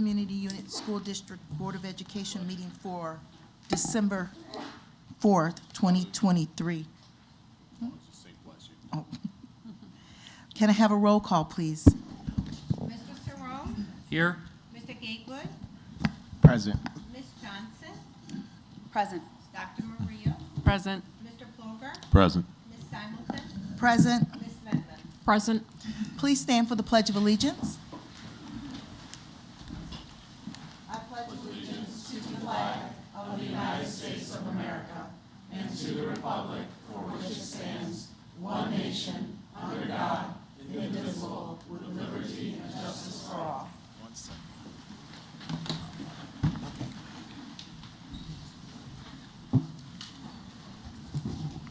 Community Unit School District Board of Education meeting for December 4th, 2023. Oh. Can I have a roll call, please? Mr. Cerrone? Here. Mr. Gatewood? Present. Ms. Johnson? Present. Dr. Maria? Present. Mr. Ploger? Present. Ms. Simulton? Present. Ms. Medlin? Present. Please stand for the Pledge of Allegiance.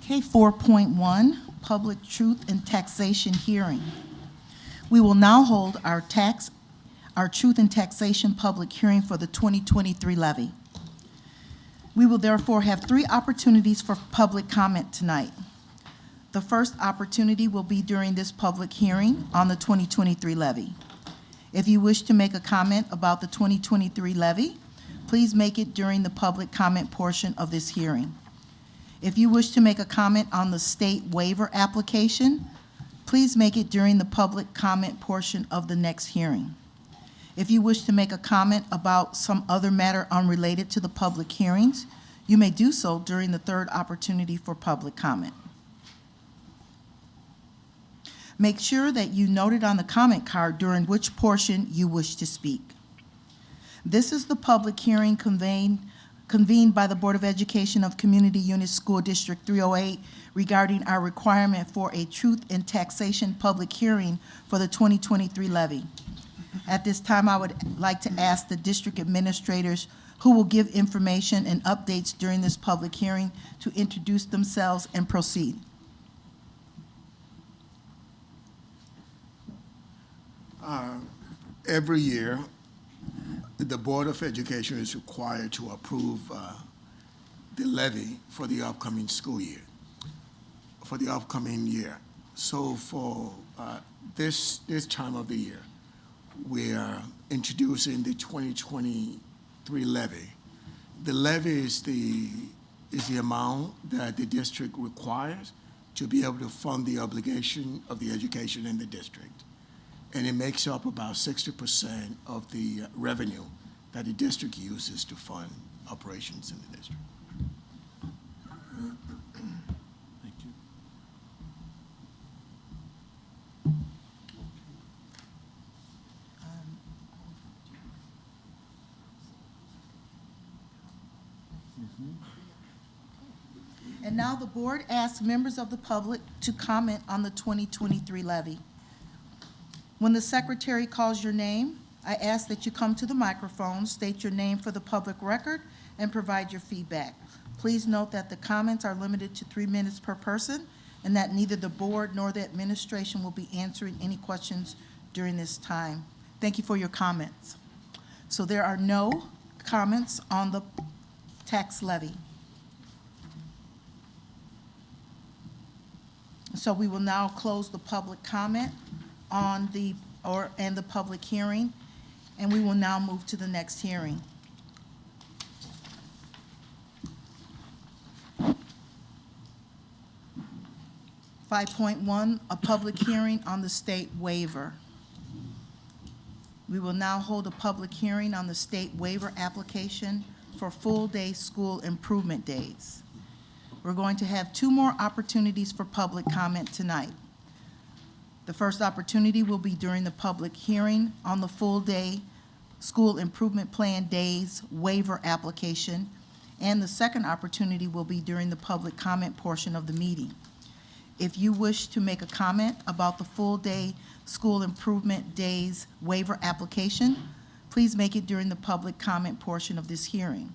Okay, 4.1, Public Truth and Taxation Hearing. We will now hold our Truth and Taxation public hearing for the 2023 levy. We will therefore have 3 opportunities for public comment tonight. The first opportunity will be during this public hearing on the 2023 levy. If you wish to make a comment about the 2023 levy, please make it during the public comment portion of this hearing. If you wish to make a comment on the state waiver application, please make it during the public comment portion of the next hearing. If you wish to make a comment about some other matter unrelated to the public hearings, you may do so during the third opportunity for public comment. Make sure that you noted on the comment card during which portion you wish to speak. This is the public hearing convened by the Board of Education of Community Unit School District 308 regarding our requirement for a truth and taxation public hearing for the 2023 levy. At this time, I would like to ask the district administrators who will give information and updates during this public hearing to introduce themselves and proceed. Every year, the Board of Education is required to approve the levy for the upcoming school year, for the upcoming year. So for this time of the year, we are introducing the 2023 levy. The levy is the amount that the district requires to be able to fund the obligation of the education in the district. And it makes up about 60% of the revenue that the district uses to fund operations in the district. Thank you. And now the board asks members of the public to comment on the 2023 levy. When the secretary calls your name, I ask that you come to the microphone, state your name for the public record, and provide your feedback. Please note that the comments are limited to 3 minutes per person, and that neither the board nor the administration will be answering any questions during this time. Thank you for your comments. So there are no comments on the tax levy. So we will now close the public comment on the public hearing, and we will now move to the next hearing. (5.1) A public hearing on the state waiver. We will now hold a public hearing on the state waiver application for full-day school improvement days. We're going to have 2 more opportunities for public comment tonight. The first opportunity will be during the public hearing on the full-day school improvement plan days waiver application, and the second opportunity will be during the public comment portion of the meeting. If you wish to make a comment about the full-day school improvement days waiver application, please make it during the public comment portion of this hearing.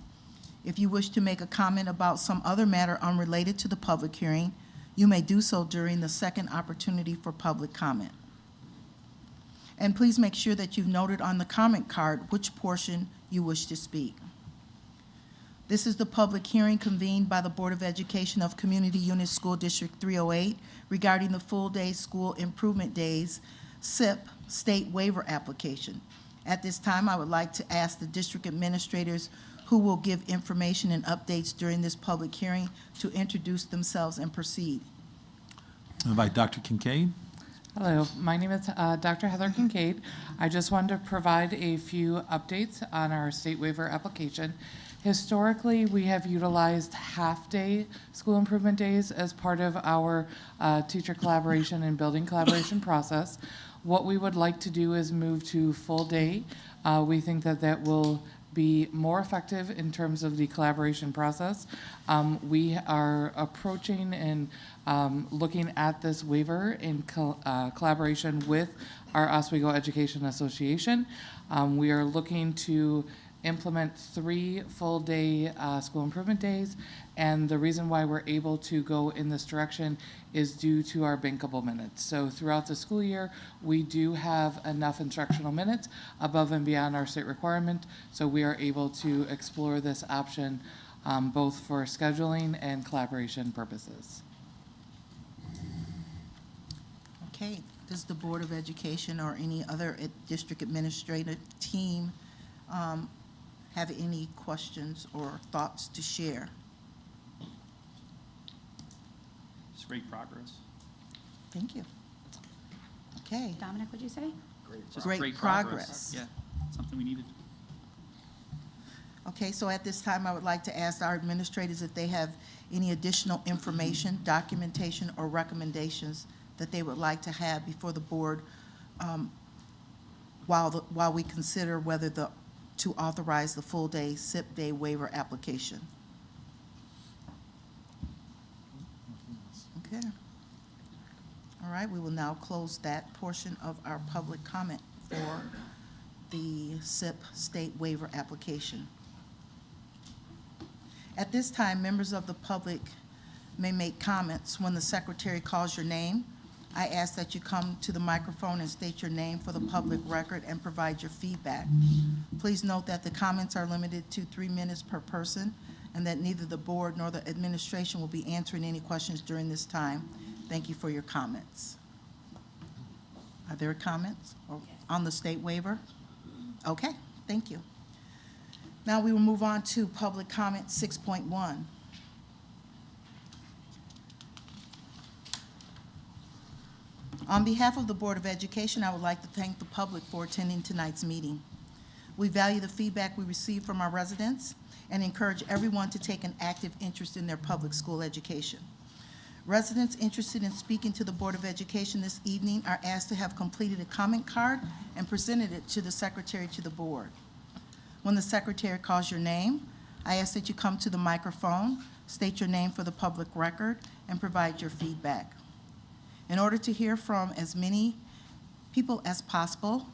If you wish to make a comment about some other matter unrelated to the public hearing, you may do so during the second opportunity for public comment. And please make sure that you've noted on the comment card which portion you wish to speak. This is the public hearing convened by the Board of Education of Community Unit School District 308 regarding the full-day school improvement days SIP state waiver application. At this time, I would like to ask the district administrators who will give information and updates during this public hearing to introduce themselves and proceed. I invite Dr. Kincaid. Hello, my name is Dr. Heather Kincaid. I just wanted to provide a few updates on our state waiver application. Historically, we have utilized half-day school improvement days as part of our teacher collaboration and building collaboration process. What we would like to do is move to full day. We think that that will be more effective in terms of the collaboration process. We are approaching and looking at this waiver in collaboration with our Oswego Education Association. We are looking to implement 3 full-day school improvement days, and the reason why we're able to go in this direction is due to our bankable minutes. So throughout the school year, we do have enough instructional minutes above and beyond our state requirement, so we are able to explore this option both for scheduling and collaboration purposes. Okay, does the Board of Education or any other district administrative team have any questions or thoughts to share? It's great progress. Thank you. Okay, Dominic, what'd you say? Just Great progress. Yeah, something we needed. okay, so at this time, I would like to ask our administrators if they have any additional information, documentation, or recommendations that they would like to have before the board while we consider whether to authorize the full-day SIP day waiver application. Okay. All right, we will now close that portion of our public comment for the SIP state waiver application. At this time, members of the public may make comments. When the secretary calls your name, I ask that you come to the microphone and state your name for the public record and provide your feedback. Please note that the comments are limited to 3 minutes per person and that neither the board nor the administration will be answering any questions during this time. Thank you for your comments. Are there comments on the state waiver? Okay, thank you. Now we will move on to public comment 6.1. On behalf of the Board of Education, I would like to thank the public for attending tonight's meeting. We value the feedback we receive from our residents and encourage everyone to take an active interest in their public school education. Residents interested in speaking to the Board of Education this evening are asked to have completed a comment card and presented it to the secretary to the board. When the secretary calls your name, I ask that you come to the microphone, state your name for the public record, and provide your feedback. In order to hear from as many people as possible,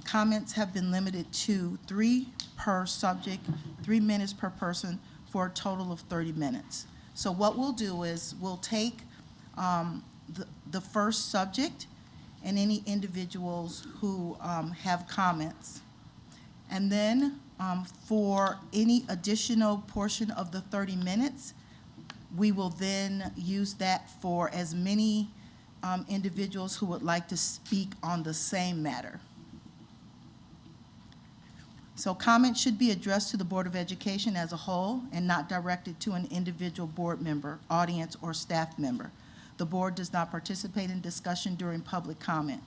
comments have been limited to 3 per subject, 3 minutes per person, for a total of 30 minutes. So what we'll do is we'll take the first subject and any individuals who have comments. And then for any additional portion of the 30 minutes, we will then use that for as many individuals who would like to speak on the same matter. So comments should be addressed to the Board of Education as a whole and not directed to an individual board member, audience, or staff member. The board does not participate in discussion during public comment.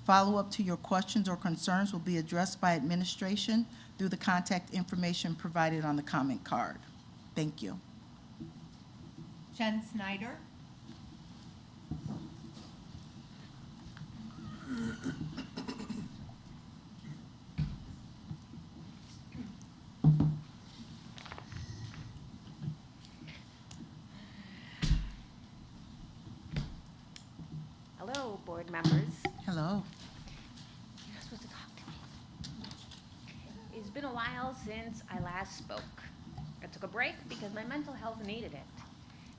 Follow-up to your questions or concerns will be addressed by administration through the contact information provided on the comment card. Thank you. Jen Snyder. Hello, board members. Hello. You're supposed to talk to me. It's been a while since I last spoke. I took a break because my mental health needed it.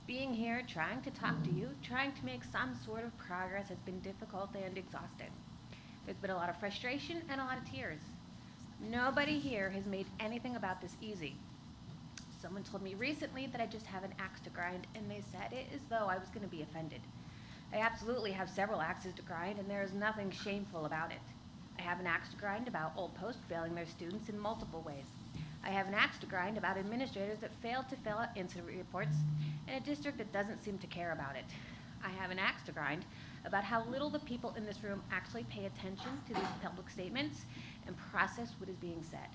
Being here, trying to talk to you, trying to make some sort of progress has been difficult and exhausting. There's been a lot of frustration and a lot of tears. Nobody here has made anything about this easy. Someone told me recently that I just have an axe to grind, and they said it as though I was going to be offended. I absolutely have several axes to grind, and there is nothing shameful about it. I have an axe to grind about Old Post failing their students in multiple ways. I have an axe to grind about administrators that fail to fill out incident reports in a district that doesn't seem to care about it. I have an axe to grind about how little the people in this room actually pay attention to these public statements and process what is being said.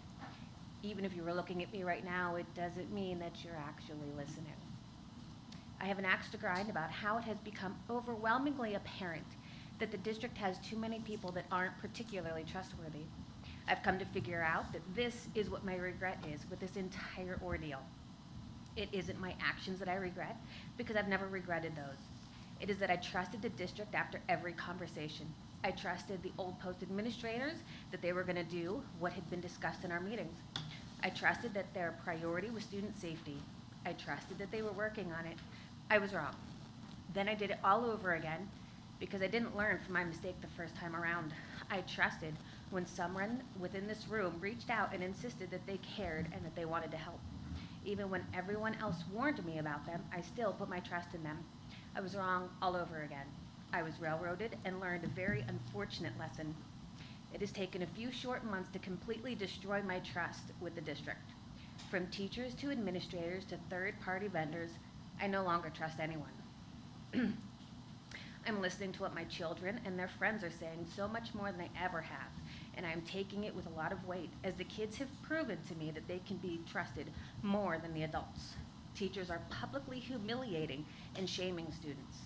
Even if you were looking at me right now, it doesn't mean that you're actually listening. I have an axe to grind about how it has become overwhelmingly apparent that the district has too many people that aren't particularly trustworthy. I've come to figure out that this is what my regret is with this entire ordeal. It isn't my actions that I regret, because I've never regretted those. It is that I trusted the district after every conversation. I trusted the Old Post administrators that they were going to do what had been discussed in our meetings. I trusted that their priority was student safety. I trusted that they were working on it. I was wrong. Then I did it all over again because I didn't learn from my mistake the first time around. I trusted when someone within this room reached out and insisted that they cared and that they wanted to help. Even when everyone else warned me about them, I still put my trust in them. I was wrong all over again. I was railroaded and learned a very unfortunate lesson. It has taken a few short months to completely destroy my trust with the district. From teachers to administrators to third-party vendors, I no longer trust anyone. I'm listening to what my children and their friends are saying so much more than I ever have, and I'm taking it with a lot of weight, as the kids have proven to me that they can be trusted more than the adults. Teachers are publicly humiliating and shaming students.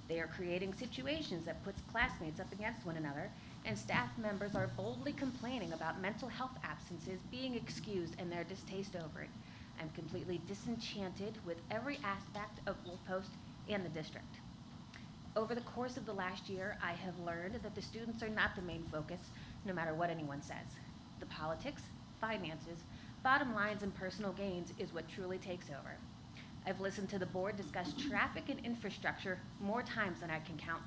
They are creating situations that puts classmates up against one another, and staff members are boldly complaining about mental health absences being excused and their distaste over it. I'm completely disenchanted with every aspect of Old Post and the district. Over the course of the last year, I have learned that the students are not the main focus, no matter what anyone says. The politics, finances, bottom lines, and personal gains is what truly takes over. I've listened to the board discuss traffic and infrastructure more times than I can count.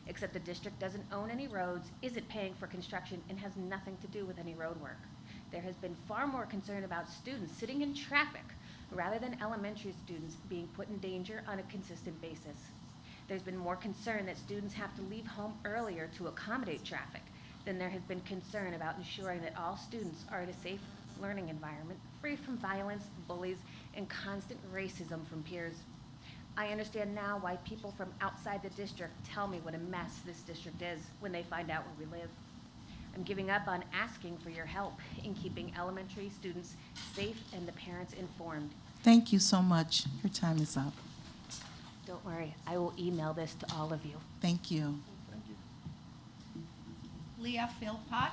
Except the district doesn't own any roads, isn't paying for construction, and has nothing to do with any road work. There has been far more concern about students sitting in traffic rather than elementary students being put in danger on a consistent basis. There's been more concern that students have to leave home earlier to accommodate traffic than there has been concern about ensuring that all students are in a safe learning environment, free from violence, bullies, and constant racism from peers. I understand now why people from outside the district tell me what a mess this district is when they find out where we live. I'm giving up on asking for your help in keeping elementary students safe and the parents informed. Thank you so much. Your time is up. Don't worry, I will email this to all of you. Thank you. Leah Philpott.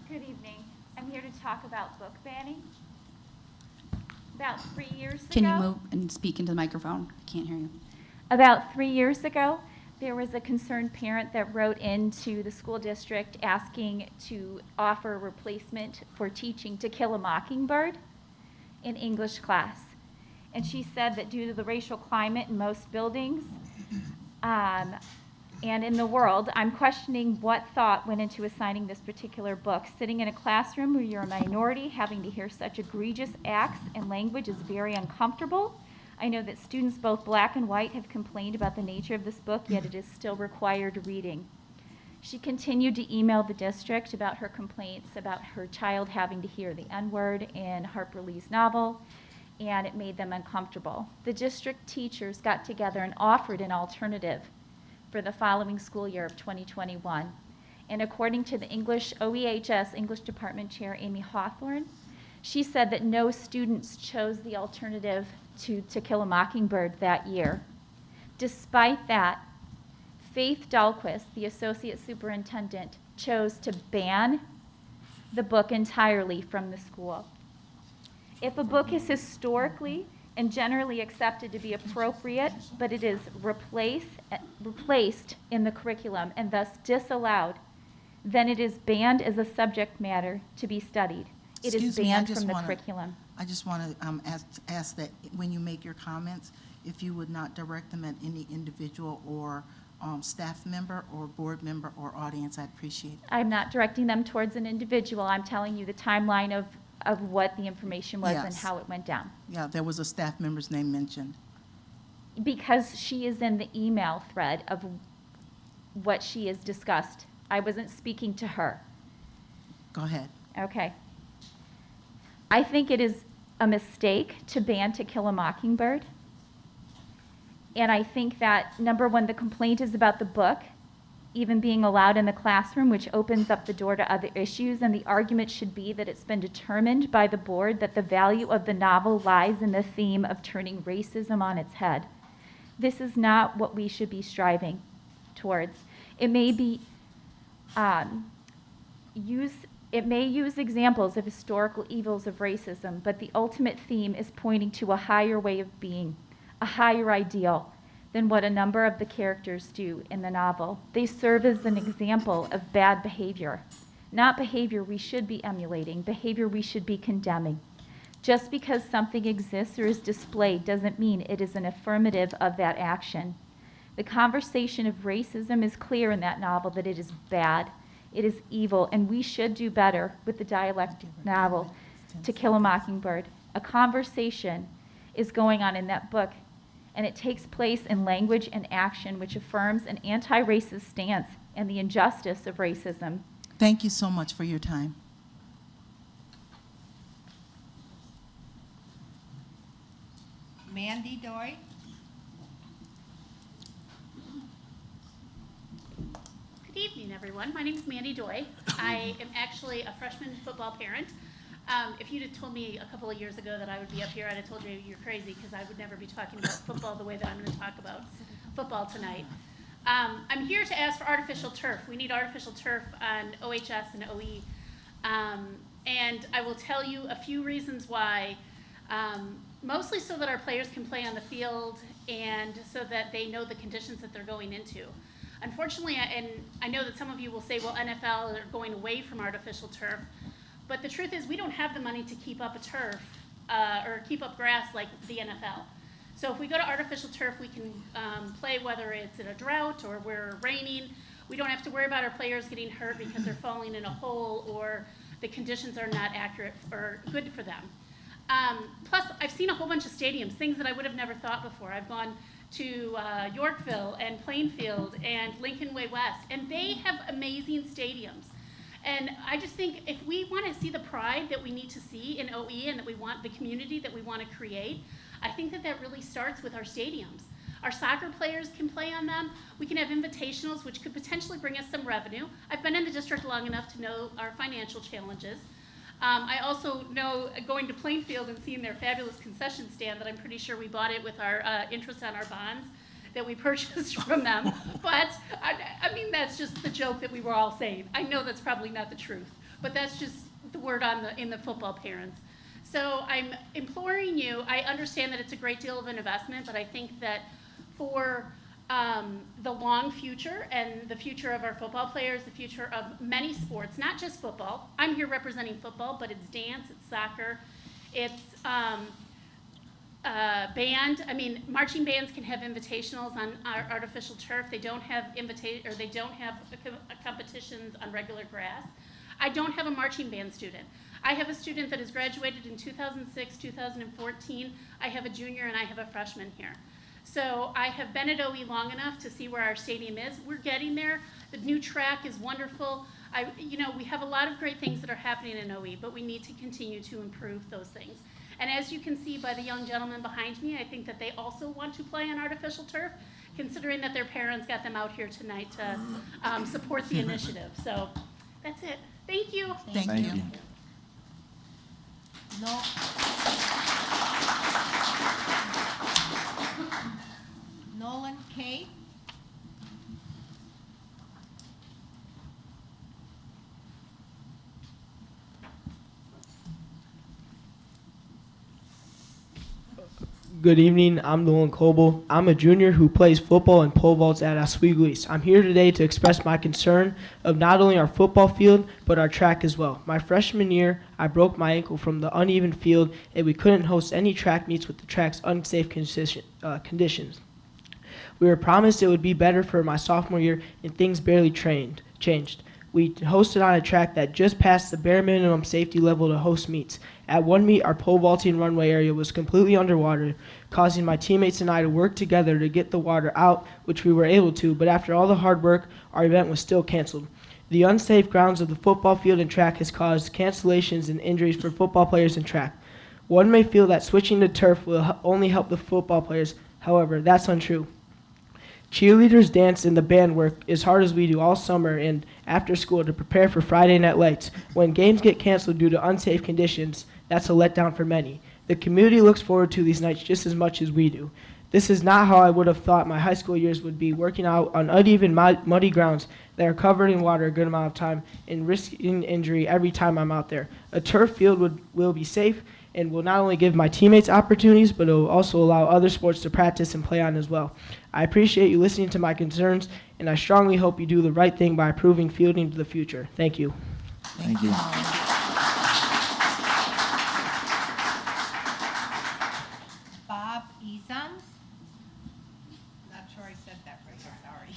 Good evening. I'm here to talk about book banning. About 3 years ago. Can you move and speak into the microphone? I can't hear you. About 3 years ago, there was a concerned parent that wrote into the school district asking to offer a replacement for teaching To Kill a Mockingbird in English class. And she said that due to the racial climate in most buildings and in the world, I'm questioning what thought went into assigning this particular book. Sitting in a classroom where you're a minority, having to hear such egregious acts and language is very uncomfortable. I know that students, both black and white, have complained about the nature of this book, yet it is still required reading. She continued to email the district about her complaints about her child having to hear the N-word in Harper Lee's novel, and it made them uncomfortable. The district teachers got together and offered an alternative for the following school year of 2021. And according to the English OEHS English Department Chair Amy Hawthorne, she said that no students chose the alternative to Kill a Mockingbird that year. Despite that, Faith Dahlquist, the Associate Superintendent, chose to ban the book entirely from the school. If a book is historically and generally accepted to be appropriate, but it is replaced in the curriculum and thus disallowed, then it is banned as a subject matter to be studied. It is banned from the curriculum. I just want to ask that when you make your comments, if you would not direct them at any individual or staff member or board member or audience, I'd appreciate it. I'm not directing them towards an individual. I'm telling you the timeline of what the information was and Yes. how it went down. Yeah, there was a staff member's name mentioned. Because she is in the email thread of what she has discussed. I wasn't speaking to her. Go ahead. Okay. I think it is a mistake to ban To Kill a Mockingbird. And I think that, number one, the complaint is about the book even being allowed in the classroom, which opens up the door to other issues. And the argument should be that it's been determined by the board that the value of the novel lies in the theme of turning racism on its head. This is not what we should be striving towards. It may be it may use examples of historical evils of racism, but the ultimate theme is pointing to a higher way of being, a higher ideal than what a number of the characters do in the novel. They serve as an example of bad behavior, not behavior we should be emulating, behavior we should be condemning. Just because something exists or is displayed doesn't mean it is an affirmative of that action. The conversation of racism is clear in that novel that it is bad, it is evil, and we should do better with the dialectic novel, To Kill a Mockingbird. A conversation is going on in that book, and it takes place in language and action which affirms an anti-racist stance and the injustice of racism. Thank you so much for your time. Mandy Doy. Good evening, everyone. My name is Mandy Doy. I am actually a freshman football parent. If you'd have told me a couple of years ago that I would be up here, I'd have told you you're crazy, because I would never be talking about football the way that I'm going to talk about football tonight. I'm here to ask for artificial turf. We need artificial turf on OHS and OE. And I will tell you a few reasons why. Mostly so that our players can play on the field and so that they know the conditions that they're going into. Unfortunately, and I know that some of you will say, well, NFL are going away from artificial turf, but the truth is we don't have the money to keep up a turf or keep up grass like the NFL. So if we go to artificial turf, we can play whether it's in a drought or we're raining. We don't have to worry about our players getting hurt because they're falling in a hole or the conditions are not accurate or good for them. Plus, I've seen a whole bunch of stadiums, things that I would have never thought before. I've gone to Yorkville and Plainfield and Lincoln Way West, and they have amazing stadiums. And I just think if we want to see the pride that we need to see in OE and that we want the community that we want to create, I think that that really starts with our stadiums. Our soccer players can play on them. We can have invitationals, which could potentially bring us some revenue. I've been in the district long enough to know our financial challenges. I also know going to Plainfield and seeing their fabulous concession stand that I'm pretty sure we bought it with our interest on our bonds that we purchased from them. But, I mean, that's just the joke that we were all saying. I know that's probably not the truth, but that's just the word in the football parents. So I'm imploring you, I understand that it's a great deal of an investment, but I think that for the long future and the future of our football players, the future of many sports, not just football. I'm here representing football, but it's dance, it's soccer, it's band. I mean, marching bands can have invitationals on our artificial turf. They don't have competitions on regular grass. I don't have a marching band student. I have a student that has graduated in 2006, 2014. I have a junior and I have a freshman here. So I have been at OE long enough to see where our stadium is. We're getting there. The new track is wonderful. We have a lot of great things that are happening in OE, but we need to continue to improve those things. And as you can see by the young gentleman behind me, I think that they also want to play on artificial turf, considering that their parents got them out here tonight to support the initiative. So that's it. Thank you. Thank you. Nolan Kay. Good evening, I'm Nolan Coble. I'm a junior who plays football and pole vaults at Oswego. I'm here today to express my concern of not only our football field, but our track as well. My freshman year, I broke my ankle from the uneven field, and we couldn't host any track meets with the track's unsafe conditions. We were promised it would be better for my sophomore year, and things barely changed. We hosted on a track that just passed the bare minimum safety level to host meets. At one meet, our pole vaulting runway area was completely underwater, causing my teammates and I to work together to get the water out, which we were able to, but after all the hard work, our event was still canceled. The unsafe grounds of the football field and track has caused cancellations and injuries for football players and track. One may feel that switching to turf will only help the football players. However, that's untrue. Cheerleaders dance and the band work as hard as we do all summer and after school to prepare for Friday Night Lights. When games get canceled due to unsafe conditions, that's a letdown for many. The community looks forward to these nights just as much as we do. This is not how I would have thought my high school years would be, working out on uneven, muddy grounds that are covered in water a good amount of time and risking injury every time I'm out there. A turf field will be safe and will not only give my teammates opportunities, but it will also allow other sports to practice and play on as well. I appreciate you listening to my concerns, and I strongly hope you do the right thing by approving fielding to the future. Thank you. Thank you. Bob Ezums. Not sure I said that right, sorry.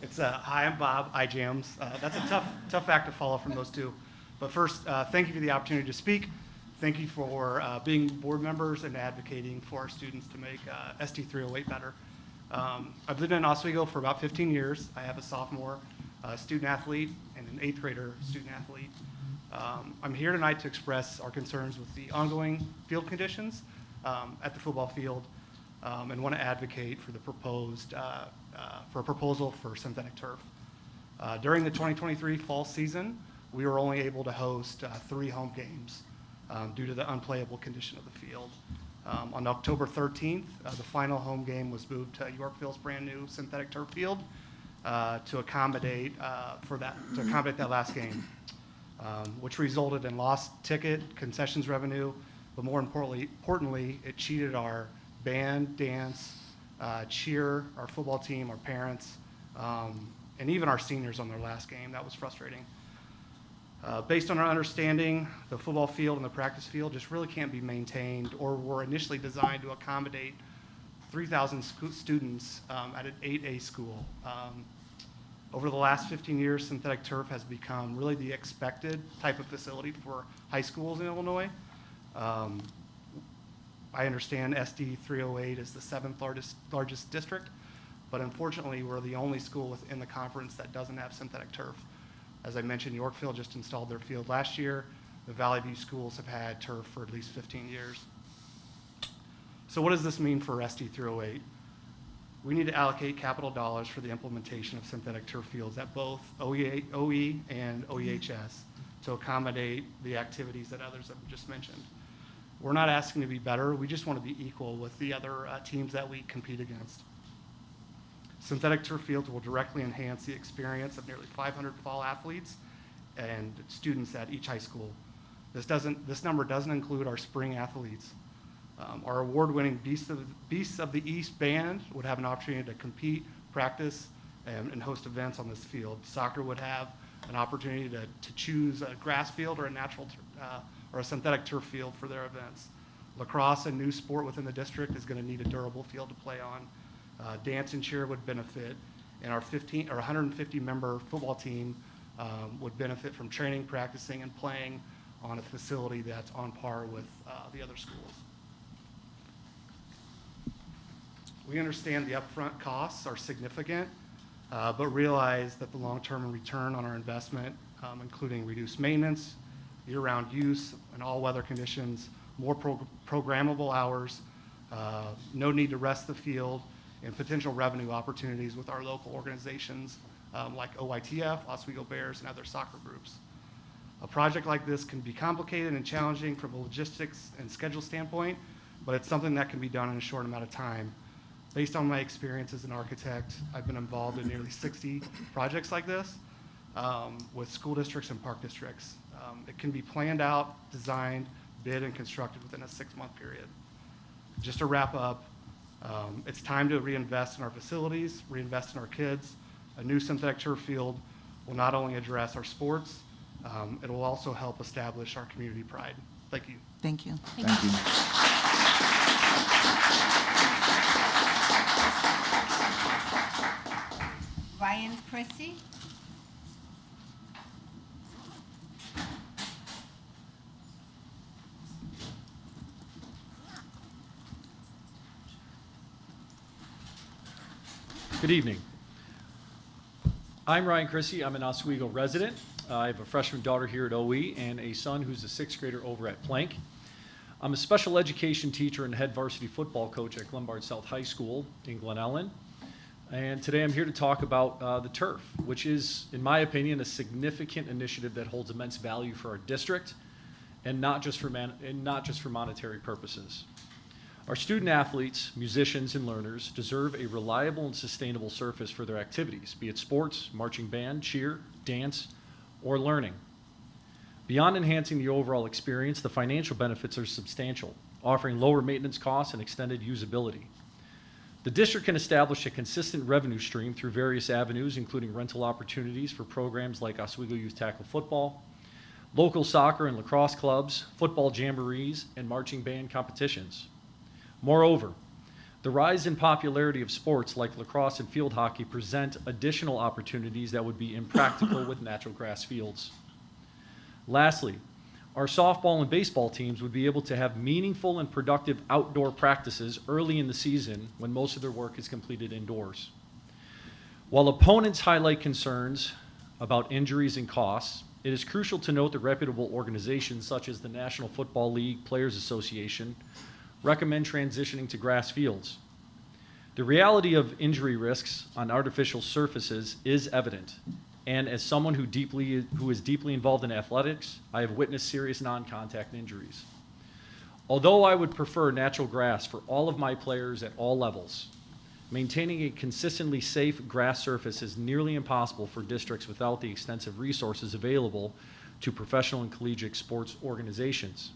It's hi, I'm Bob iJams. That's a tough act to follow from those two. But first, thank you for the opportunity to speak. Thank you for being board members and advocating for our students to make SD308 better. I've lived in Oswego for about 15 years. I have a sophomore student athlete and an 8th grader student athlete. I'm here tonight to express our concerns with the ongoing field conditions at the football field and want to advocate for the for a proposal for synthetic turf. During the 2023 fall season, we were only able to host 3 home games due to the unplayable condition of the field. On October 13th, the final home game was moved to Yorkville's brand new synthetic turf field to accommodate that last game, which resulted in lost ticket, concessions revenue, but more importantly, it cheated our band, dance, cheer, our football team, our parents, and even our seniors on their last game. That was frustrating. Based on our understanding, the football field and the practice field just really can't be maintained or were initially designed to accommodate 3,000 students at an 8A school. Over the last 15 years, synthetic turf has become really the expected type of facility for high schools in Illinois. I understand SD308 is the 7th largest district, but unfortunately, we're the only school within the conference that doesn't have synthetic turf. As I mentioned, Yorkville just installed their field last year. The Valley View schools have had turf for at least 15 years. So what does this mean for SD308? We need to allocate capital dollars for the implementation of synthetic turf fields at both OE and OEHS to accommodate the activities that others have just mentioned. We're not asking to be better, we just want to be equal with the other teams that we compete against. Synthetic turf fields will directly enhance the experience of nearly 500 fall athletes and students at each high school. This number doesn't include our spring athletes. Our award-winning Beasts of the East band would have an opportunity to compete, practice, and host events on this field. Soccer would have an opportunity to choose a grass field or a natural or a synthetic turf field for their events. Lacrosse, a new sport within the district, is going to need a durable field to play on. Dance and cheer would benefit, and our 150-member football team would benefit from training, practicing, and playing on a facility that's on par with the other schools. We understand the upfront costs are significant, but realize that the long-term return on our investment, including reduced maintenance, year-round use, and all weather conditions, more programmable hours, no need to rest the field, and potential revenue opportunities with our local organizations like OYTF, Oswego Bears, and other soccer groups. A project like this can be complicated and challenging from a logistics and schedule standpoint, but it's something that can be done in a short amount of time. Based on my experience as an architect, I've been involved in nearly 60 projects like this with school districts and park districts. It can be planned out, designed, bid, and constructed within a 6-month period. Just to wrap up, it's time to reinvest in our facilities, reinvest in our kids. A new synthetic turf field will not only address our sports, it will also help establish our community pride. Thank you. Thank you. Thank you. Chrissy? Good evening. I'm Ryan Chrissy. I'm an Oswego resident. I have a freshman daughter here at OE and a son who's a sixth grader over at Plank. I'm a special education teacher and head varsity football coach at Glenbard South High School in Glen Ellen. And today I'm here to talk about the turf, which is, in my opinion, a significant initiative that holds immense value for our district and not just for monetary purposes. Our student athletes, musicians, and learners deserve a reliable and sustainable surface for their activities, be it sports, marching band, cheer, dance, or learning. Beyond enhancing the overall experience, the financial benefits are substantial, offering lower maintenance costs and extended usability. The district can establish a consistent revenue stream through various avenues, including rental opportunities for programs like Oswego Youth Tackle Football, local soccer and lacrosse clubs, football jamborees, and marching band competitions. Moreover, the rise in popularity of sports like lacrosse and field hockey present additional opportunities that would be impractical with natural grass fields. Lastly, our softball and baseball teams would be able to have meaningful and productive outdoor practices early in the season when most of their work is completed indoors. While opponents highlight concerns about injuries and costs, it is crucial to note that reputable organizations such as the National Football League Players Association recommend transitioning to grass fields. The reality of injury risks on artificial surfaces is evident, and as someone who is deeply involved in athletics, I have witnessed serious non-contact injuries. Although I would prefer natural grass for all of my players at all levels, maintaining a consistently safe grass surface is nearly impossible for districts without the extensive resources available to professional and collegiate sports organizations.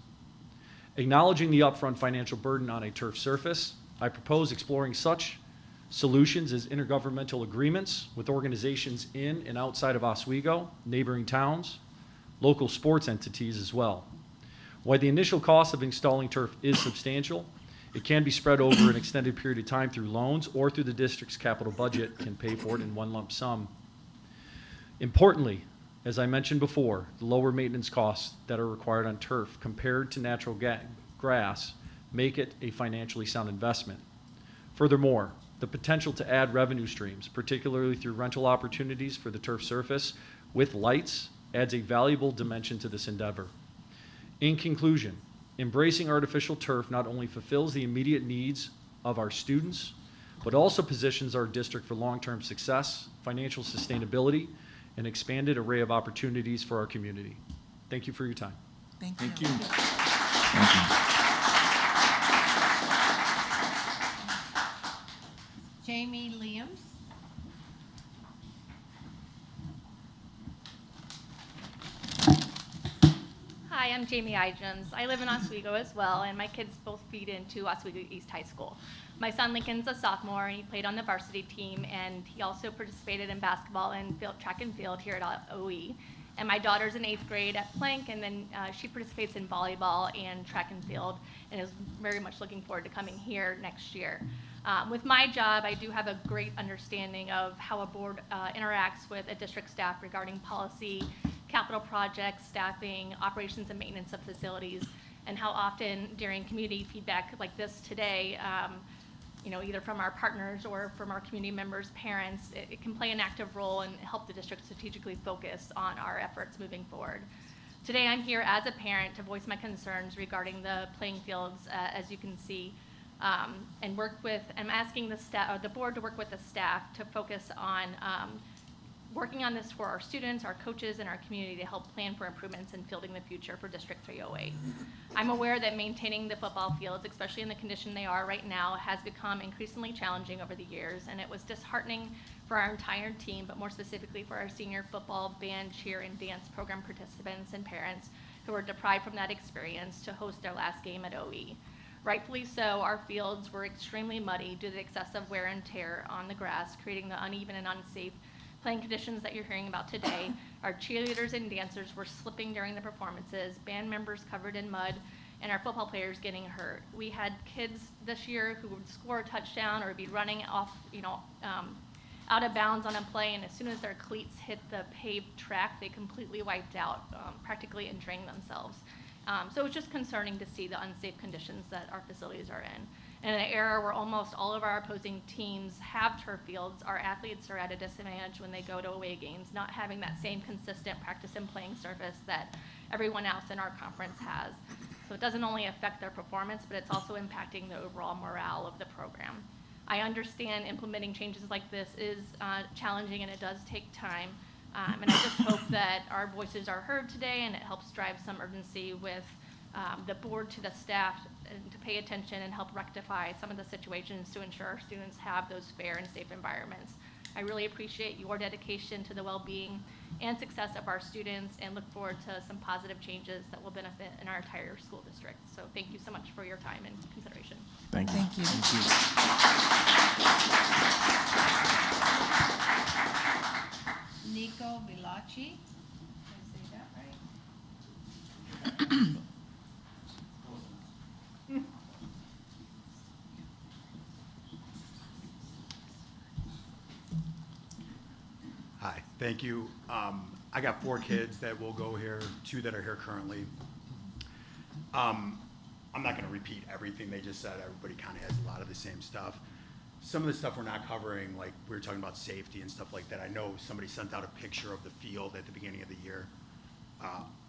Acknowledging the upfront financial burden on a turf surface, I propose exploring such solutions as intergovernmental agreements with organizations in and outside of Oswego, neighboring towns, local sports entities as well. While the initial cost of installing turf is substantial, it can be spread over an extended period of time through loans or through the district's capital budget can pay for it in one lump sum. Importantly, as I mentioned before, the lower maintenance costs that are required on turf compared to natural grass make it a financially sound investment. Furthermore, the potential to add revenue streams, particularly through rental opportunities for the turf surface with lights, adds a valuable dimension to this endeavor. In conclusion, embracing artificial turf not only fulfills the immediate needs of our students, but also positions our district for long-term success, financial sustainability, an expanded array of opportunities for our community. Thank you for your time. Thank you. Thank you. Jamie Liams? Hi, I'm Jamie Ijems. I live in Oswego as well, and my kids both feed into Oswego East High School. My son Lincoln's a sophomore, and he played on the varsity team, and he also participated in basketball and track and field here at OE. And my daughter's in 8th grade at Plank, and then she participates in volleyball and track and field, and is very much looking forward to coming here next year. With my job, I do have a great understanding of how a board interacts with a district staff regarding policy, capital projects, staffing, operations and maintenance of facilities, and how often during community feedback like this today, either from our partners or from our community members, parents, it can play an active role and help the district strategically focus on our efforts moving forward. Today I'm here as a parent to voice my concerns regarding the playing fields, as you can see, and I'm asking the board to work with the staff to focus on working on this for our students, our coaches, and our community to help plan for improvements in fielding the future for District 308. I'm aware that maintaining the football fields, especially in the condition they are right now, has become increasingly challenging over the years, and it was disheartening for our entire team, but more specifically for our senior football, band, cheer, and dance program participants and parents who were deprived from that experience to host their last game at OE. Rightfully so, our fields were extremely muddy due to the excessive wear and tear on the grass, creating the uneven and unsafe playing conditions that you're hearing about today. Our cheerleaders and dancers were slipping during the performances, band members covered in mud, and our football players getting hurt. We had kids this year who would score a touchdown or be running off, out of bounds on a play, and as soon as their cleats hit the paved track, they completely wiped out, practically injuring themselves. So it was just concerning to see the unsafe conditions that our facilities are in. In an era where almost all of our opposing teams have turf fields, our athletes are at a disadvantage when they go to away games, not having that same consistent practice and playing surface that everyone else in our conference has. So it doesn't only affect their performance, but it's also impacting the overall morale of the program. I understand implementing changes like this is challenging and it does take time. And I just hope that our voices are heard today and it helps drive some urgency with the board to the staff and to pay attention and help rectify some of the situations to ensure our students have those fair and safe environments. I really appreciate your dedication to the well-being and success of our students and look forward to some positive changes that will benefit in our entire school district. So thank you so much for your time and consideration. Thank you. Thank you. Nico Villaci. Did I say that right? Hi, thank you. I got 4 kids that will go here, 2 that are here currently. I'm not gonna repeat everything they just said. Everybody kind of has a lot of the same stuff. Some of the stuff we're not covering, like we were talking about safety and stuff like that. I know somebody sent out a picture of the field at the beginning of the year,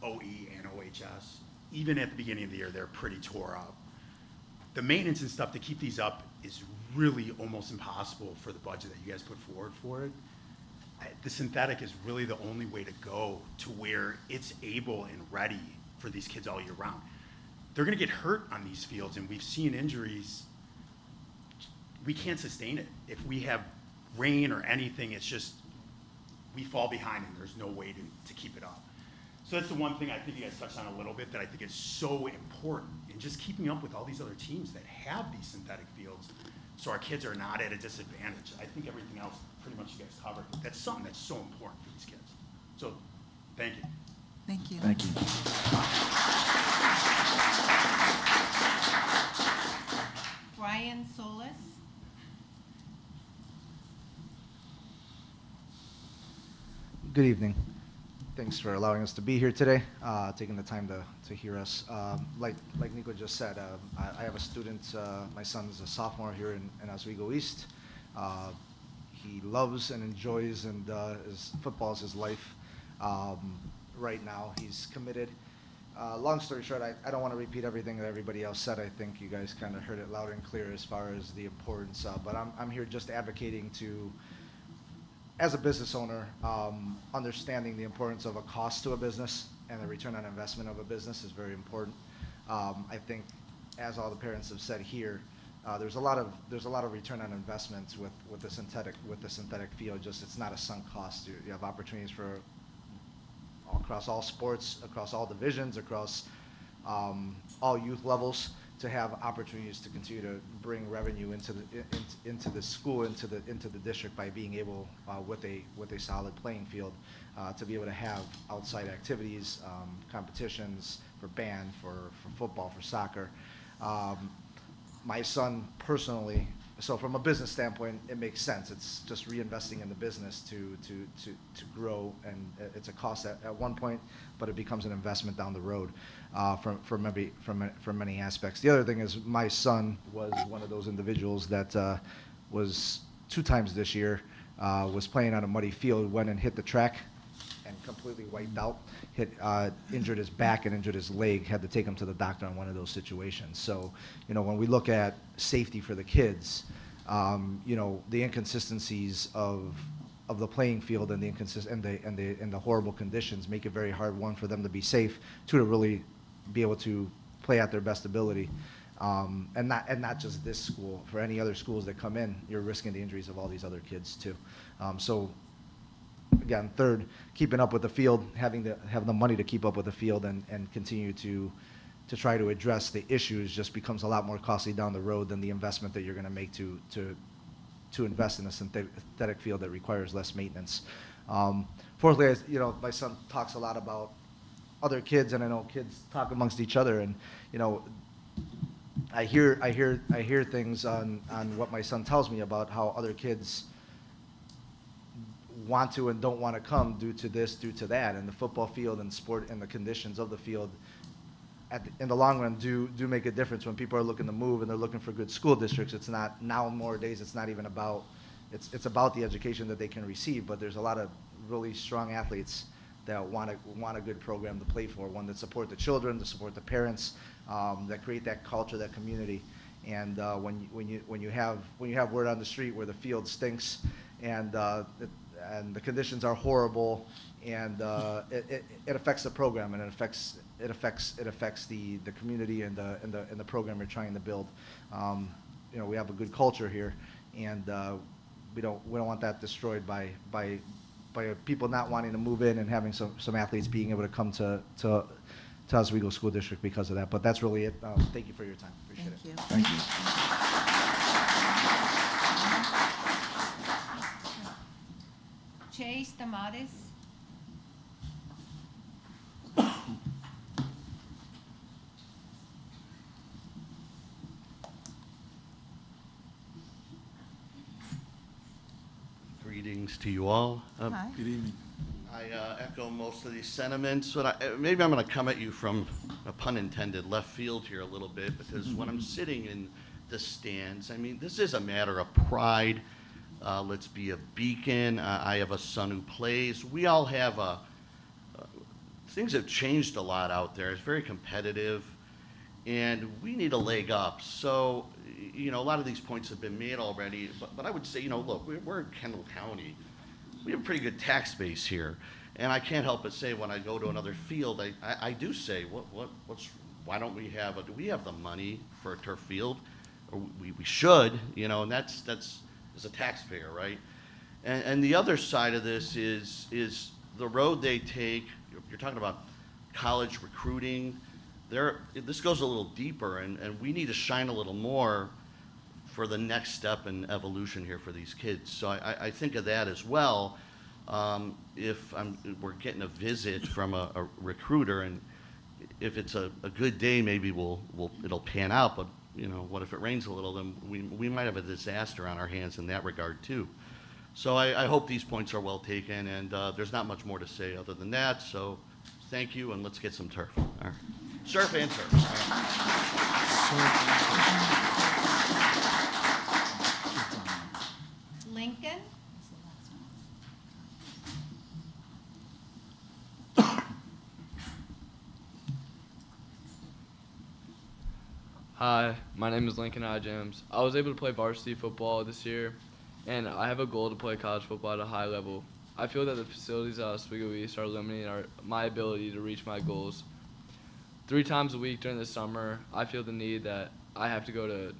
OE and OHS. Even at the beginning of the year, they're pretty tore up. The maintenance and stuff to keep these up is really almost impossible for the budget that you guys put forward for it. The synthetic is really the only way to go to where it's able and ready for these kids all year round. They're gonna get hurt on these fields, and we've seen injuries. We can't sustain it. If we have rain or anything, it's just, we fall behind and there's no way to keep it up. So that's the one thing I think you guys touched on a little bit that I think is so important, and just keeping up with all these other teams that have these synthetic fields so our kids are not at a disadvantage. I think everything else pretty much you guys covered. That's something that's so important for these kids. So, thank you. Thank you. Thank you. Brian Solis. Good evening. Thanks for allowing us to be here today, taking the time to hear us. Like Nico just said, I have a student, my son is a sophomore here in Oswego East. He loves and enjoys and football is his life. Right now, he's committed. Long story short, I don't want to repeat everything that everybody else said. I think you guys kind of heard it loud and clear as far as the importance, but I'm here just advocating to, as a business owner, understanding the importance of a cost to a business and the return on investment of a business is very important. I think, as all the parents have said here, there's a lot of return on investments with the synthetic field. Just it's not a sunk cost. You have opportunities for across all sports, across all divisions, across all youth levels, to have opportunities to continue to bring revenue into the school, into the district by being able, with a solid playing field, to be able to have outside activities, competitions for band, for football, for soccer. My son personally, so from a business standpoint, it makes sense. It's just reinvesting in the business to grow, and it's a cost at one point, but it becomes an investment down the road from many aspects. The other thing is my son was one of those individuals that was 2 times this year, was playing on a muddy field, went and hit the track and completely wiped out, injured his back and injured his leg, had to take him to the doctor on one of those situations. So, when we look at safety for the kids, the inconsistencies of the playing field and the horrible conditions make it very hard, one, for them to be safe, 2, to really be able to play at their best ability. And not just this school. For any other schools that come in, you're risking the injuries of all these other kids too. So again, third, keeping up with the field, have the money to keep up with the field and continue to try to address the issues just becomes a lot more costly down the road than the investment that you're going to make to invest in a synthetic field that requires less maintenance. Fourthly, my son talks a lot about other kids, and I know kids talk amongst each other, and I hear things on what my son tells me about how other kids want to and don't want to come due to this, due to that, and the football field and sport and the conditions of the field in the long run do make a difference when people are looking to move and they're looking for good school districts. It's not nowadays. It's not even about. It's about the education that they can receive. But there's a lot of really strong athletes that want a good program to play for, one that support the children, to support the parents, that create that culture, that community. And when you have word on the street where the field stinks and the conditions are horrible, and it affects the program, and it affects the community and the program you're trying to build. We have a good culture here, and we don't want that destroyed by people not wanting to move in and having some athletes being able to come to Oswego School District because of that. But that's really it. Thank you for your time. Appreciate it. Thank you. Chase Tamares. Greetings to you all. Hi. Good evening. I echo most of these sentiments, but maybe I'm going to come at you from, a pun intended, left field here a little bit, because when I'm sitting in the stands, I mean, this is a matter of pride. Let's be a beacon. I have a son who plays. We all have things have changed a lot out there. It's very competitive, and we need a leg up. So, a lot of these points have been made already, but I would say, look, we're in Kendall County. We have a pretty good tax base here, and I can't help but say when I go to another field, I do say, why don't we have do we have the money for a turf field? Or we should, and that's as a taxpayer, right? And the other side of this is the road they take. You're talking about college recruiting. This goes a little deeper, and we need to shine a little more for the next step in evolution here for these kids. So I think of that as well. If we're getting a visit from a recruiter, and if it's a good day, maybe it'll pan out. But what if it rains a little? Then we might have a disaster on our hands in that regard too. So I hope these points are well taken, and there's not much more to say other than that. So thank you, and let's get some turf. All right. Surf and turf. Lincoln. Hi, my name is Lincoln James. I was able to play varsity football this year, and I have a goal to play college football at a high level. I feel that the facilities at Oswego East are limiting my ability to reach my goals. 3 times a week during the summer, I feel the need that I have to go to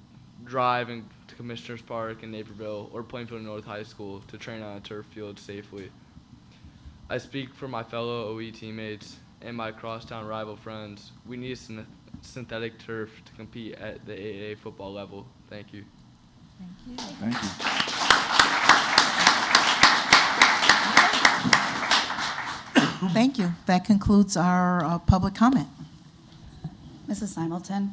drive to Commissioners Park in Naperville or Plainfield North High School to train on a turf field safely. I speak for my fellow OE teammates and my crosstown rival friends. We need synthetic turf to compete at the AA football level. Thank you. Thank you. Thank you. Thank you. That concludes our public comment. Mrs. Simulton,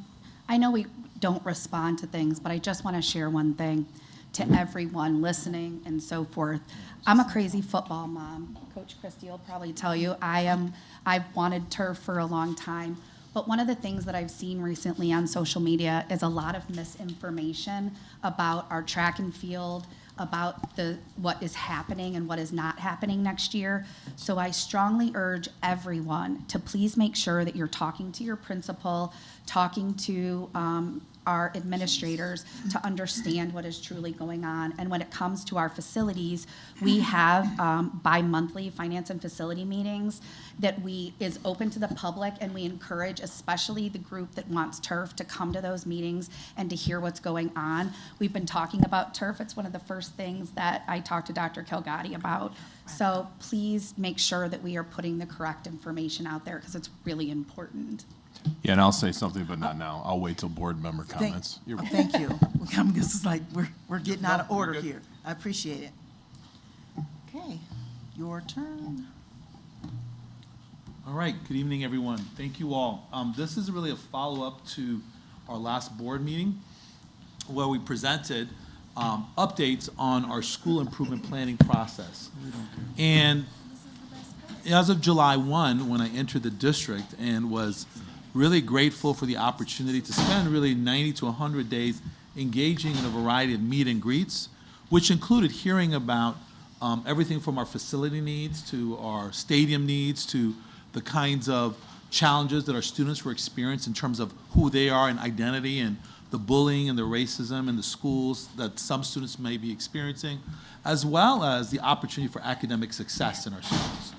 I know we don't respond to things, but I just want to share one thing to everyone listening and so forth. I'm a crazy football mom. Coach Christie will probably tell you I've wanted turf for a long time. But one of the things that I've seen recently on social media is a lot of misinformation about our track and field, about what is happening and what is not happening next year. So I strongly urge everyone to please make sure that you're talking to your principal, talking to our administrators to understand what is truly going on. And when it comes to our facilities, we have bi-monthly finance and facility meetings that is open to the public, and we encourage especially the group that wants turf to come to those meetings and to hear what's going on. We've been talking about turf. It's one of the first things that I talked to Dr. Kilgotti about. So please make sure that we are putting the correct information out there because it's really important. Yeah, and I'll say something, but not now. I'll wait till board member comments. Thank you. This is like we're getting out of order here. I appreciate it. Okay, your turn. All right, good evening, everyone. Thank you all. This is really a follow-up to our last board meeting where we presented updates on our school improvement planning process. And as of July 1, when I entered the district and was really grateful for the opportunity to spend really 90 to 100 days engaging in a variety of meet and greets, which included hearing about everything from our facility needs to our stadium needs to the kinds of challenges that our students were experiencing in terms of who they are and identity and the bullying and the racism in the schools that some students may be experiencing, as well as the opportunity for academic success in our schools.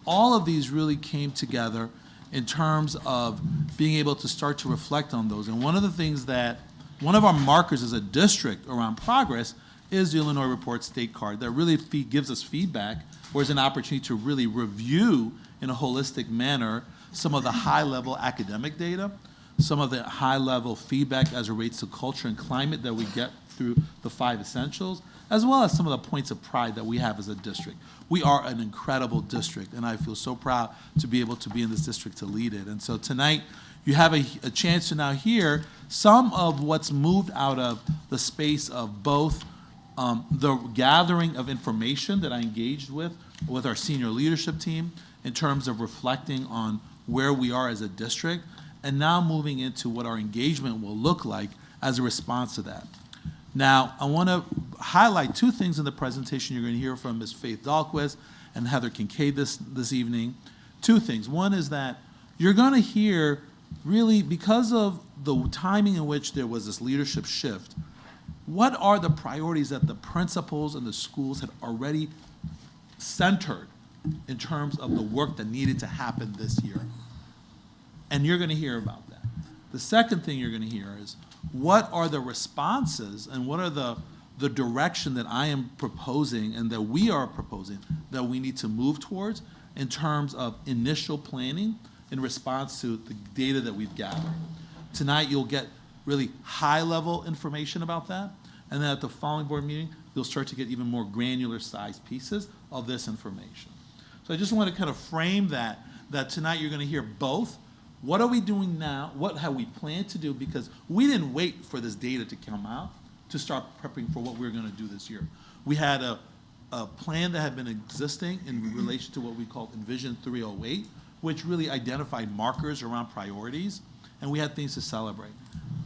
All of these really came together in terms of being able to start to reflect on those. And one of the things that, one of our markers as a district around progress is the Illinois Report State Card that really gives us feedback or is an opportunity to really review in a holistic manner some of the high-level academic data, some of the high-level feedback as it relates to culture and climate that we get through the 5 essentials, as well as some of the points of pride that we have as a district. We are an incredible district, and I feel so proud to be able to be in this district to lead it. And so tonight, you have a chance to now hear some of what's moved out of the space of both the gathering of information that I engaged with our senior leadership team in terms of reflecting on where we are as a district, and now moving into what our engagement will look like as a response to that. Now, I want to highlight 2 things in the presentation you're going to hear from Ms. Faith Dahlquist and Heather Kincaid this evening. 2 things. One is that you're going to hear, really, because of the timing in which there was this leadership shift, what are the priorities that the principals and the schools had already centered in terms of the work that needed to happen this year? And you're going to hear about that. The second thing you're going to hear is what are the responses and what are the direction that I am proposing and that we are proposing that we need to move towards in terms of initial planning in response to the data that we've gathered. Tonight you'll get really high-level information about that, and then at the following board meeting you'll start to get even more granular sized pieces of this information. So I just want to kind of frame that tonight you're going to hear both. What are we doing now? What have we planned to do? Because we didn't wait for this data to come out to start prepping for what we're going to do this year. We had a plan that had been existing in relation to what we call Envision 308, which really identified markers around priorities, and we had things to celebrate.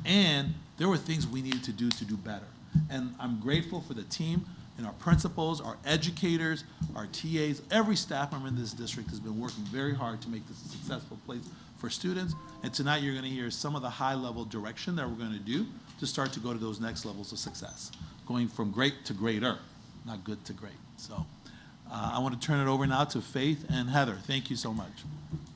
And there were things we needed to do better. And I'm grateful for the team and our principals, our educators, our TAs. Every staff member in this district has been working very hard to make this a successful place for students. And tonight you're going to hear some of the high-level direction that we're going to do to start to go to those next levels of success, going from great to greater, not good to great. So I want to turn it over now to Faith and Heather. Thank you so much.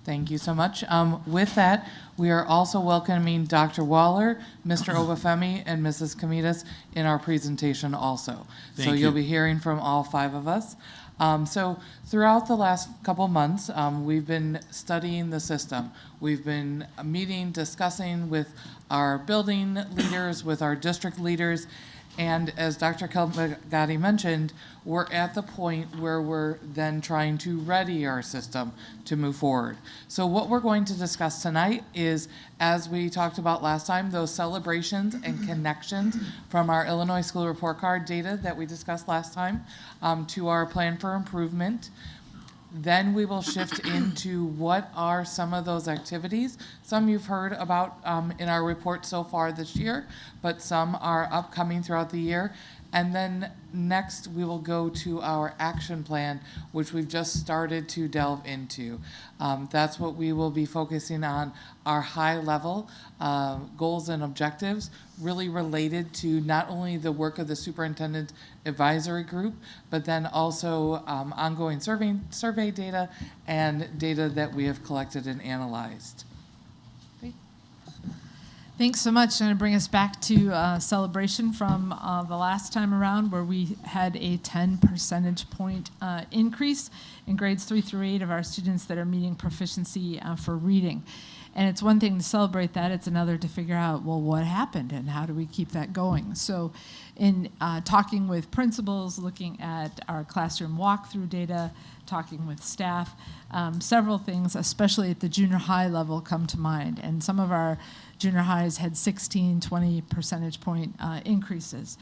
Thank you so much. With that, we are also welcoming Dr. Waller, Mr. Obafemi, and Mrs. Kamitas in our presentation also. So you'll be hearing from all 5 of us. So throughout the last couple months, we've been studying the system. We've been meeting, discussing with our building leaders, with our district leaders, and as Dr. Kelmagadi mentioned, we're at the point where we're then trying to ready our system to move forward. So what we're going to discuss tonight is, as we talked about last time, those celebrations and connections from our Illinois School Report Card data that we discussed last time to our plan for improvement. Then we will shift into what are some of those activities. Some you've heard about in our report so far this year, but some are upcoming throughout the year. And then next we will go to our action plan, which we've just started to delve into. That's what we will be focusing on, our high level goals and objectives, really related to not only the work of the Superintendent Advisory Group, but then also ongoing survey data and data that we have collected and analyzed. Thanks so much. I'm going to bring us back to celebration from the last time around, where we had a 10 percentage point increase in grades 3 through 8 of our students that are meeting proficiency for reading. And it's one thing to celebrate that, it's another to figure out, well, what happened and how do we keep that going? So in talking with principals, looking at our classroom walkthrough data, talking with staff, several things, especially at the junior high level, come to mind. And some of our junior highs had 16, 20 percentage point increases.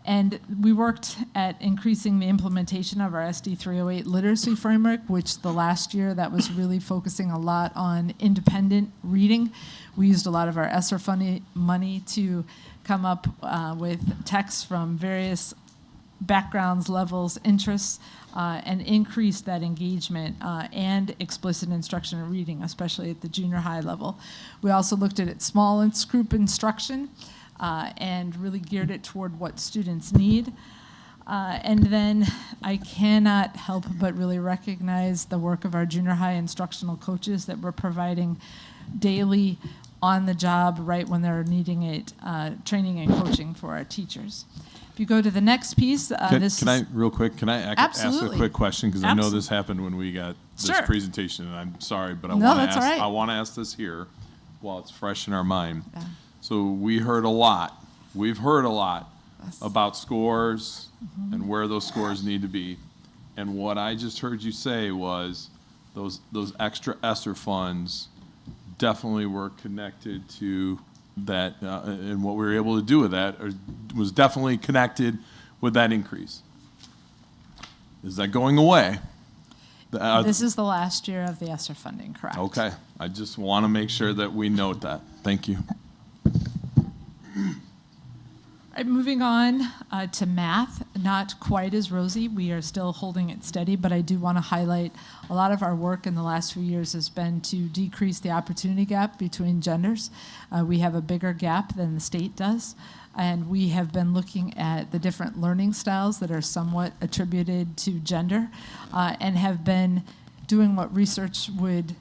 And we worked at increasing the implementation of our SD308 literacy framework, which the last year that was really focusing a lot on independent reading. We used a lot of our ESSER money to come up with texts from various backgrounds, levels, interests, and increase that engagement and explicit instruction in reading, especially at the junior high level. We also looked at small group instruction and really geared it toward what students need. And then I cannot help but really recognize the work of our junior high instructional coaches that we're providing daily on the job right when they're needing it, training and coaching for our teachers. If you go to the next piece, Can I, real quick, can I ask a quick question? Because I know this Absolutely. happened when we got this Sure. presentation, and I'm sorry, but I No, want to that's ask. all right. I want to ask this here while it's fresh in our mind. Yeah. So we heard a lot. We've heard a lot about scores and where those scores need to be. And what I just heard you say was those extra ESSER funds definitely were connected to that, and what we were able to do with that was definitely connected with that increase. Is that going away? This is the last year of the ESSER funding, correct? Okay, I just want to make sure that we note that. Thank you. Right, moving on to math, not quite as rosy. We are still holding it steady, but I do want to highlight a lot of our work in the last few years has been to decrease the opportunity gap between genders. We have a bigger gap than the state does, and we have been looking at the different learning styles that are somewhat attributed to gender, and have been doing what research would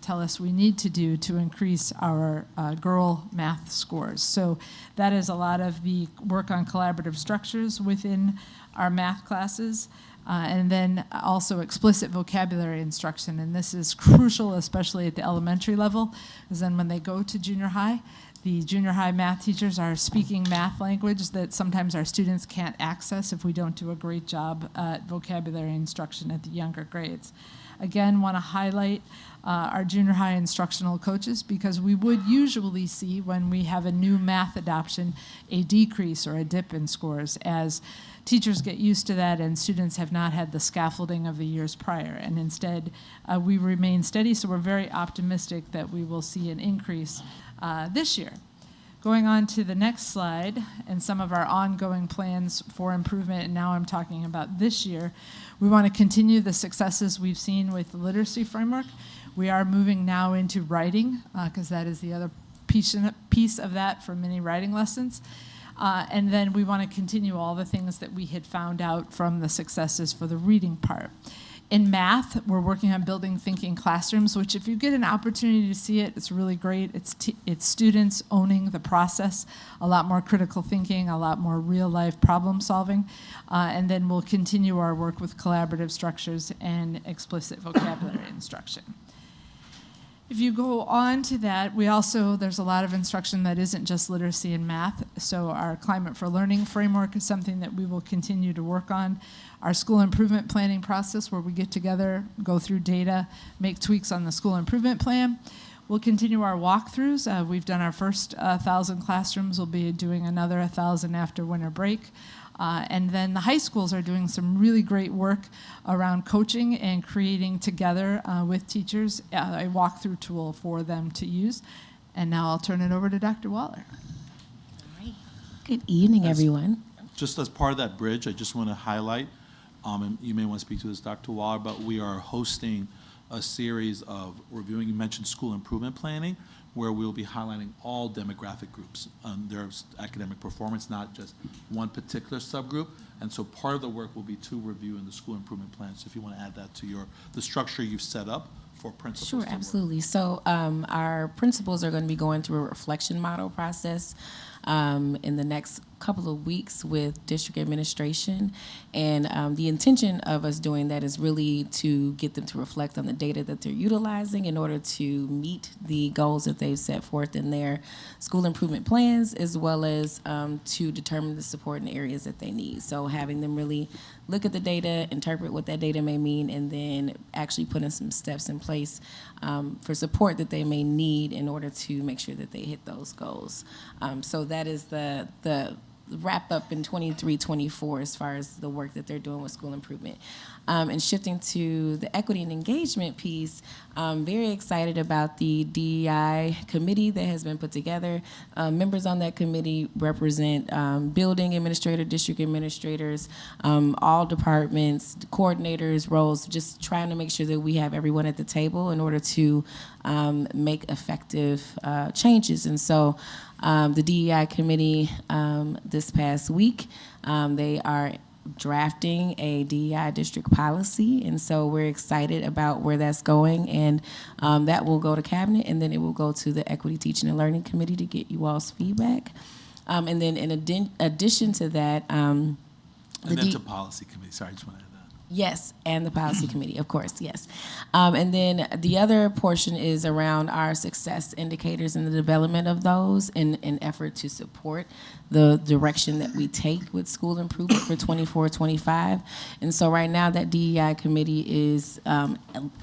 tell us we need to do to increase our girl math scores. So that is a lot of the work on collaborative structures within our math classes, and then also explicit vocabulary instruction. And this is crucial, especially at the elementary level, because then when they go to junior high, the junior high math teachers are speaking math language that sometimes our students can't access if we don't do a great job at vocabulary instruction at the younger grades. Again, want to highlight our junior high instructional coaches, because we would usually see when we have a new math adoption a decrease or a dip in scores as teachers get used to that and students have not had the scaffolding of the years prior. And instead, we remain steady, so we're very optimistic that we will see an increase this year. Going on to the next slide and some of our ongoing plans for improvement, and now I'm talking about this year, we want to continue the successes we've seen with the literacy framework. We are moving now into writing, because that is the other piece of that for many writing lessons. And then we want to continue all the things that we had found out from the successes for the reading part. In math, we're working on building thinking classrooms, which if you get an opportunity to see it, it's really great. It's students owning the process, a lot more critical thinking, a lot more real-life problem solving. And then we'll continue our work with collaborative structures and explicit vocabulary instruction. If you go on to that, there's a lot of instruction that isn't just literacy and math. So our Climate for Learning framework is something that we will continue to work on. Our school improvement planning process, where we get together, go through data, make tweaks on the school improvement plan. We'll continue our walkthroughs. We've done our first 1,000 classrooms. We'll be doing another 1,000 after winter break. And then the high schools are doing some really great work around coaching and creating together with teachers a walkthrough tool for them to use. And now I'll turn it over to Dr. Waller. Good evening, everyone. Just as part of that bridge, I just want to highlight, and you may want to speak to this, Dr. Waller, but we are hosting a series of reviewing, you mentioned school improvement planning, where we'll be highlighting all demographic groups on their academic performance, not just one particular subgroup. And so part of the work will be to review in the school improvement plan. So if you want to add that to the structure you've set up for principals. Sure, absolutely. So our principals are going to be going through a reflection model process in the next couple of weeks with district administration. And the intention of us doing that is really to get them to reflect on the data that they're utilizing in order to meet the goals that they've set forth in their school improvement plans, as well as to determine the support in areas that they need. So having them really look at the data, interpret what that data may mean, and then actually putting some steps in place for support that they may need in order to make sure that they hit those goals. So that is the wrap up in 23-24 as far as the work that they're doing with school improvement. And shifting to the equity and engagement piece, I'm very excited about the DEI committee that has been put together. Members on that committee represent building administrator, district administrators, all departments, coordinators, roles, just trying to make sure that we have everyone at the table in order to make effective changes. And so the DEI committee this past week, they are drafting a DEI district policy, and so we're excited about where that's going, and that will go to cabinet, and then it will go to the Equity Teaching and Learning Committee to get you all's feedback. And then in addition to that, and then to policy committee. Sorry, I just want to add that. Yes, and the policy committee, of course, yes. And then the other portion is around our success indicators and the development of those in an effort to support the direction that we take with school improvement for 24-25. And so right now that DEI committee is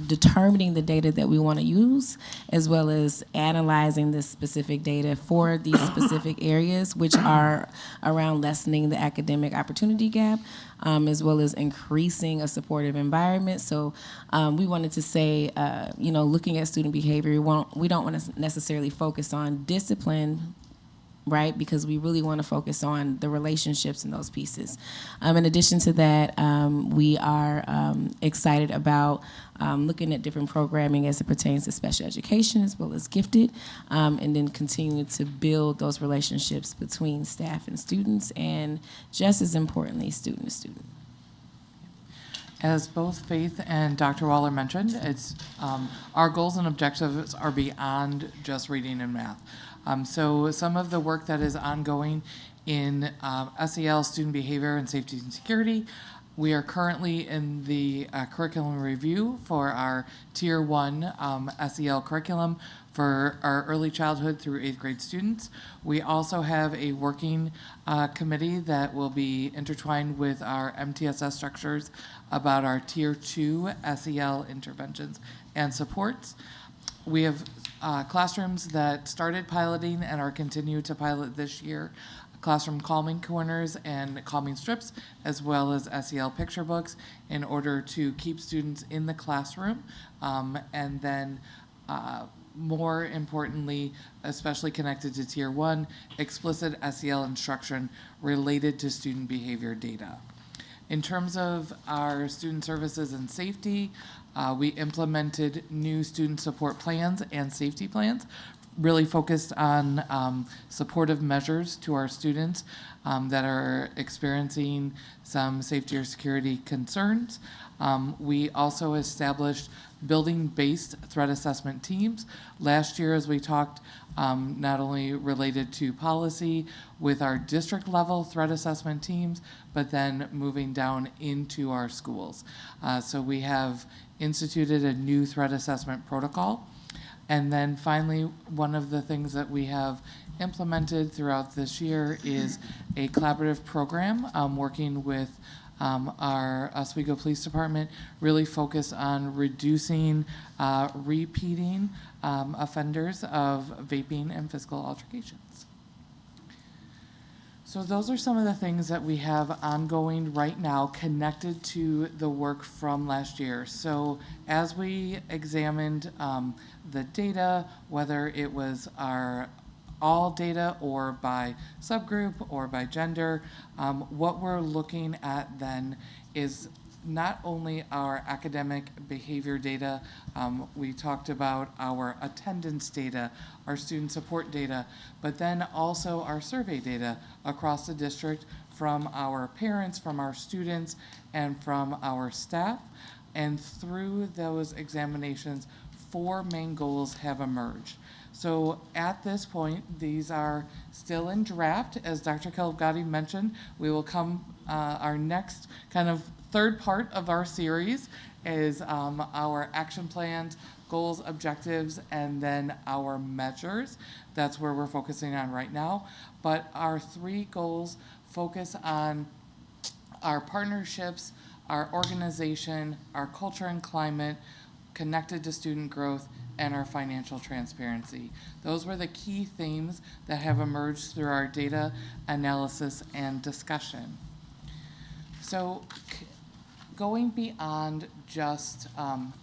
determining the data that we want to use, as well as analyzing the specific data for these specific areas, which are around lessening the academic opportunity gap, as well as increasing a supportive environment. So we wanted to say, looking at student behavior, we don't want to necessarily focus on discipline, right? Because we really want to focus on the relationships in those pieces. In addition to that, we are excited about looking at different programming as it pertains to special education as well as gifted, and then continuing to build those relationships between staff and students, and just as importantly, student to student. As both Faith and Dr. Waller mentioned, it's our goals and objectives are beyond just reading and math. So some of the work that is ongoing in SEL, student behavior and safety and security, we are currently in the curriculum review for our Tier 1 SEL curriculum for our early childhood through 8th grade students. We also have a working committee that will be intertwined with our MTSS structures about our Tier 2 SEL interventions and supports. We have classrooms that started piloting and are continued to pilot this year, classroom calming corners and calming strips, as well as SEL picture books, in order to keep students in the classroom, and then more importantly, especially connected to Tier 1, explicit SEL instruction related to student behavior data. In terms of our student services and safety, we implemented new student support plans and safety plans, really focused on supportive measures to our students that are experiencing some safety or security concerns. We also established building-based threat assessment teams. Last year, as we talked, not only related to policy with our district level threat assessment teams, but then moving down into our schools. So we have instituted a new threat assessment protocol. And then finally, one of the things that we have implemented throughout this year is a collaborative program working with our Oswego Police Department, really focus on reducing repeating offenders of vaping and physical altercations. So those are some of the things that we have ongoing right now connected to the work from last year. So as we examined the data, whether it was our all data or by subgroup or by gender, what we're looking at then is not only our academic behavior data, we talked about our attendance data, our student support data, but then also our survey data across the district from our parents, from our students, and from our staff. And through those examinations, 4 main goals have emerged. So at this point, these are still in draft. As Dr. Kelvgadi mentioned, we will come, our next kind of third part of our series is our action plans, goals, objectives, and then our measures. That's where we're focusing on right now. But our 3 goals focus on our partnerships, our organization, our culture and climate, connected to student growth, and our financial transparency. Those were the key themes that have emerged through our data analysis and discussion. So going beyond just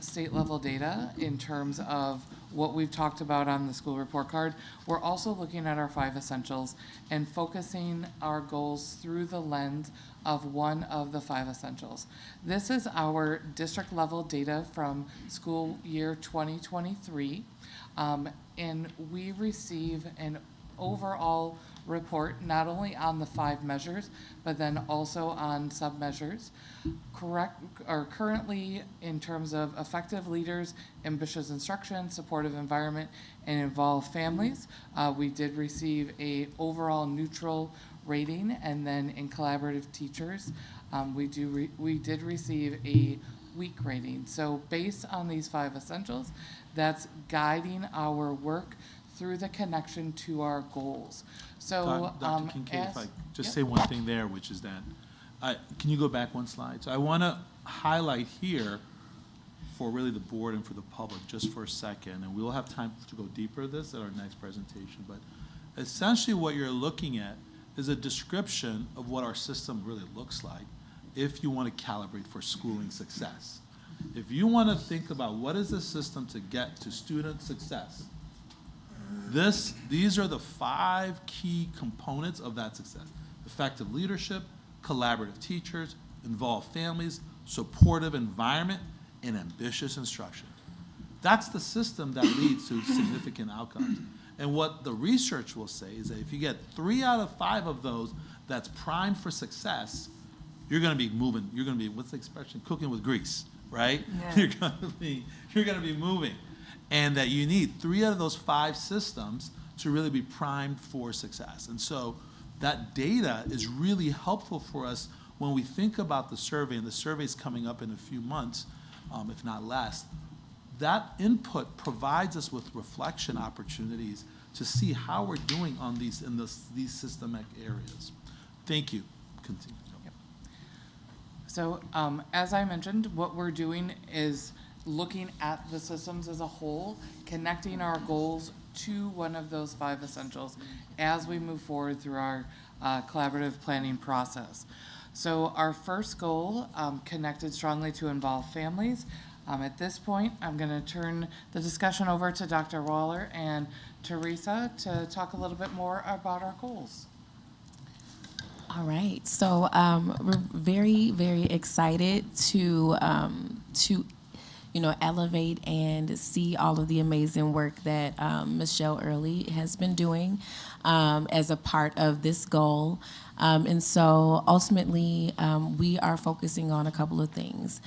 state level data in terms of what we've talked about on the school report card, we're also looking at our 5 essentials and focusing our goals through the lens of one of the 5 essentials. This is our district level data from school year 2023, and we receive an overall report not only on the 5 measures, but then also on sub-measures. Currently, in terms of effective leaders, ambitious instruction, supportive environment, and involved families, we did receive a overall neutral rating, and then in collaborative teachers, we did receive a weak rating. So based on these 5 essentials, that's guiding our work through the connection to our goals. So, Dr. Kincaid, if I just say one thing there, which is that, can you go back one slide? So I want to highlight here for really the board and for the public just for a second, and we'll have time to go deeper into this at our next presentation, but essentially what you're looking at is a description of what our system really looks like if you want to calibrate for schooling success. If you want to think about what is the system to get to student success, these are the 5 key components of that success: effective leadership, collaborative teachers, involved families, supportive environment, and ambitious instruction. That's the system that leads to significant outcomes. And what the research will say is that if you get 3 out of 5 of those that's primed for success, you're going to be moving. You're going to be, what's the expression? Cooking with grease, right? Yeah. You're going to be moving. And that you need 3 out of those 5 systems to really be primed for success. And so that data is really helpful for us when we think about the survey, and the survey is coming up in a few months, if not less. That input provides us with reflection opportunities to see how we're doing on these systemic areas. Thank you. Continue. Yep. So as I mentioned, what we're doing is looking at the systems as a whole, connecting our goals to one of those 5 essentials as we move forward through our collaborative planning process. So our first goal, connected strongly to involved families. At this point, I'm going to turn the discussion over to Dr. Waller and Teresa to talk a little bit more about our goals. All right, so we're very, very excited to elevate and see all of the amazing work that Michelle Early has been doing as a part of this goal. And so ultimately, we are focusing on a couple of things.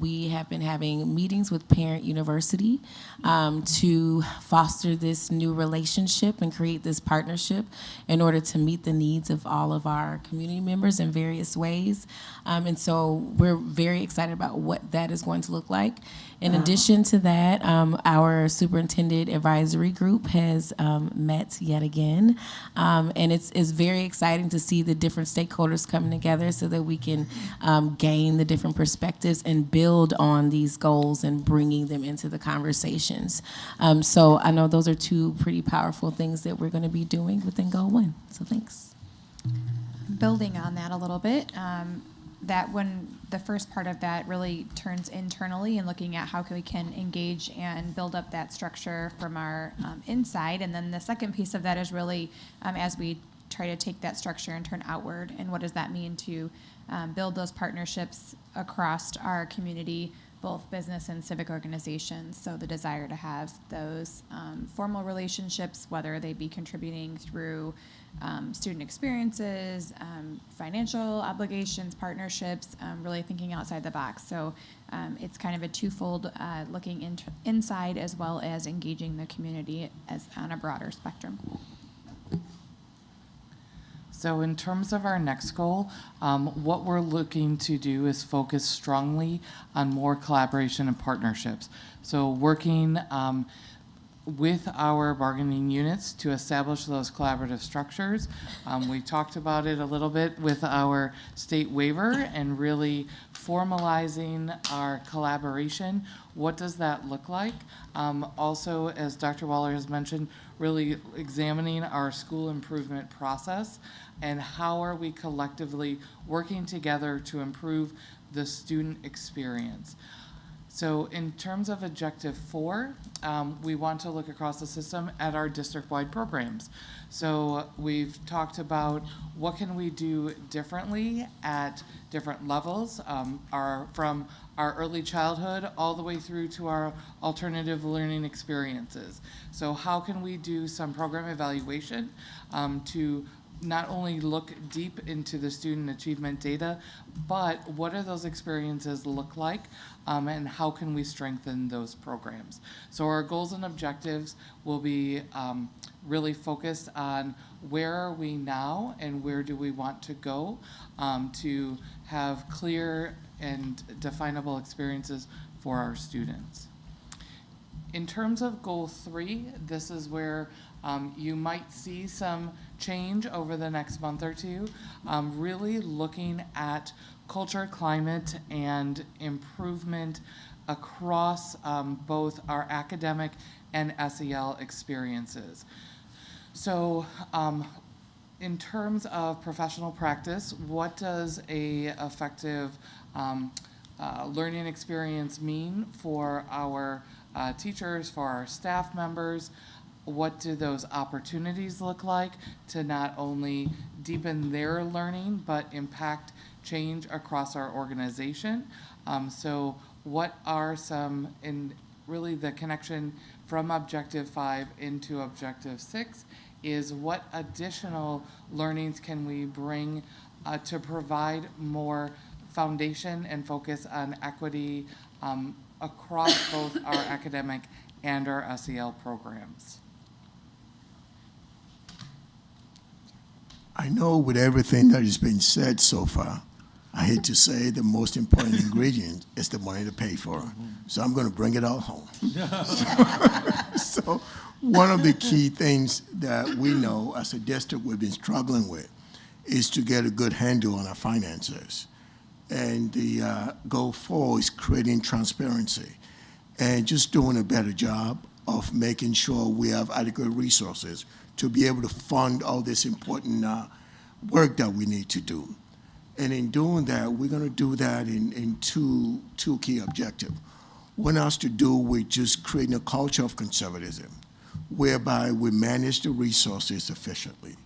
We have been having meetings with Parent University to foster this new relationship and create this partnership in order to meet the needs of all of our community members in various ways. And so we're very excited about what that is going to look like. In addition to that, our superintendent advisory group has met yet again. And it's very exciting to see the different stakeholders coming together so that we can gain the different perspectives and build on these goals and bringing them into the conversations. So I know those are 2 pretty powerful things that we're going to be doing within Goal 1. So thanks. Building on that a little bit, that when the first part of that really turns internally and looking at how we can engage and build up that structure from our inside. And then the second piece of that is really as we try to take that structure and turn outward, and what does that mean to build those partnerships across our community, both business and civic organizations. So the desire to have those formal relationships, whether they be contributing through student experiences, financial obligations, partnerships, really thinking outside the box. So it's kind of a twofold looking inside as well as engaging the community as on a broader spectrum. So in terms of our next goal, what we're looking to do is focus strongly on more collaboration and partnerships. So working with our bargaining units to establish those collaborative structures. We talked about it a little bit with our state waiver and really formalizing our collaboration. What does that look like? Also, as Dr. Waller has mentioned, really examining our school improvement process and how are we collectively working together to improve the student experience. So in terms of objective 4, we want to look across the system at our district-wide programs. So we've talked about what can we do differently at different levels, from our early childhood all the way through to our alternative learning experiences. So how can we do some program evaluation to not only look deep into the student achievement data, but what do those experiences look like, and how can we strengthen those programs? So our goals and objectives will be really focused on where are we now and where do we want to go, to have clear and definable experiences for our students. In terms of goal 3, this is where you might see some change over the next month or two, really looking at culture, climate, and improvement across both our academic and SEL experiences. So in terms of professional practice, what does a effective learning experience mean for our teachers, for our staff members? What do those opportunities look like to not only deepen their learning, but impact change across our organization? So what are some, in really the connection from objective 5 into objective 6, is what additional learnings can we bring to provide more foundation and focus on equity across both our academic and our SEL programs? I know with everything that has been said so far, I hate to say the most important ingredient is the money to pay for it. So I'm going to bring it all home. So one of the key things that we know as a district we've been struggling with is to get a good handle on our finances. And the goal 4 is creating transparency and just doing a better job of making sure we have adequate resources to be able to fund all this important work that we need to do. And in doing that, we're going to do that in two key objectives. One has to do with just creating a culture of conservatism, whereby we manage the resources efficiently.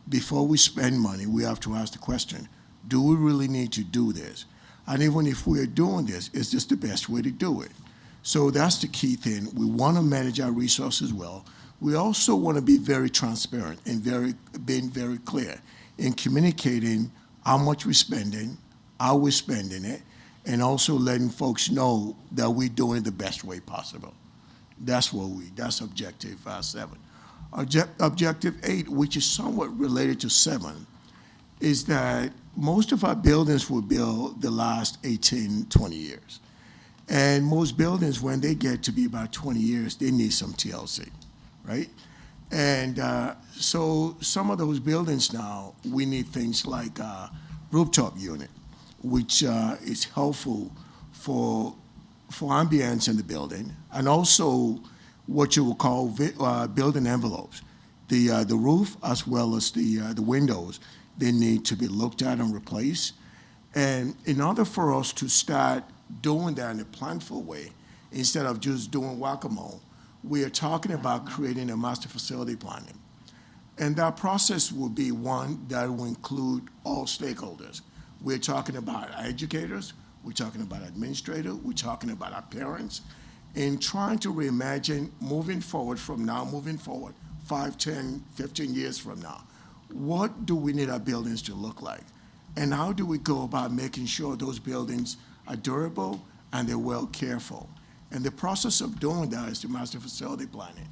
Before we spend money, we have to ask the question, do we really need to do this? And even if we're doing this, is this the best way to do it? So that's the key thing. We want to manage our resources well. We also want to be very transparent and being very clear in communicating how much we're spending, how we're spending it, and also letting folks know that we're doing it the best way possible. That's objective 7. Objective 8, which is somewhat related to 7, is that most of our buildings were built the last 18, 20 years. And most buildings, when they get to be about 20 years, they need some TLC, right? And so some of those buildings now, we need things like rooftop unit, which is helpful for ambience in the building, and also what you will call building envelopes. The roof as well as the windows, they need to be looked at and replaced. And in order for us to start doing that in a planful way, instead of just doing whack-a-mole, we are talking about creating a master facility planning. And that process will be one that will include all stakeholders. We're talking about our educators, we're talking about administrators, we're talking about our parents, and trying to reimagine moving forward 5, 10, 15 years from now. What do we need our buildings to look like? And how do we go about making sure those buildings are durable and they're well cared for? And the process of doing that is the master facility planning.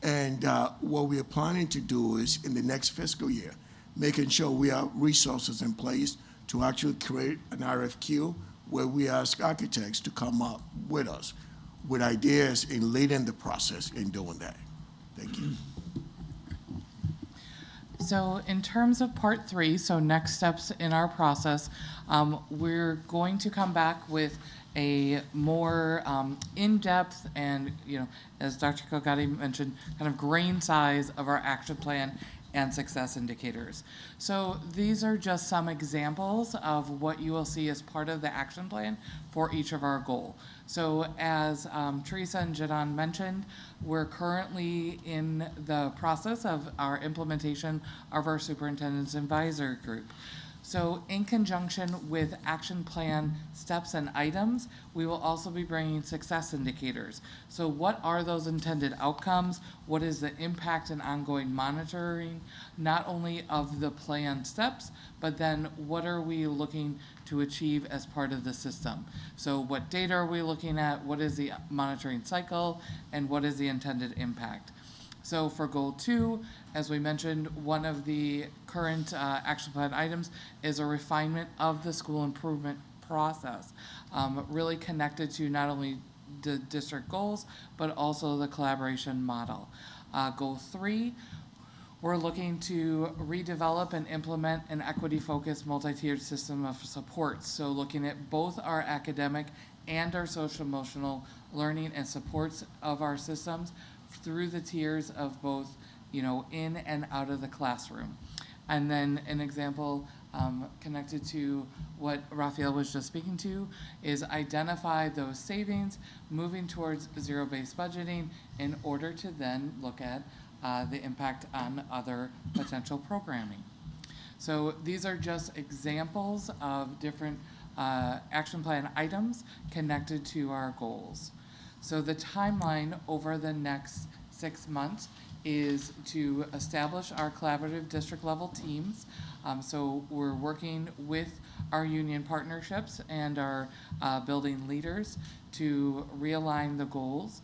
And what we are planning to do is, in the next fiscal year, making sure we have resources in place to actually create an RFQ where we ask architects to come up with us with ideas in leading the process in doing that. Thank you. So in terms of part 3, so next steps in our process, we're going to come back with a more in-depth and, as Dr. Kogati mentioned, kind of grain size of our action plan and success indicators. So these are just some examples of what you will see as part of the action plan for each of our goal. So as Teresa and Jadon mentioned, we're currently in the process of our implementation of our Superintendent's Advisory Group. So in conjunction with action plan steps and items, we will also be bringing success indicators. So what are those intended outcomes? What is the impact and ongoing monitoring, not only of the plan steps, but then what are we looking to achieve as part of the system? So what data are we looking at? What is the monitoring cycle? And what is the intended impact? So for goal 2, as we mentioned, one of the current action plan items is a refinement of the school improvement process, really connected to not only the district goals, but also the collaboration model. Goal 3, we're looking to redevelop and implement an equity-focused multi-tiered system of supports. So looking at both our academic and our social-emotional learning and supports of our systems through the tiers of both, in and out of the classroom. And then an example connected to what Raphael was just speaking to is identify those savings, moving towards zero-based budgeting in order to then look at the impact on other potential programming. So these are just examples of different action plan items connected to our goals. So the timeline over the next 6 months is to establish our collaborative district level teams. So we're working with our union partnerships and our building leaders to realign the goals.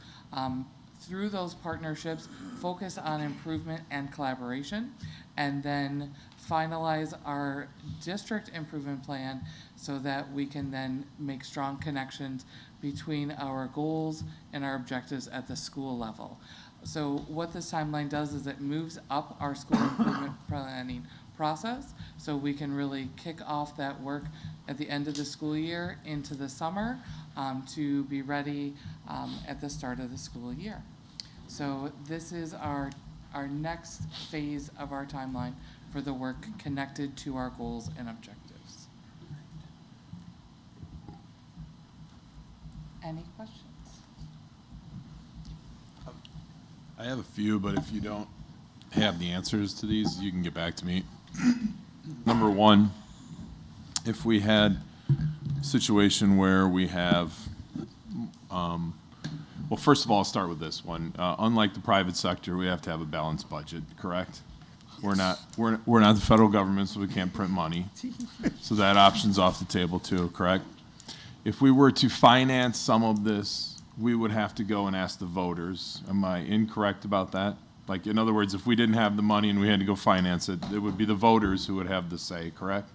Through those partnerships, focus on improvement and collaboration, and then finalize our district improvement plan so that we can then make strong connections between our goals and our objectives at the school level. So what this timeline does is it moves up our school improvement planning process so we can really kick off that work at the end of the school year into the summer to be ready at the start of the school year. So this is our next phase of our timeline for the work connected to our goals and objectives. Any questions? I have a few, but if you don't have the answers to these, you can get back to me. Number one, if we had a situation where we have, well, first of all, I'll start with this one. Unlike the private sector, we have to have a balanced budget, correct? We're not the federal government, so we can't print money. So that option's off the table too, correct? If we were to finance some of this, we would have to go and ask the voters. Am I incorrect about that? Like, in other words, if we didn't have the money and we had to go finance it, it would be the voters who would have the say, correct?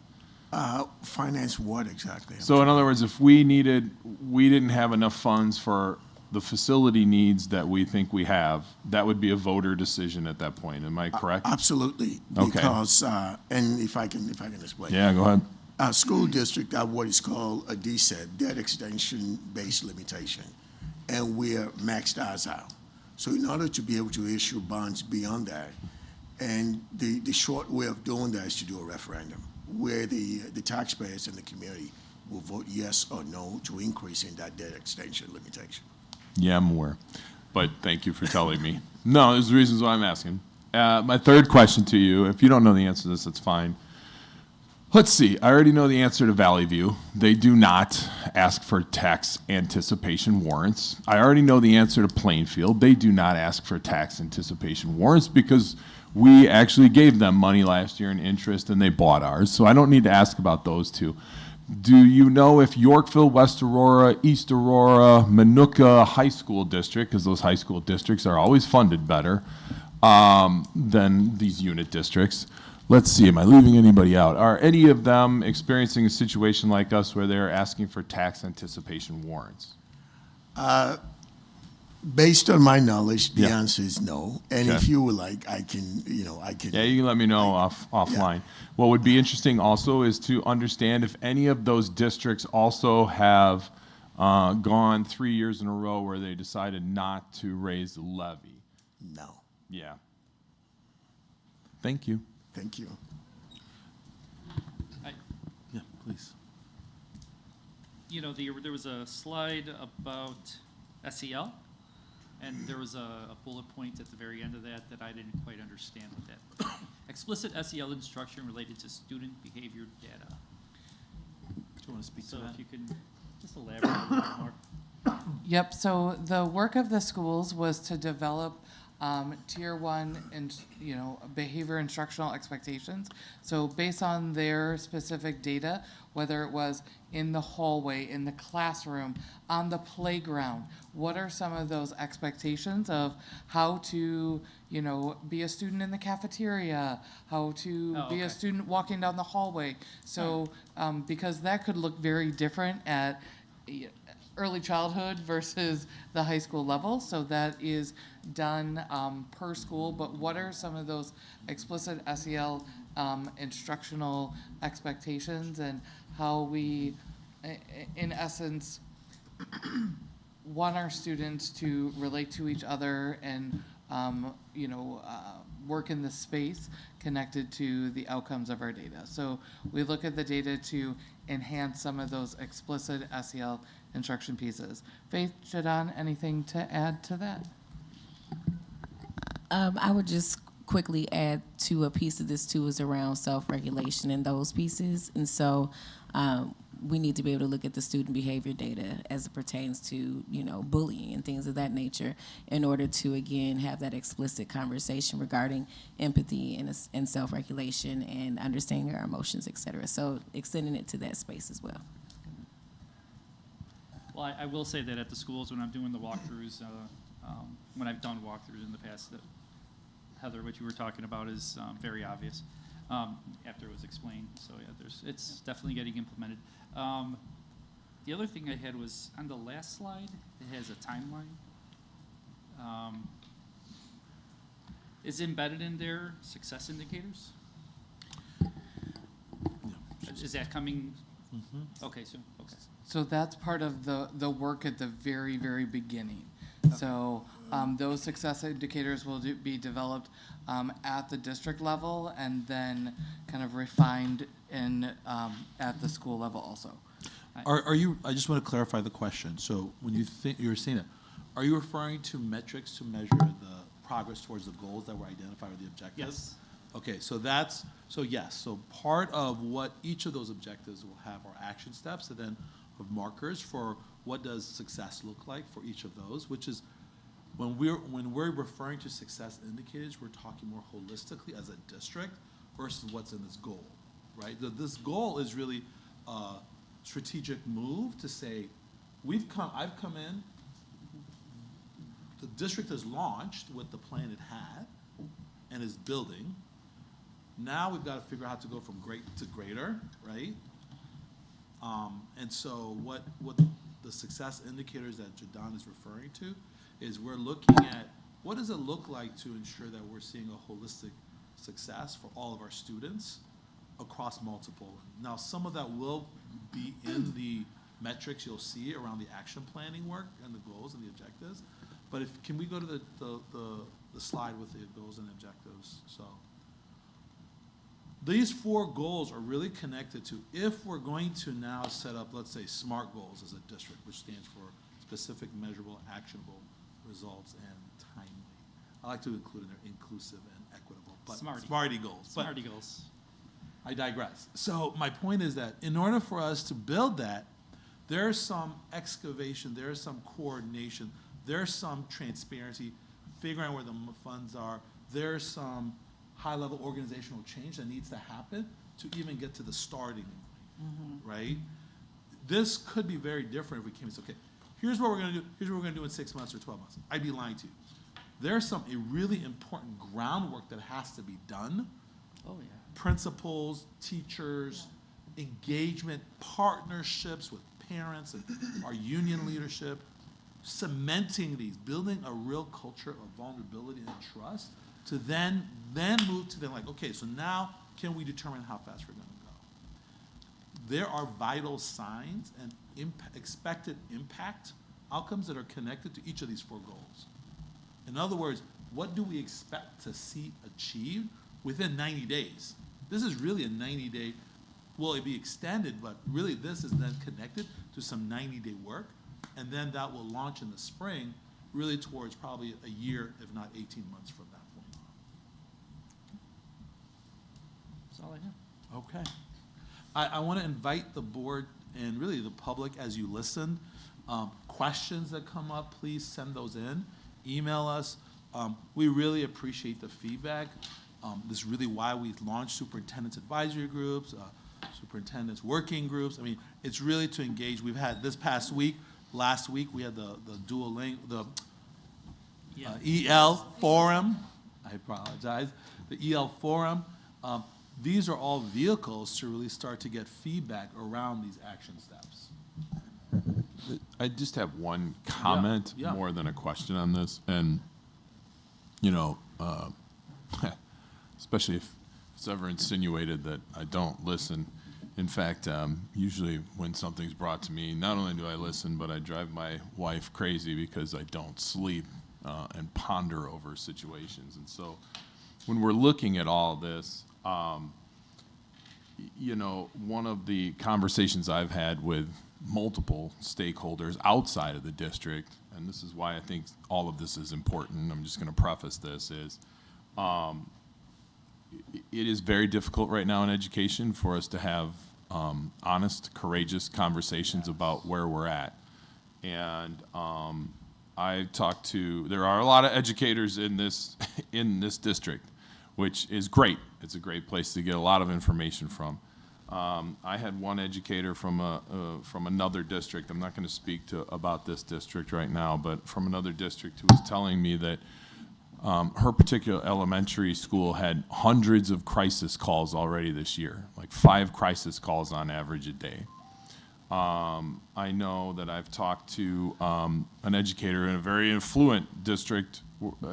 Finance what exactly? So in other words, if we didn't have enough funds for the facility needs that we think we have, that would be a voter decision at that point. Am I correct? Absolutely. Okay. Because, and if I can explain. Yeah, go ahead. Our school district have what is called a DSET, debt extension-based limitation, and we're maxed ours out. So in order to be able to issue bonds beyond that, and the short way of doing that is to do a referendum, where the taxpayers and the community will vote yes or no to increasing that debt extension limitation. Yeah, I'm aware, but thank you for telling me. No, there's reasons why I'm asking. My third question to you, if you don't know the answer to this, that's fine. Let's see, I already know the answer to Valley View. They do not ask for tax anticipation warrants. I already know the answer to Plainfield. They do not ask for tax anticipation warrants because we actually gave them money last year in interest and they bought ours. So I don't need to ask about those two. Do you know if Yorkville, West Aurora, East Aurora, Manuka High School District, because those high school districts are always funded better than these unit districts. Let's see, am I leaving anybody out? Are any of them experiencing a situation like us where they're asking for tax anticipation warrants? Based on my knowledge, the Yeah. answer is no. And Okay. if you would like, I can. Yeah, you can let me know offline. What would be interesting also is to understand if any of those districts also have gone 3 years in a row where they decided not to raise the levy. No. Yeah. Thank you. Thank you. Yeah, please. You know, there was a slide about SEL, and there was a bullet point at the very end of that I didn't quite understand what that. Explicit SEL instruction related to student behavior data. Do you want to speak to that? So if you can just elaborate a little bit more. Yep, so the work of the schools was to develop tier 1 and behavior instructional expectations. So based on their specific data, whether it was in the hallway, in the classroom, on the playground, what are some of those expectations of how to be a student in the cafeteria, how to be a student walking down the hallway. So because that could look very different at early childhood versus the high school level, so that is done per school, but what are some of those explicit SEL instructional expectations and how we, in essence, want our students to relate to each other and work in the space connected to the outcomes of our data. So we look at the data to enhance some of those explicit SEL instruction pieces. Faith, Jadon, anything to add to that? I would just quickly add to a piece of this too is around self-regulation and those pieces. And so we need to be able to look at the student behavior data as it pertains to, bullying and things of that nature in order to, again, have that explicit conversation regarding empathy and self-regulation and understanding our emotions, et cetera. So extending it to that space as well. Well, I will say that at the schools, when I'm doing the walkthroughs, when I've done walkthroughs in the past, that Heather, what you were talking about is very obvious after it was explained. So yeah, it's definitely getting implemented. The other thing I had was on the last slide, it has a timeline. Is embedded in there success indicators? Is that coming? Mm-hmm. Okay, so okay. So that's part of the work at the very, very beginning. Okay. So those success indicators will be developed at the district level and then kind of refined at the school level also. Are you? I just want to clarify the question. So when you're saying it, are you referring to metrics to measure the progress towards the goals that were identified or the objectives? Yes. Okay, so yes. So part of what each of those objectives will have are action steps and then of markers for what does success look like for each of those, which is when we're referring to success indicators, we're talking more holistically as a district versus what's in this goal, right? This goal is really a strategic move to say, I've come in, the district has launched with the plan it had and is building. Now we've got to figure out how to go from great to greater, right? And so what the success indicators that Jadon is referring to is we're looking at what does it look like to ensure that we're seeing a holistic success for all of our students across multiple. Now, some of that will be in the metrics you'll see around the action planning work and the goals and the objectives. But can we go to the slide with the goals and objectives? So these 4 goals are really connected to if we're going to now set up, let's say, SMART goals as a district, which stands for specific, measurable, actionable results and timely. I like to include in there inclusive and equitable, but Smarty goals. Smarty goals. I digress. So my point is that in order for us to build that, there's some excavation, there's some coordination, there's some transparency, figuring out where the funds are, there's some high-level organizational change that needs to happen to even get to the starting line, right? This could be very different if we came and said, okay, here's what we're going to do. Here's what we're going to do in 6 months or 12 months. I'd be lying to you. There's a really important groundwork that has to be done. Oh, yeah. Principals, teachers, engagement, partnerships with parents and our union leadership, cementing these, building a real culture of vulnerability and trust to then move to like, okay, so now can we determine how fast we're going to go? There are vital signs and expected impact outcomes that are connected to each of these 4 goals. In other words, what do we expect to see achieved within 90 days? This is really a 90-day, well, it'd be extended, but really this is then connected to some 90-day work, and then that will launch in the spring, really towards probably a year, if not 18 months from that point on. That's all I have. Okay. I want to invite the board and really the public as you listen. Questions that come up, please send those in. Email us. We really appreciate the feedback. This is really why we launched superintendent's advisory groups, superintendent's working groups. I mean, it's really to engage. We've had this past week, last week, we had the dual link, the EL forum. I apologize. The EL forum. These are all vehicles to really start to get feedback around these action steps. I just have one comment more than a question on this. And, you know, especially if it's ever insinuated that I don't listen. In fact, usually when something's brought to me, not only do I listen, but I drive my wife crazy because I don't sleep and ponder over situations. And so when we're looking at all this, you know, one of the conversations I've had with multiple stakeholders outside of the district, and this is why I think all of this is important, I'm just going to preface this, is it is very difficult right now in education for us to have honest, courageous conversations about where we're at. And I talked to, there are a lot of educators in this district, which is great. It's a great place to get a lot of information from. I had one educator from another district. I'm not going to speak about this district right now, but from another district who was telling me that her particular elementary school had hundreds of crisis calls already this year, like 5 crisis calls on average a day. I know that I've talked to an educator in a very affluent district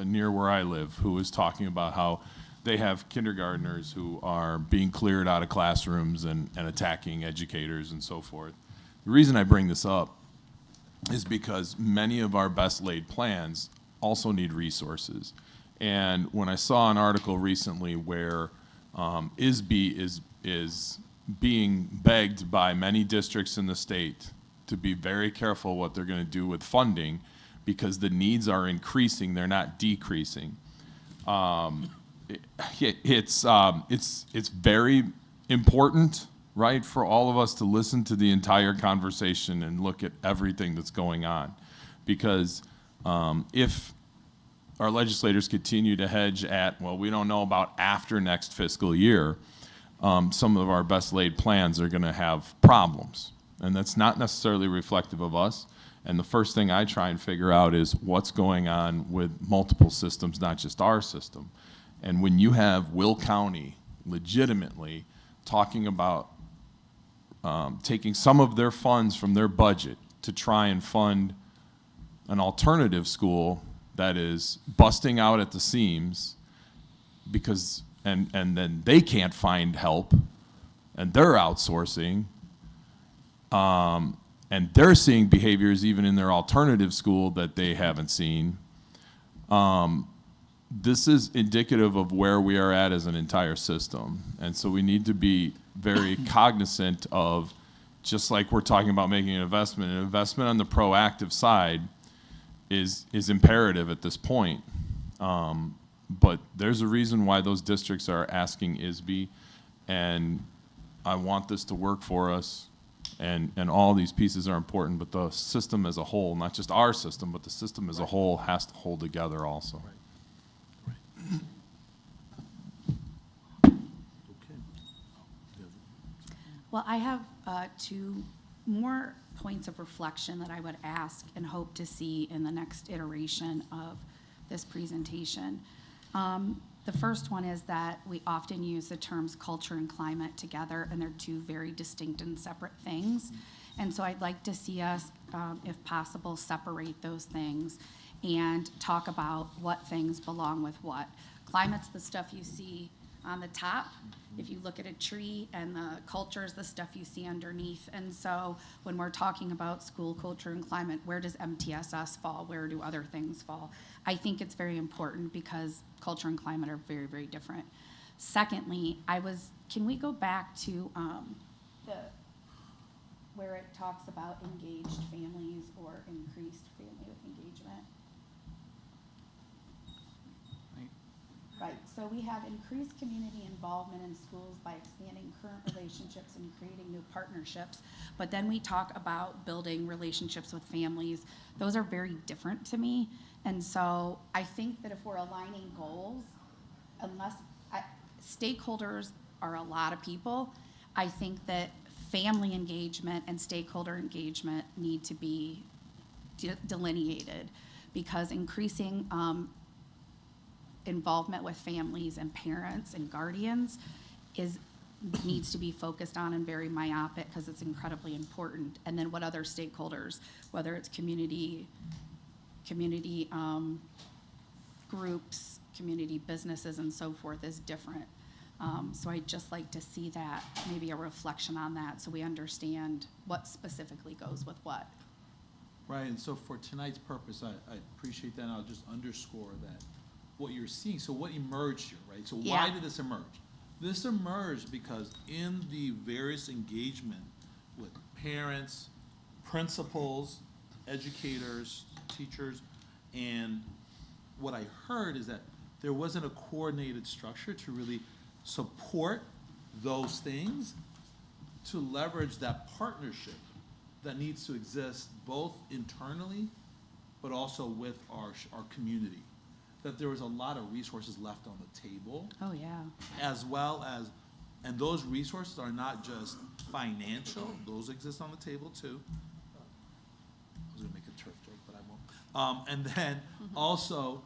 near where I live who was talking about how they have kindergartners who are being cleared out of classrooms and attacking educators and so forth. The reason I bring this up is because many of our best laid plans also need resources. And when I saw an article recently where ISB is being begged by many districts in the state to be very careful what they're going to do with funding because the needs are increasing, they're not decreasing. It's very important, right, for all of us to listen to the entire conversation and look at everything that's going on. Because if our legislators continue to hedge at, well, we don't know about after next fiscal year, some of our best laid plans are going to have problems. And that's not necessarily reflective of us. And the first thing I try and figure out is what's going on with multiple systems, not just our system. And when you have Will County legitimately talking about taking some of their funds from their budget to try and fund an alternative school that is busting out at the seams because, and then they can't find help and they're outsourcing, and they're seeing behaviors even in their alternative school that they haven't seen. This is indicative of where we are at as an entire system. And so we need to be very cognizant of, just like we're talking about making an investment on the proactive side is imperative at this point. But there's a reason why those districts are asking ISB, and I want this to work for us. And all these pieces are important, but the system as a whole, not just our system, but the system as a whole has to hold together also. Well, I have 2 more points of reflection that I would ask and hope to see in the next iteration of this presentation. The first one is that we often use the terms culture and climate together, and they're 2 very distinct and separate things. And so I'd like to see us if possible, separate those things and talk about what things belong with what. Climate's the stuff you see on the top, if you look at a tree, and the culture is the stuff you see underneath. And so when we're talking about school culture and climate, where does MTSS fall? Where do other things fall? I think it's very important because culture and climate are very, very different. Secondly, can we go back to where it talks about engaged families or increased family with engagement? Right, so we have increased community involvement in schools by expanding current relationships and creating new partnerships. But then we talk about building relationships with families. Those are very different to me. And so I think that if we're aligning goals, stakeholders are a lot of people, I think that family engagement and stakeholder engagement need to be delineated, because increasing involvement with families and parents and guardians needs to be focused on and very myopic, because it's incredibly important. And then what other stakeholders, whether it's community groups, community businesses, and so forth, is different. So I'd just like to see that, maybe a reflection on that, so we understand what specifically goes with what. Right, and so for tonight's purpose, I appreciate that, and I'll just underscore that what you're seeing. So what emerged here, right? So why did this emerge? This emerged because in the various engagement with parents, principals, educators, teachers, and what I heard is that there wasn't a coordinated structure to really support those things, to leverage that partnership that needs to exist both internally but also with our community. That there was a lot of resources left on the table. Oh, yeah. As well as, and those resources are not just financial, those exist on the table too. I was gonna make a turf joke, but I won't. And then also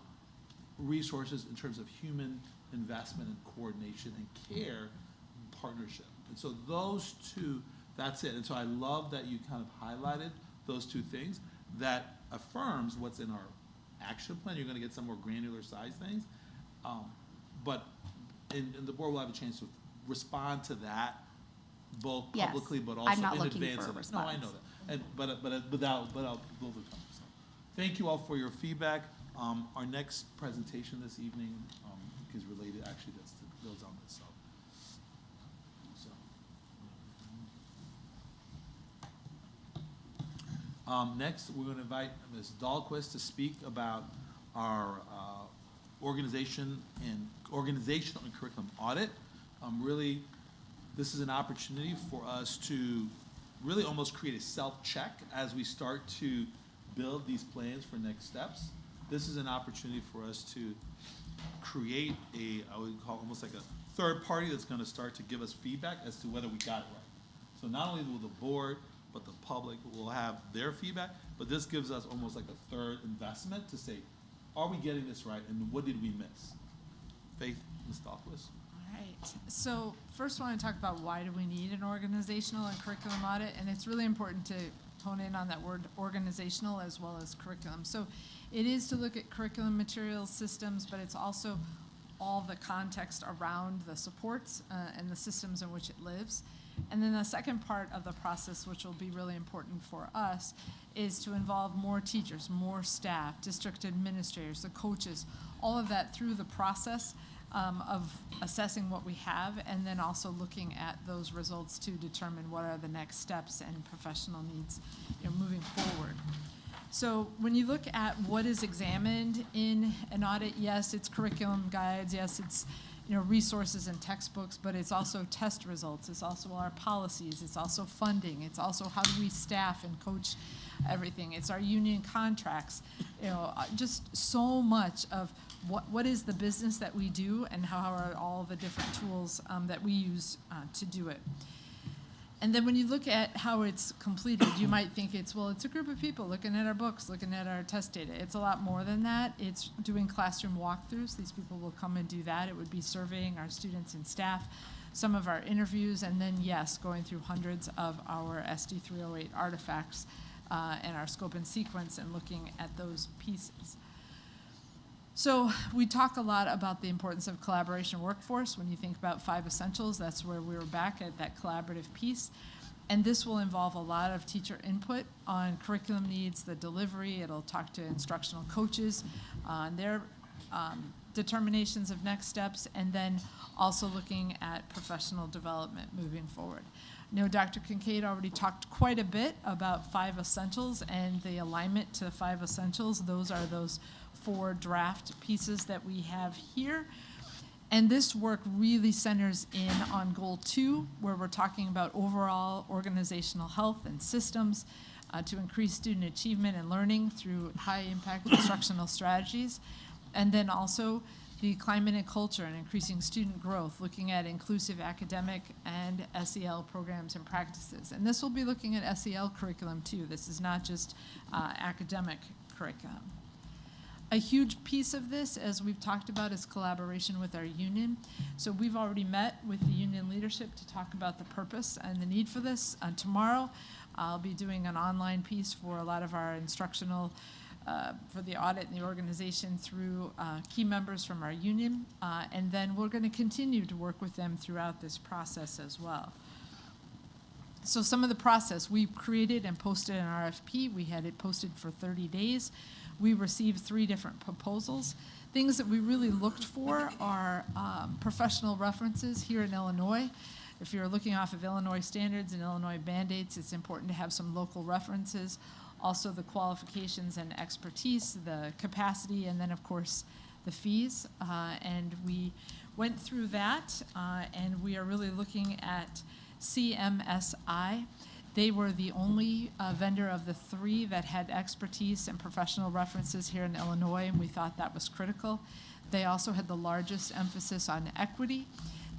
resources in terms of human investment and coordination and care and partnership. And so those two, that's it. And so I love that you kind of highlighted those two things. That affirms what's in our action plan. You're going to get some more granular size things. But and the board will have a chance to respond to that both publicly, but also I'm not in looking advance for a of it. response. No, I know that. And, but I'll build it up. So, thank you all for your feedback. Our next presentation this evening is related, actually, that's builds on this. Next, we're going to invite Ms. Dahlquist to speak about our organizational and curriculum audit. Really, this is an opportunity for us to really almost create a self-check as we start to build these plans for next steps. This is an opportunity for us to create I would call almost like a third party that's going to start to give us feedback as to whether we got it right. So not only will the board, but the public will have their feedback, but this gives us almost like a third investment to say, are we getting this right, and what did we miss? Faith, Ms. Dahlquist. All right. So first I want to talk about why do we need an organizational and curriculum audit, and it's really important to hone in on that word organizational as well as curriculum. So it is to look at curriculum materials, systems, but it's also all the context around the supports and the systems in which it lives. And then the second part of the process, which will be really important for us, is to involve more teachers, more staff, district administrators, the coaches, all of that through the process of assessing what we have, and then also looking at those results to determine what are the next steps and professional needs, moving forward. So when you look at what is examined in an audit, yes, it's curriculum guides, yes, it's resources and textbooks, but it's also test results, it's also our policies, it's also funding, it's also how do we staff and coach everything, it's our union contracts, just so much of what is the business that we do and how are all the different tools that we use to do it. And then when you look at how it's completed, you might think it's a group of people looking at our books, looking at our test data. It's a lot more than that. It's doing classroom walkthroughs. These people will come and do that. It would be surveying our students and staff, some of our interviews, and then, yes, going through hundreds of our SD308 artifacts and our scope and sequence and looking at those pieces. So we talk a lot about the importance of collaboration workforce. When you think about 5 essentials, that's where we were back at that collaborative piece. And this will involve a lot of teacher input on curriculum needs, the delivery. It'll talk to instructional coaches on their determinations of next steps, and then also looking at professional development moving forward. I know Dr. Kincaid already talked quite a bit about 5 essentials and the alignment to the 5 essentials. Those are those 4 draft pieces that we have here. And this work really centers in on goal 2, where we're talking about overall organizational health and systems to increase student achievement and learning through high-impact instructional strategies. And then also the climate and culture and increasing student growth, looking at inclusive academic and SEL programs and practices. And this will be looking at SEL curriculum too. This is not just academic curriculum. A huge piece of this, as we've talked about, is collaboration with our union. So we've already met with the union leadership to talk about the purpose and the need for this. Tomorrow, I'll be doing an online piece for a lot of our instructional, for the audit and the organization through key members from our union. And then we're going to continue to work with them throughout this process as well. So some of the process, we created and posted an RFP. We had it posted for 30 days. We received 3 different proposals. Things that we really looked for are professional references here in Illinois. If you're looking off of Illinois standards and Illinois mandates, it's important to have some local references. Also the qualifications and expertise, the capacity, and then of course the fees. And we went through that, and we are really looking at CMSI. They were the only vendor of the 3 that had expertise and professional references here in Illinois, and we thought that was critical. They also had the largest emphasis on equity.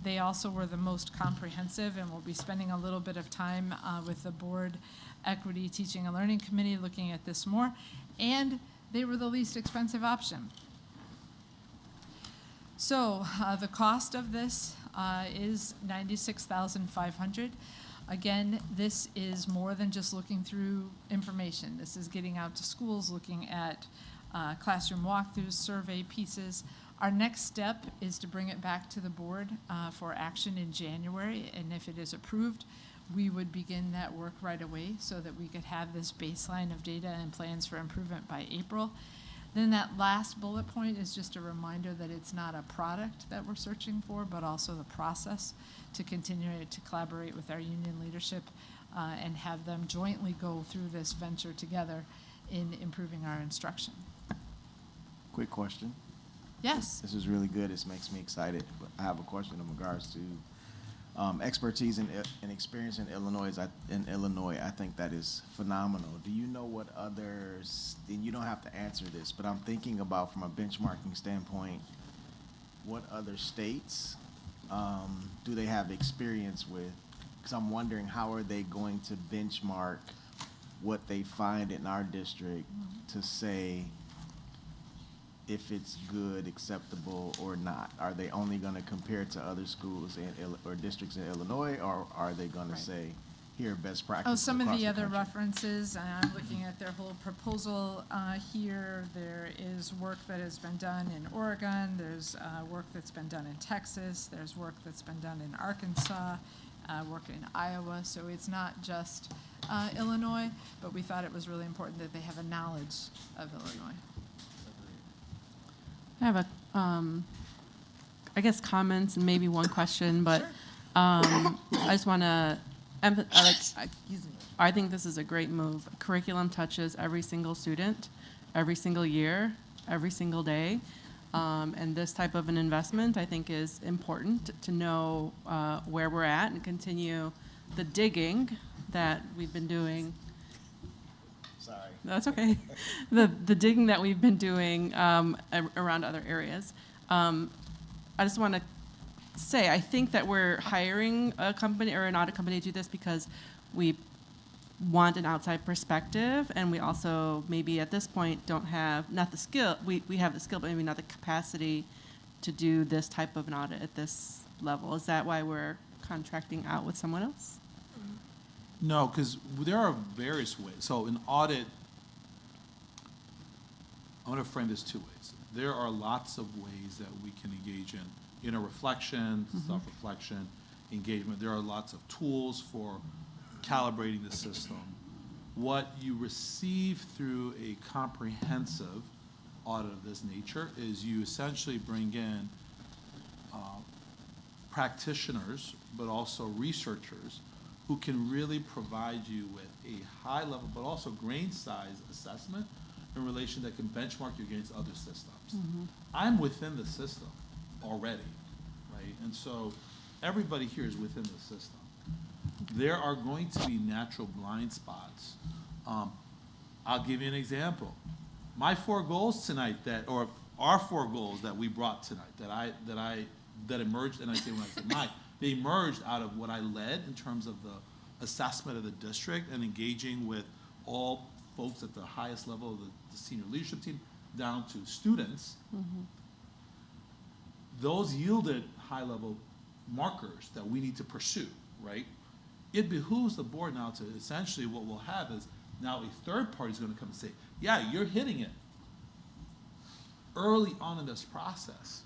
They also were the most comprehensive, and we'll be spending a little bit of time with the Board Equity Teaching and Learning Committee looking at this more. And they were the least expensive option. So the cost of this is $96,500. Again, this is more than just looking through information. This is getting out to schools, looking at classroom walkthroughs, survey pieces. Our next step is to bring it back to the board for action in January, and if it is approved, we would begin that work right away so that we could have this baseline of data and plans for improvement by April. Then that last bullet point is just a reminder that it's not a product that we're searching for, but also the process to continue to collaborate with our union leadership and have them jointly go through this venture together in improving our instruction. Quick question. Yes. This is really good. This makes me excited. But I have a question in regards to expertise and experience in Illinois. I think that is phenomenal. Do you know what others, and you don't have to answer this, but I'm thinking about from a benchmarking standpoint, what other states do they have experience with? Because I'm wondering how are they going to benchmark what they find in our district to say if it's good, acceptable, or not? Are they only going to compare it to other schools or districts in Illinois, or are they going to say, here, best practices Some of across the other country? references, I'm looking at their whole proposal here. There is work that has been done in Oregon. There's work that's been done in Texas. There's work that's been done in Arkansas, work in Iowa. So it's not just Illinois, but we thought it was really important that they have a knowledge of Illinois. I have I guess comments and maybe one question, but I just want to I think this is a great move. Curriculum touches every single student, every single year, every single day. And this type of an investment, I think, is important to know where we're at and continue the digging that we've been doing. Sorry. That's okay. The digging that we've been doing around other areas. I just want to say, I think that we're hiring a company or not a company to do this because we want an outside perspective, and we also maybe at this point don't have, not the skill, we have the skill, but maybe not the capacity to do this type of an audit at this level. Is that why we're contracting out with someone else? No, because there are various ways. So in audit, I'm going to frame this two ways. There are lots of ways that we can engage in inner reflection, self-reflection, engagement. There are lots of tools for calibrating the system. What you receive through a comprehensive audit of this nature is you essentially bring in practitioners, but also researchers who can really provide you with a high level, but also grain size assessment in relation that can benchmark you against other systems. I'm within the system already, right? And so everybody here is within the system. There are going to be natural blind spots. I'll give you an example. My 4 goals tonight or our 4 goals that we brought tonight that emerged, and I say when I say mine, they emerged out of what I led in terms of the assessment of the district and engaging with all folks at the highest level of the senior leadership team down to students. Those yielded high-level markers that we need to pursue, right? It behooves the board now to essentially what we'll have is now a third party is going to come and say, yeah, you're hitting it early on in this process.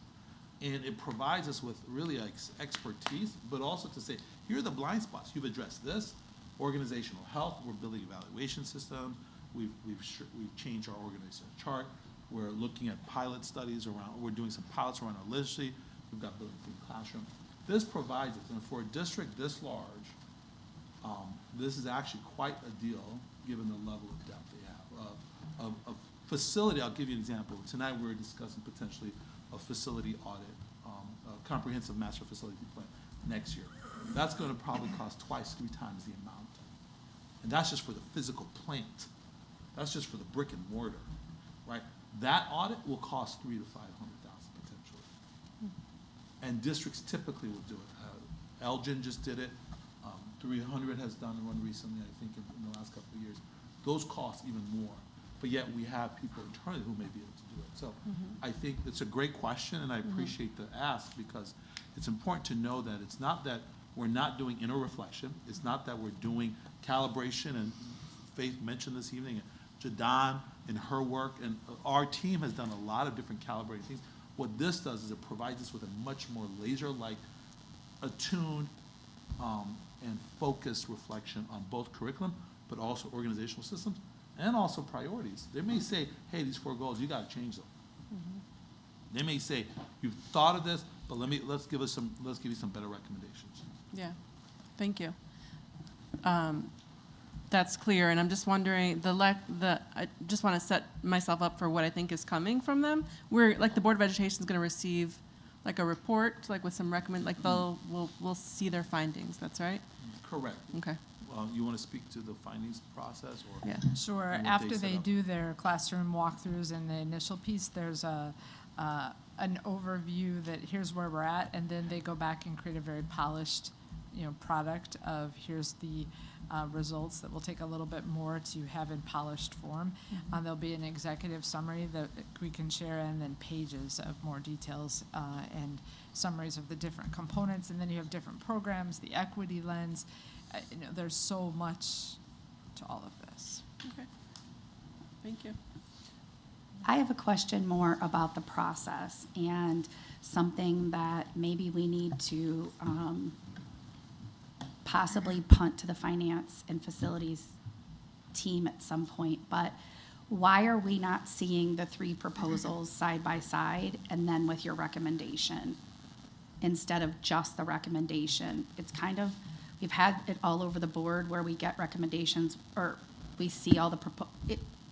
And it provides us with really expertise, but also to say, here are the blind spots. You've addressed this, organizational health, we're building evaluation systems, we've changed our organizational chart, we're looking at pilot studies around, we're doing some pilots around our literacy, we've got building free classroom. This provides us, and for a district this large, this is actually quite a deal given the level of depth they have. Of facility, I'll give you an example. Tonight we're discussing potentially a facility audit, a comprehensive master facility plan next year. That's going to probably cost 2 to 3 times the amount. And that's just for the physical plant. That's just for the brick and mortar, right? That audit will cost $300,000 to $500,000 potentially. And districts typically will do it. Elgin just did it. 300 has done one recently, I think, in the last couple of years. Those cost even more. But yet we have people internally who may be able to do it. So I think it's a great question, and I appreciate the ask because it's important to know that it's not that we're not doing inner reflection. It's not that we're doing calibration, and Faith mentioned this evening, Jadon in her work, and our team has done a lot of different calibrating things. What this does is it provides us with a much more laser-like, attuned, and focused reflection on both curriculum, but also organizational systems, and also priorities. They may say, hey, these 4 goals, you got to change them. They may say, you've thought of this, but let's give you some better recommendations. Yeah, thank you. That's clear, and I'm just wondering, I just want to set myself up for what I think is coming from them. The Board of Education is going to receive like a report, like with some we'll see their findings, that's right? Correct. Okay. You want to speak to the findings process? Or yeah. Sure. what After set they up? do their classroom walkthroughs in the initial piece, there's an overview that here's where we're at, and then they go back and create a very polished, product of here's the results that will take a little bit more to have in polished form. There'll be an executive summary that we can share, and then pages of more details and summaries of the different components, and then you have different programs, the equity lens. There's so much to all of this. Okay. Thank you. I have a question more about the process and something that maybe we need to possibly punt to the finance and facilities team at some point. But why are we not seeing the 3 proposals side by side and then with your recommendation instead of just the recommendation? It's kind of, we've had it all over the board where we get recommendations or we see all the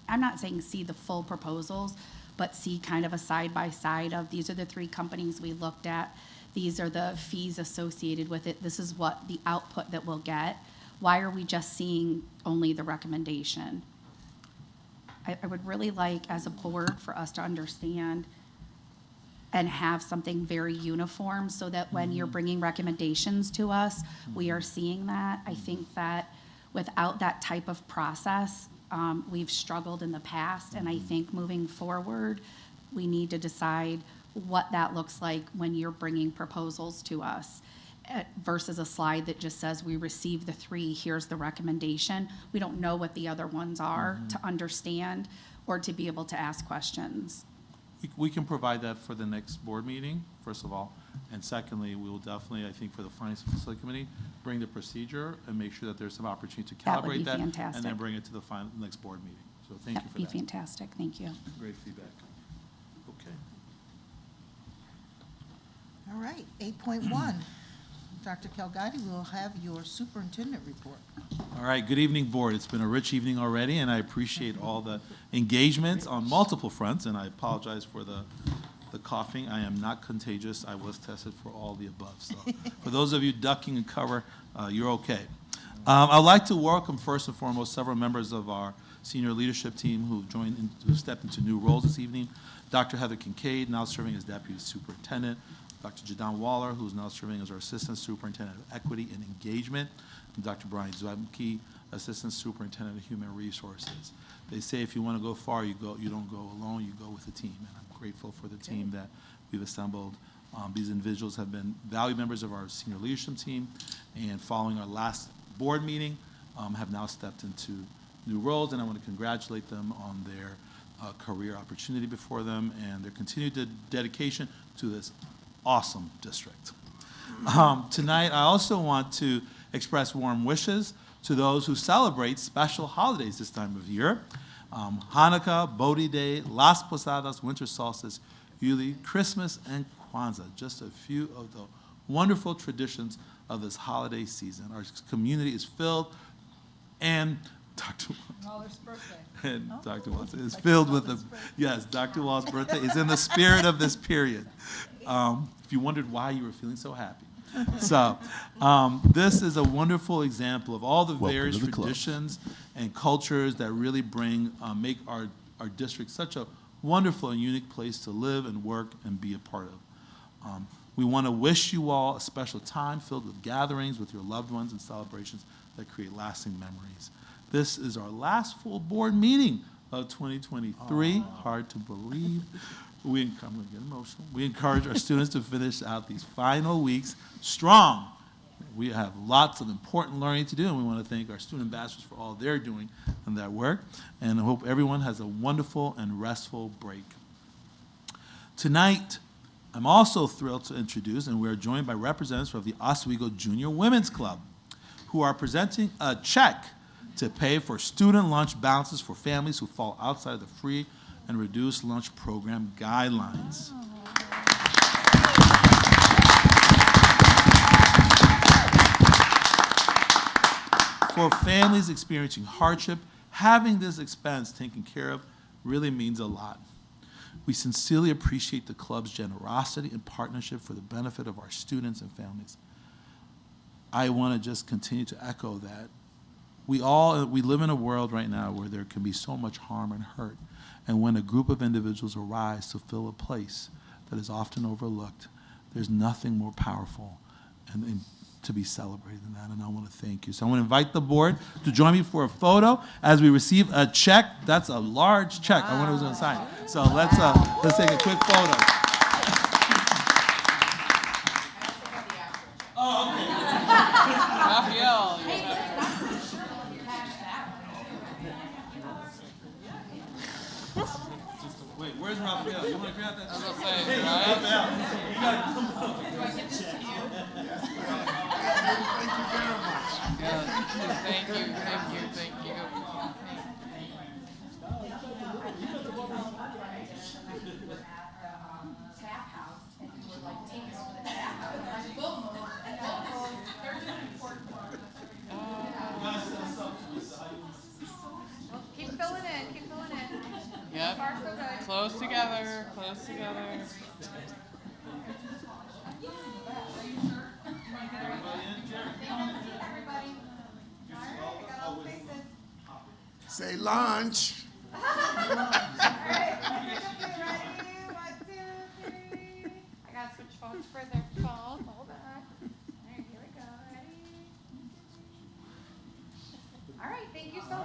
I'm not saying see the full proposals, but see kind of a side by side of these are the 3 companies we looked at. These are the fees associated with it. This is what the output that we'll get. Why are we just seeing only the recommendation? I would really like, as a board, for us to understand and have something very uniform so that when you're bringing recommendations to us, we are seeing that. I think that without that type of process, we've struggled in the past, and I think moving forward, we need to decide what that looks like when you're bringing proposals to us. versus a slide that just says we received the 3, here's the recommendation. We don't know what the other ones are to understand or to be able to ask questions. We can provide that for the next board meeting, first of all. And secondly, we will definitely, I think, for the Finance and Facility Committee, bring the procedure and make sure that there's some opportunity to That would calibrate be that. fantastic. And then bring it to the next board meeting. So thank you for that. That'd be fantastic. Thank you. Great feedback. Okay. All right, 8.1. Dr. Kelgadi, we'll have your superintendent report. All right, good evening, board. It's been a rich evening already, and I appreciate all the engagements on multiple fronts, and I apologize for the coughing. I am not contagious. I was tested for all the above. So for those of you ducking and cover, you're okay. I'd like to welcome, first and foremost, several members of our senior leadership team who stepped into new roles this evening. Dr. Heather Kincaid, now serving as Deputy Superintendent. Dr. Jadon Waller, who's now serving as our Assistant Superintendent of Equity and Engagement. And Dr. Brian Zwemke, Assistant Superintendent of Human Resources. They say if you want to go far, you don't go alone, you go with a team. And I'm grateful for the team that we've assembled. These individuals have been valued members of our senior leadership team, and following our last board meeting, have now stepped into new roles, and I want to congratulate them on their career opportunity before them and their continued dedication to this awesome district. Tonight, I also want to express warm wishes to those who celebrate special holidays this time of year. Hanukkah, Bodhi Day, Las Posadas, Winter Solstice, Yule, Christmas, and Kwanzaa, just a few of the wonderful traditions of this holiday season. Our community is filled, and Dr. Waller's birthday. And Dr. Wallace is filled with the, yes, Dr. Wallace's birthday is in the spirit of this period. If you wondered why you were feeling so happy. So this is a wonderful example of all the various traditions and cultures that really make our district such a wonderful and unique place to live and work and be a part of. We want to wish you all a special time filled with gatherings with your loved ones and celebrations that create lasting memories. This is our last full board meeting of 2023. Hard to believe. I'm going to get emotional. We encourage our students to finish out these final weeks strong. We have lots of important learning to do, and we want to thank our student ambassadors for all they're doing in that work. And I hope everyone has a wonderful and restful break. Tonight, I'm also thrilled to introduce, and we're joined by representatives of the Oswego Junior Women's Club, who are presenting a check to pay for student lunch balances for families who fall outside of the free and reduced lunch program guidelines. For families experiencing hardship, having this expense taken care of really means a lot. We sincerely appreciate the club's generosity and partnership for the benefit of our students and families. I want to just continue to echo that. We live in a world right now where there can be so much harm and hurt. And when a group of individuals arise to fill a place that is often overlooked, there's nothing more powerful and to be celebrated than that. And I want to thank you. So I want to invite the board to join me for a photo as we receive a check. That's a large check. I wonder who's going to sign. So let's take a quick photo. Oh, okay. Raphael. Wait, where's Raphael? You want to grab that? I was gonna say, hey, right? Raphael, you got to come up. Thank you very much. Thank you. Keep filling in, keep filling in. Yep. Far so good. Close together. Say lunch. All right. Ready? 1, 2, 3. I gotta switch phones for their phone. Hold on. All right, here we go. Ready? All right, thank you so much.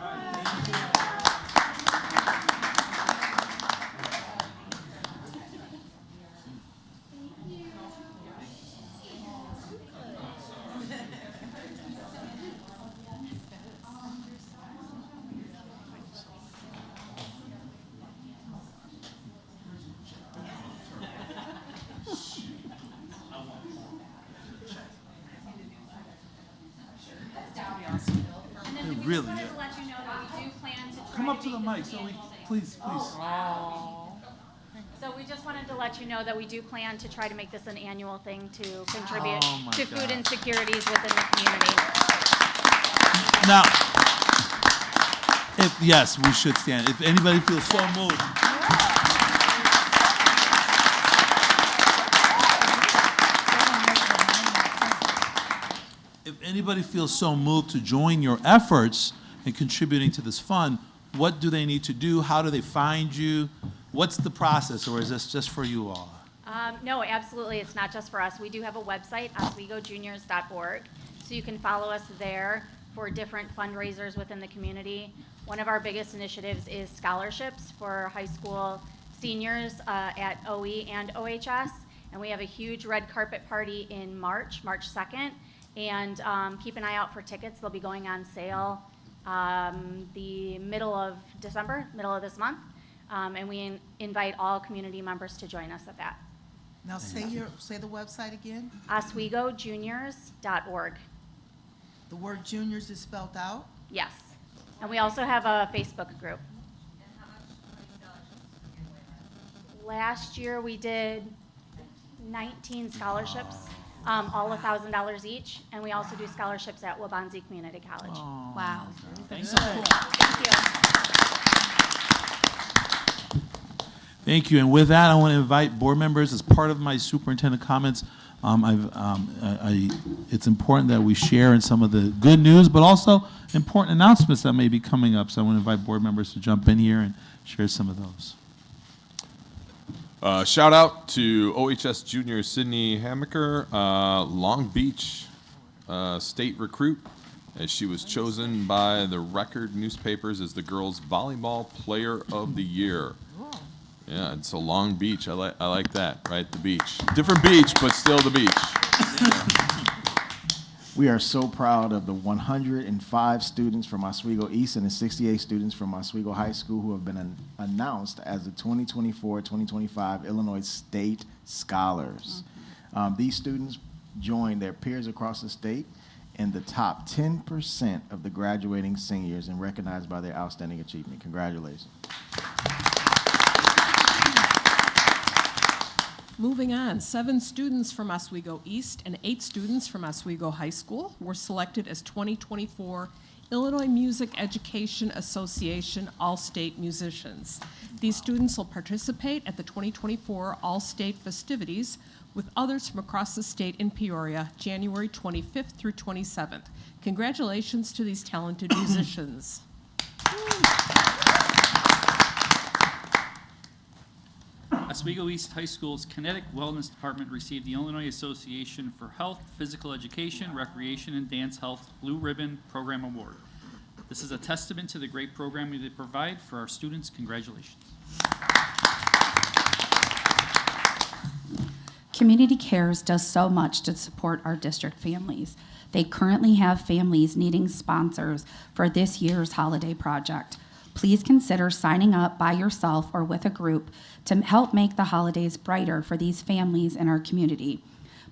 really. To let you know that we do plan to try Come up to make the this mic, an so we, annual thing. please. So we just wanted to let you know that we do plan to try to make this an annual thing to contribute Oh my to food God. insecurities within the community. Now, yes, we should stand. If anybody feels so moved. If anybody feels so moved to join your efforts in contributing to this fund, what do they need to do? How do they find you? What's the process, or is this just for you all? No, absolutely, it's not just for us. We do have a website, oswegojuniors.org, so you can follow us there for different fundraisers within the community. One of our biggest initiatives is scholarships for high school seniors at OE and OHS, and we have a huge red carpet party in March 2nd, and keep an eye out for tickets. They'll be going on sale the middle of December, middle of this month, and we invite all community members to join us at that. Now say the website again. oswegojuniors.org. The word juniors is spelled out? Yes. And we also have a Facebook group. Last year we did 19 scholarships, all $1,000 each, and we also do scholarships at Wabanzi Community College. Wow. Thank you. Thank you. And with that, I want to invite board members as part of my superintendent comments. It's important that we share in some of the good news, but also important announcements that may be coming up. So I want to invite board members to jump in here and share some of those. Shout out to OHS junior Sydney Hamaker, Long Beach state recruit, as she was chosen by the Record newspapers as the girls' volleyball player of the year. Yeah, it's a Long Beach. I like that, right? The beach. Different beach, but still the beach. We are so proud of the 105 students from Oswego East and the 68 students from Oswego High School who have been announced as the 2024-2025 Illinois State Scholars. These students joined their peers across the state in the top 10% of the graduating seniors and recognized by their outstanding achievement. Congratulations. Moving on, 7 students from Oswego East and 8 students from Oswego High School were selected as 2024 Illinois Music Education Association All-State Musicians. These students will participate at the 2024 All-State festivities with others from across the state in Peoria, January 25th through 27th. Congratulations to these talented musicians. Oswego East High School's Kinetic Wellness Department received the Illinois Association for Health, Physical Education, Recreation, and Dance Health Blue Ribbon Program Award. This is a testament to the great programming they provide for our students. Congratulations. Community Cares does so much to support our district families. They currently have families needing sponsors for this year's holiday project. Please consider signing up by yourself or with a group to help make the holidays brighter for these families in our community.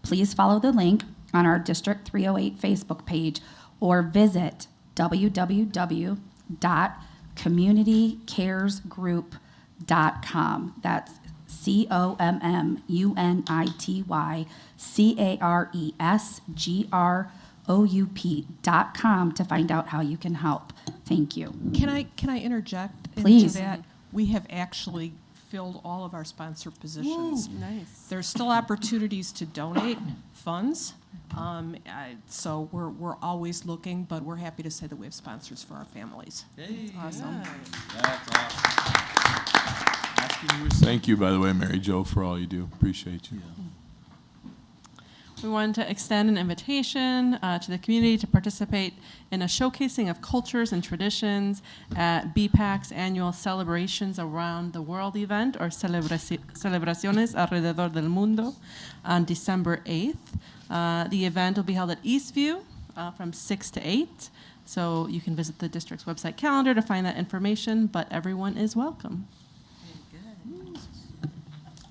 Please follow the link on our District 308 Facebook page or visit www.communitycaresgroup.com. That's CommunityCaresgroup.com to find out how you can help. Thank you. Can I interject Please. into that? We have actually filled all of our sponsor positions. Ooh, nice. There's still opportunities to donate funds. So we're always looking, but we're happy to say that we have sponsors for our families. Hey, Awesome. That's awesome. Thank you, by the way, Mary Jo, for all you do. Appreciate you. We wanted to extend an invitation to the community to participate in a showcasing of cultures and traditions at BPAC's annual Celebrations Around the World event, or Celebraciones Alrededor del Mundo, on December 8th. The event will be held at Eastview from 6 to 8. So you can visit the district's website calendar to find that information, but everyone is welcome.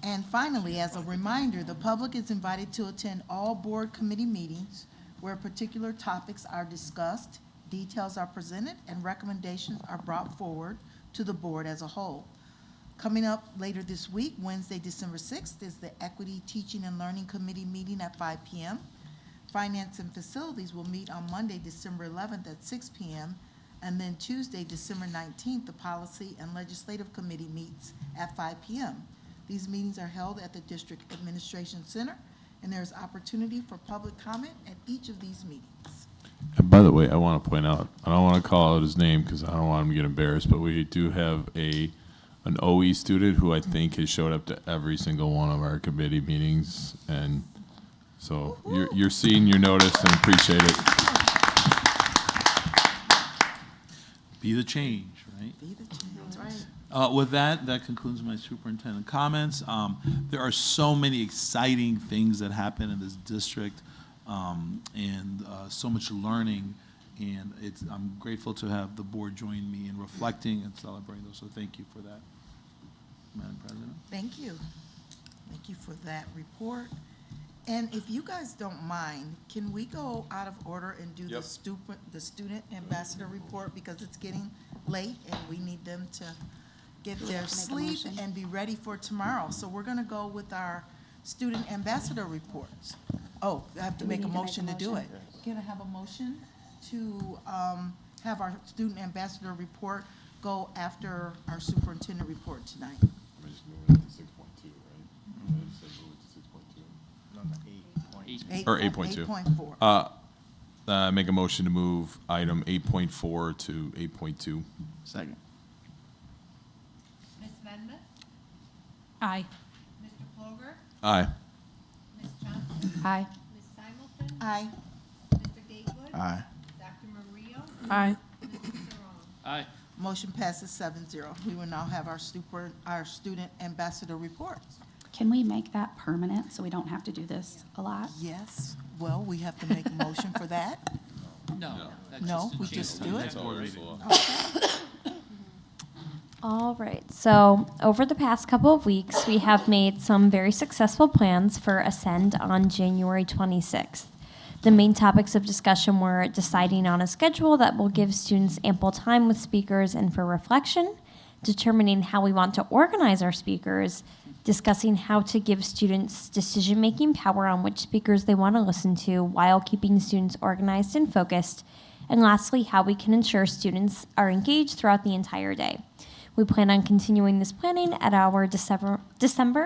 And finally, as a reminder, the public is invited to attend all board committee meetings where particular topics are discussed Details are presented and recommendations are brought forward to the board as a whole. Coming up later this week, Wednesday, December 6th, is the Equity Teaching and Learning Committee meeting at 5 p.m. Finance and Facilities will meet on Monday, December 11th at 6 p.m. And then Tuesday, December 19th, the Policy and Legislative Committee meets at 5 p.m. These meetings are held at the District Administration Center, and there is opportunity for public comment at each of these meetings. And by the way, I want to point out, I don't want to call out his name because I don't want him to get embarrassed, but we do have an OE student who I think has showed up to every single one of our committee meetings, and so you're seeing your notice and appreciate it. Be the change, right? Be the change. That's right. With that concludes my superintendent comments. There are so many exciting things that happen in this district, and so much learning, and I'm grateful to have the board join me in reflecting and celebrating those, so thank you for that, Madam President. Thank you. Thank you for that report. And if you guys don't mind, can we go out of order and do the student ambassador report, because it's getting late and we need them to get their sleep and be ready for tomorrow. So we're going to go with our student ambassador reports. Oh, I have to make a motion to do it. Can I have a motion to have our student ambassador report go after our superintendent report tonight? We're just moving it to 6.2, right? I just said move it to 6.2. No, Or 8.2. 8.4. Make a motion to move item 8.4 to 8.2. Second. Ms. Venmus? Aye. Mr. Ploger? Aye. Ms. Johnson? Aye. Ms. Simulton? Aye. Mr. Gatewood? Aye. Dr. Mario? Aye. Mr. Saron? Aye. Motion passes 7-0. We will now have our student ambassador reports. Can we make that permanent so we don't have to do this a lot? Yes. Well, we have to make a motion for that. No. No, we just do it. All right, so over the past couple of weeks, we have made some very successful plans for Ascend on January 26th. The main topics of discussion were deciding on a schedule that will give students ample time with speakers and for reflection, determining how we want to organize our speakers, discussing how to give students decision-making power on which speakers they want to listen to while keeping students organized and focused, and lastly, how we can ensure students are engaged throughout the entire day. We plan on continuing this planning at our December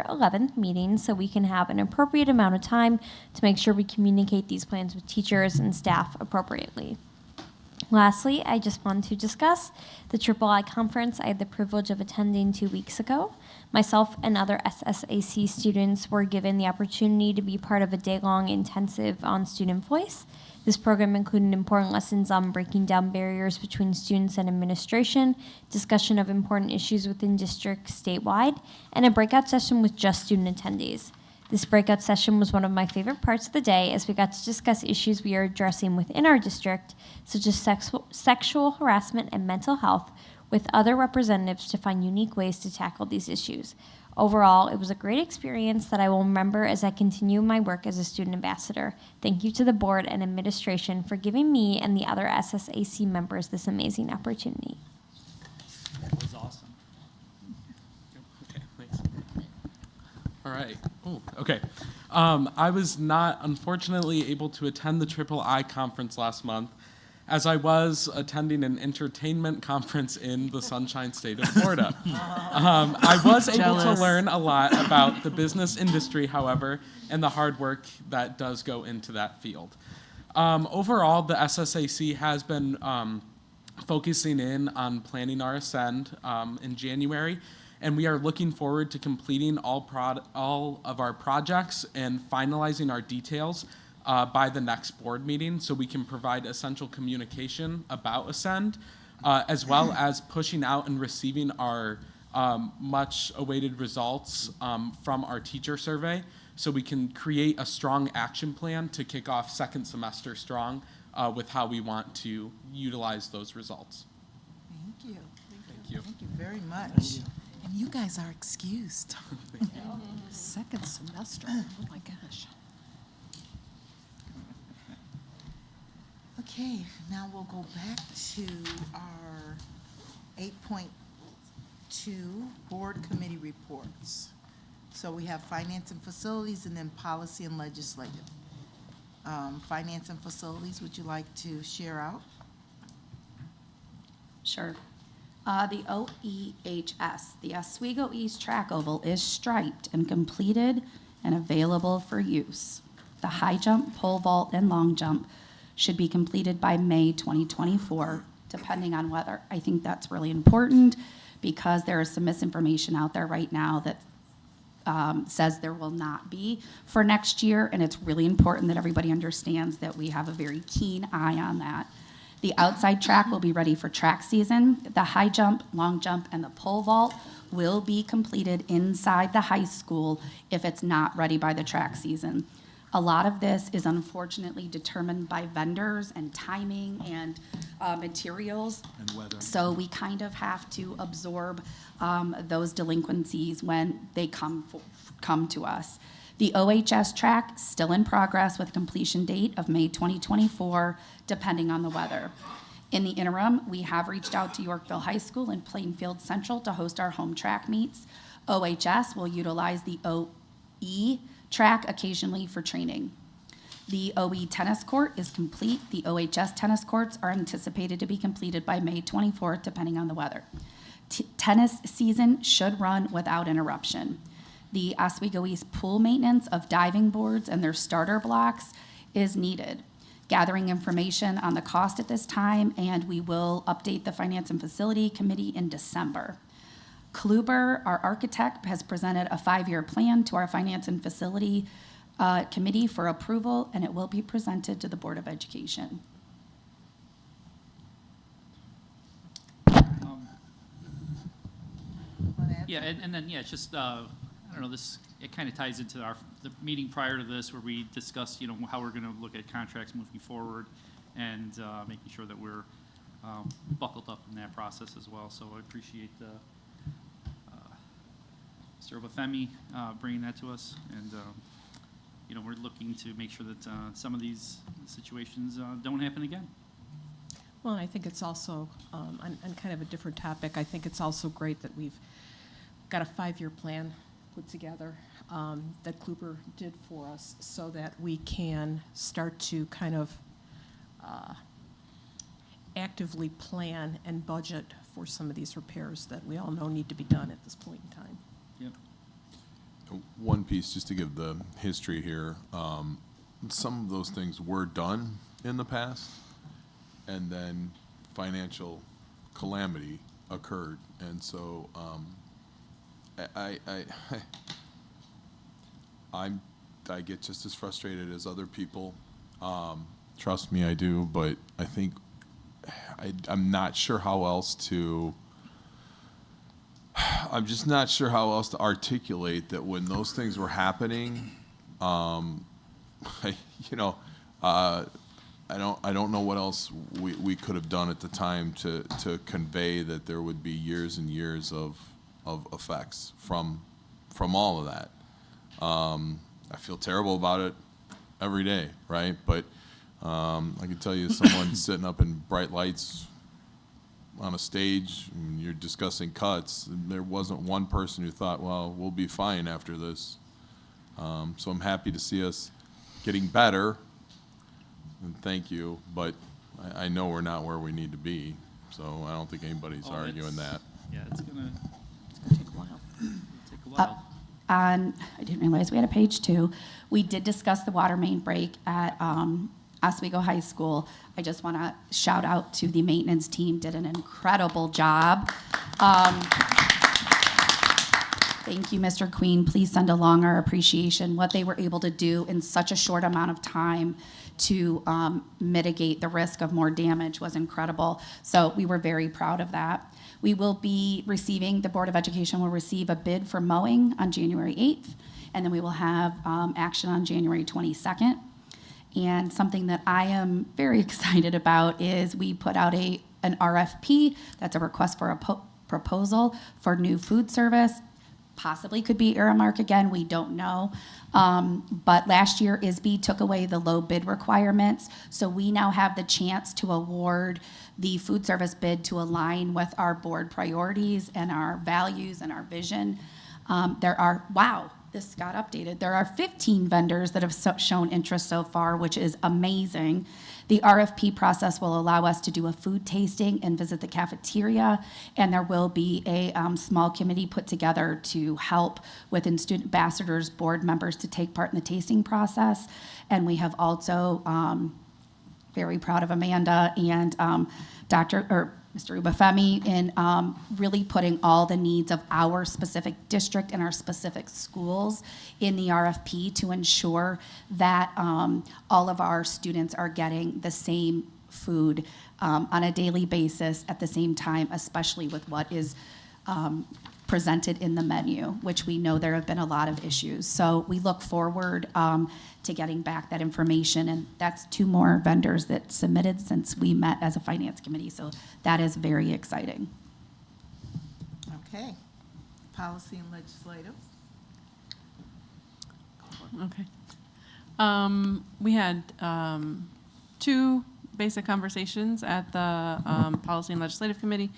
11th meeting so we can have an appropriate amount of time to make sure we communicate these plans with teachers and staff appropriately. Lastly, I just want to discuss the III conference I had the privilege of attending 2 weeks ago. Myself and other SSAC students were given the opportunity to be part of a day-long intensive on student voice. This program included important lessons on breaking down barriers between students and administration, discussion of important issues within districts statewide, and a breakout session with just student attendees. This breakout session was one of my favorite parts of the day as we got to discuss issues we are addressing within our district, such as sexual harassment and mental health, with other representatives to find unique ways to tackle these issues. Overall, it was a great experience that I will remember as I continue my work as a student ambassador. Thank you to the board and administration for giving me and the other SSAC members this amazing opportunity. That was awesome. Okay, thanks. All right. Oh, okay. I was not, unfortunately, able to attend the III conference last month, as I was attending an entertainment conference in the Sunshine State of Florida. I was able to learn a lot about the business industry, however, and the hard work that does go into that field. Overall, the SSAC has been focusing in on planning our Ascend in January, and we are looking forward to completing all of our projects and finalizing our details by the next board meeting so we can provide essential communication about Ascend, as well as pushing out and receiving our much awaited results from our teacher survey so we can create a strong action plan to kick off second semester strong with how we want to utilize those results. Thank you. Thank you. Thank you very much. And you guys are excused. Second semester. Oh my gosh. Okay, now we'll go back to our 8.2 board committee reports. So we have finance and facilities and then policy and legislative. Finance and facilities, would you like to share out? Sure. The OEHS, the Oswego East Track Oval, is striped and completed and available for use. The high jump, pole vault, and long jump should be completed by May 2024, depending on weather. I think that's really important because there is some misinformation out there right now that says there will not be for next year, and it's really important that everybody understands that we have a very keen eye on that. The outside track will be ready for track season. The high jump, long jump, and the pole vault will be completed inside the high school if it's not ready by the track season. A lot of this is unfortunately determined by vendors and timing and materials. And weather. So we kind of have to absorb those delinquencies when they come to us. The OHS track, still in progress with completion date of May 2024, depending on the weather. In the interim, we have reached out to Yorkville High School and Plainfield Central to host our home track meets. OHS will utilize the OE track occasionally for training. The OE tennis court is complete. The OHS tennis courts are anticipated to be completed by May 24th, depending on the weather. Tennis season should run without interruption. The Oswego East pool maintenance of diving boards and their starter blocks is needed. Gathering information on the cost at this time, and we will update the Finance and Facility Committee in December. Kluber, our architect, has presented a 5-year plan to our Finance and Facility Committee for approval, and it will be presented to the Board of Education. Yeah, and then, yeah, it's just, I don't know, this, it kind of ties into the meeting prior to this where we discussed, how we're going to look at contracts moving forward and making sure that we're buckled up in that process as well. So I appreciate Mr. Obafemi bringing that to us. And, we're looking to make sure that some of these situations don't happen again. Well, I think it's also, on kind of a different topic, I think it's also great that we've got a 5-year plan put together that Kluber did for us so that we can start to kind of actively plan and budget for some of these repairs that we all know need to be done at this point in time. Yep. One piece, just to give the history here, some of those things were done in the past, and then financial calamity occurred, and so I get just as frustrated as other people. Trust me, I do, but I think I'm not sure how else to. I'm just not sure how else to articulate that when those things were happening. I don't know what else we could have done at the time to convey that there would be years and years of effects from all of that. I feel terrible about it every day, right? But I can tell you, someone sitting up in bright lights on a stage and you're discussing cuts, there wasn't one person who thought, well, we'll be fine after this. So I'm happy to see us getting better, and thank you, but I know we're not where we need to be, so I don't think anybody's arguing that. Yeah, it's gonna take a while. Take a while. I didn't realize we had a page 2. We did discuss the water main break at Oswego High School. I just want to shout out to the maintenance team, did an incredible job. Thank you, Mr. Queen. Please send along our appreciation. What they were able to do in such a short amount of time to mitigate the risk of more damage was incredible. So we were very proud of that. We will be receiving, the Board of Education will receive a bid for mowing on January 8th, and then we will have action on January 22nd. And something that I am very excited about is we put out an RFP, that's a request for a proposal for new food service, possibly could be Aramark again, we don't know. But last year, ISB took away the low bid requirements, so we now have the chance to award the food service bid to align with our board priorities and our values and our vision. This got updated. There are 15 vendors that have shown interest so far, which is amazing. The RFP process will allow us to do a food tasting and visit the cafeteria, and there will be a small committee put together to help with student ambassadors, board members to take part in the tasting process. And we have also, very proud of Amanda and Mr. Ubafemi in really putting all the needs of our specific district and our specific schools in the RFP to ensure that all of our students are getting the same food on a daily basis at the same time, especially with what is presented in the menu, which we know there have been a lot of issues. So we look forward to getting back that information, and that's 2 more vendors that submitted since we met as a finance committee, so that is very exciting. Okay. Policy and legislative. Okay. We had 2 basic conversations at the Policy and Legislative Committee.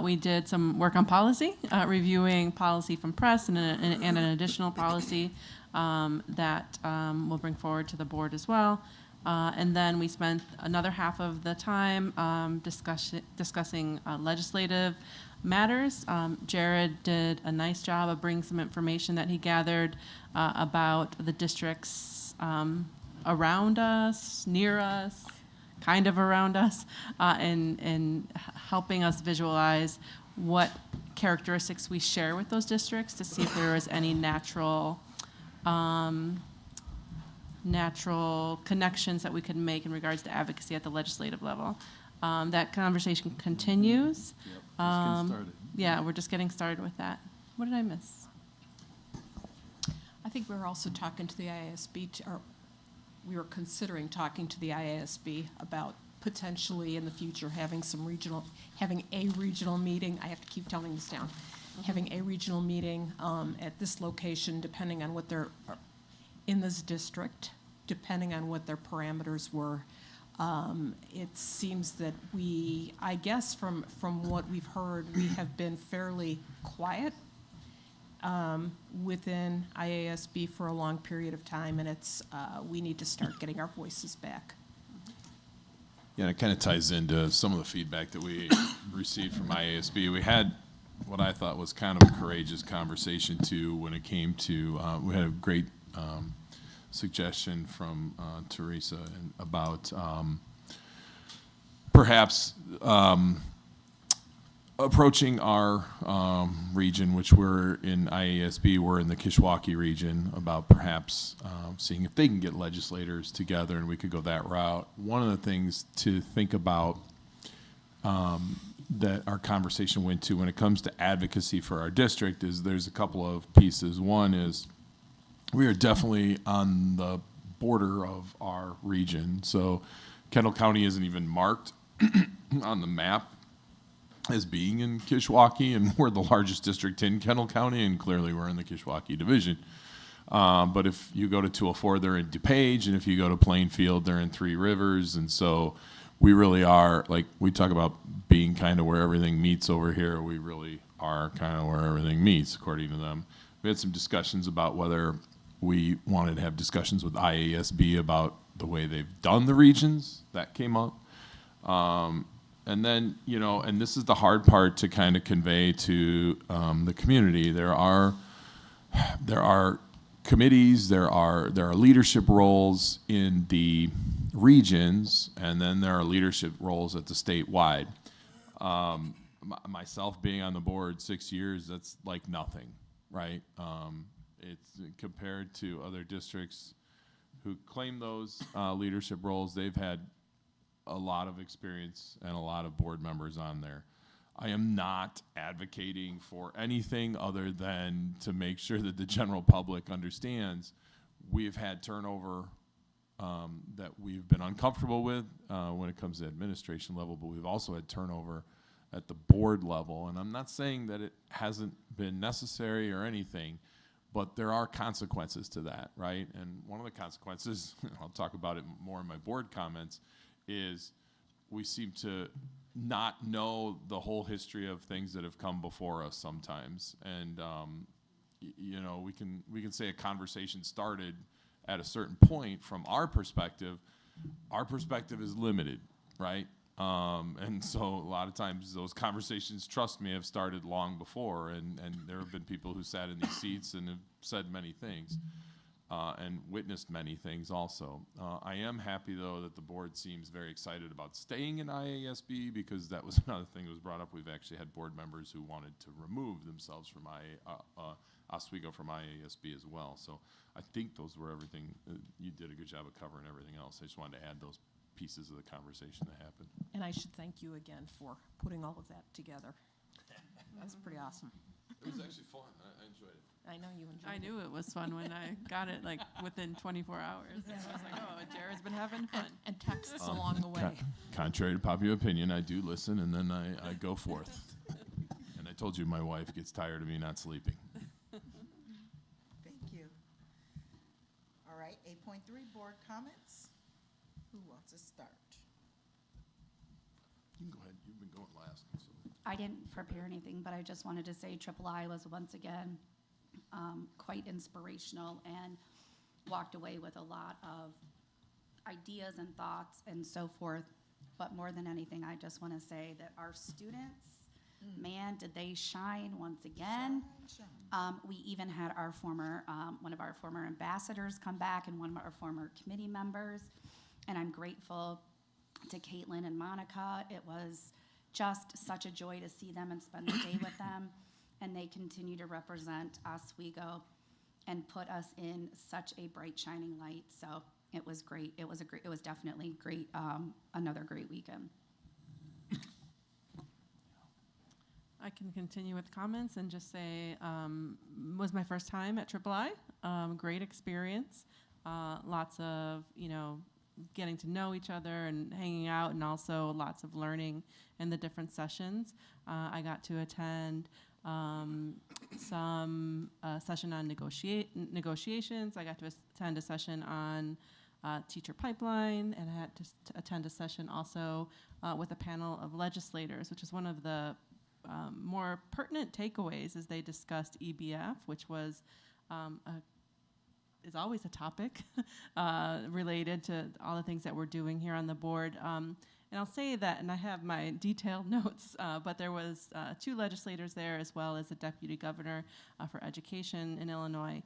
We did some work on policy, reviewing policy from press and an additional policy that we'll bring forward to the board as well. And then we spent another half of the time discussing legislative matters. Jared did a nice job of bringing some information that he gathered about the districts around us, near us, kind of around us, and helping us visualize what characteristics we share with those districts to see if there is any natural connections that we could make in regards to advocacy at the legislative level. That conversation continues. Yep, just getting started. Yeah, we're just getting started with that. What did I miss? I think we were also talking to the IASB, or we were considering talking to the IASB about potentially in the future having a regional meeting. I have to keep toning this down. Having a regional meeting at this location, depending on what their, in this district, depending on what their parameters were. It seems that I guess from what we've heard, we have been fairly quiet within IASB for a long period of time, and we need to start getting our voices back. Yeah, and it kind of ties into some of the feedback that we received from IASB. We had what I thought was kind of a courageous conversation too when it came to, we had a great suggestion from Teresa about perhaps approaching our region, which we're in IASB, we're in the Kishwaukee region, about perhaps seeing if they can get legislators together and we could go that route. One of the things to think about that our conversation went to when it comes to advocacy for our district is there's a couple of pieces. One is we are definitely on the border of our region. So Kendall County isn't even marked on the map as being in Kishwaukee, and we're the largest district in Kendall County, and clearly we're in the Kishwaukee division. But if you go to 204, they're in DuPage, and if you go to Plainfield, they're in Three Rivers, and so we really are, like, we talk about being kind of where everything meets over here. We really are kind of where everything meets, according to them. We had some discussions about whether we wanted to have discussions with IASB about the way they've done the regions. That came up. And then, you know, and this is the hard part to kind of convey to the community. There are committees, there are leadership roles in the regions, and then there are leadership roles at the statewide. Myself being on the board 6 years, that's like nothing, right? It's compared to other districts who claim those leadership roles. They've had a lot of experience and a lot of board members on there. I am not advocating for anything other than to make sure that the general public understands we've had turnover that we've been uncomfortable with when it comes to administration level, but we've also had turnover at the board level. And I'm not saying that it hasn't been necessary or anything, but there are consequences to that, right? And one of the consequences, I'll talk about it more in my board comments, is we seem to not know the whole history of things that have come before us sometimes. And you know, we can say a conversation started at a certain point. From our perspective is limited, right? And so a lot of times those conversations, trust me, have started long before, and there have been people who sat in these seats and have said many things and witnessed many things also. I am happy, though, that the board seems very excited about staying in IASB, because that was another thing that was brought up. We've actually had board members who wanted to remove themselves from Oswego from IASB as well. So I think those were everything. You did a good job of covering everything else. I just wanted to add those pieces of the conversation that happened. And I should thank you again for putting all of that together. That's pretty awesome. It was actually fun. I enjoyed it. I know you enjoyed it. I knew it was fun when I got it like within 24 hours. So I was like, oh, Jared's been having fun. And texts along the way. Contrary to popular opinion, I do listen, and then I go forth. And I told you my wife gets tired of me not sleeping. Thank you. All right, 8.3, board comments. Who wants to start? You can go ahead. You've been going last. So. I didn't prepare anything, but I just wanted to say III was once again quite inspirational, and walked away with a lot of ideas and thoughts and so forth. But more than anything, I just want to say that our students, man, did they shine once again. We even had our former, one of our former ambassadors come back, and one of our former committee members. And I'm grateful to Caitlin and Monica. It was just such a joy to see them and spend the day with them. And they continue to represent Oswego and put us in such a bright, shining light. So it was great. It was definitely great. Another great weekend. I can continue with comments and just say, was my first time at III. Great experience. Lots of, getting to know each other and hanging out, and also lots of learning in the different sessions. I got to attend some session on negotiations. I got to attend a session on teacher pipeline, and I had to attend a session also with a panel of legislators, which is one of the more pertinent takeaways as they discussed EBF, which was is always a topic related to all the things that we're doing here on the board. And I'll say that, and I have my detailed notes, but there was 2 legislators there, as well as a deputy governor for education in Illinois.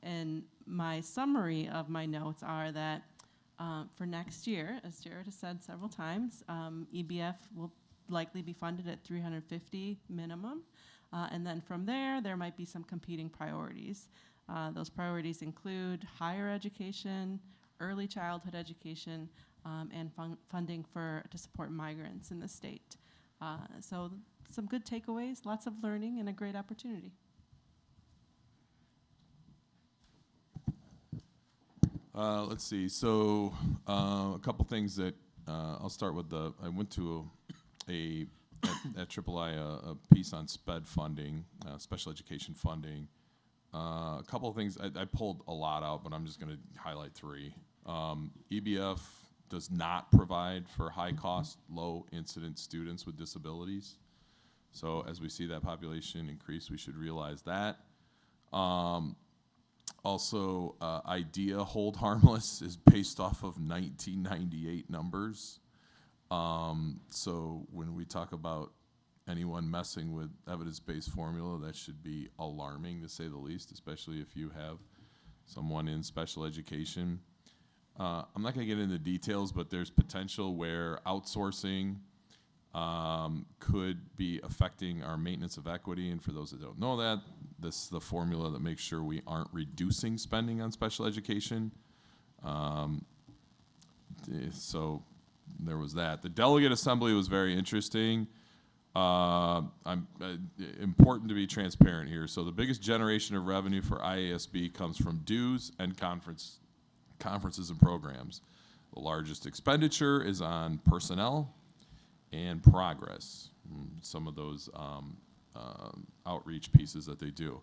And my summary of my notes are that for next year, as Jared has said several times, EBF will likely be funded at $350 minimum. And then from there might be some competing priorities. Those priorities include higher education, early childhood education, and funding to support migrants in the state. So some good takeaways, lots of learning, and a great opportunity. Let's see. So a couple things that I'll start with. I went to at III a piece on SPED funding, special education funding. A couple of things. I pulled a lot out, but I'm just going to highlight 3. EBF does not provide for high-cost, low-incident students with disabilities. So as we see that population increase, we should realize that. Also, IDEA hold harmless is based off of 1998 numbers. So when we talk about anyone messing with evidence-based formula, that should be alarming, to say the least, especially if you have someone in special education. I'm not going to get into details, but there's potential where outsourcing could be affecting our maintenance of equity. And for those that don't know that, this is the formula that makes sure we aren't reducing spending on special education. So there was that. The delegate assembly was very interesting. Important to be transparent here. So the biggest generation of revenue for IASB comes from dues and conferences and programs. The largest expenditure is on personnel and progress. some of those outreach pieces that they do.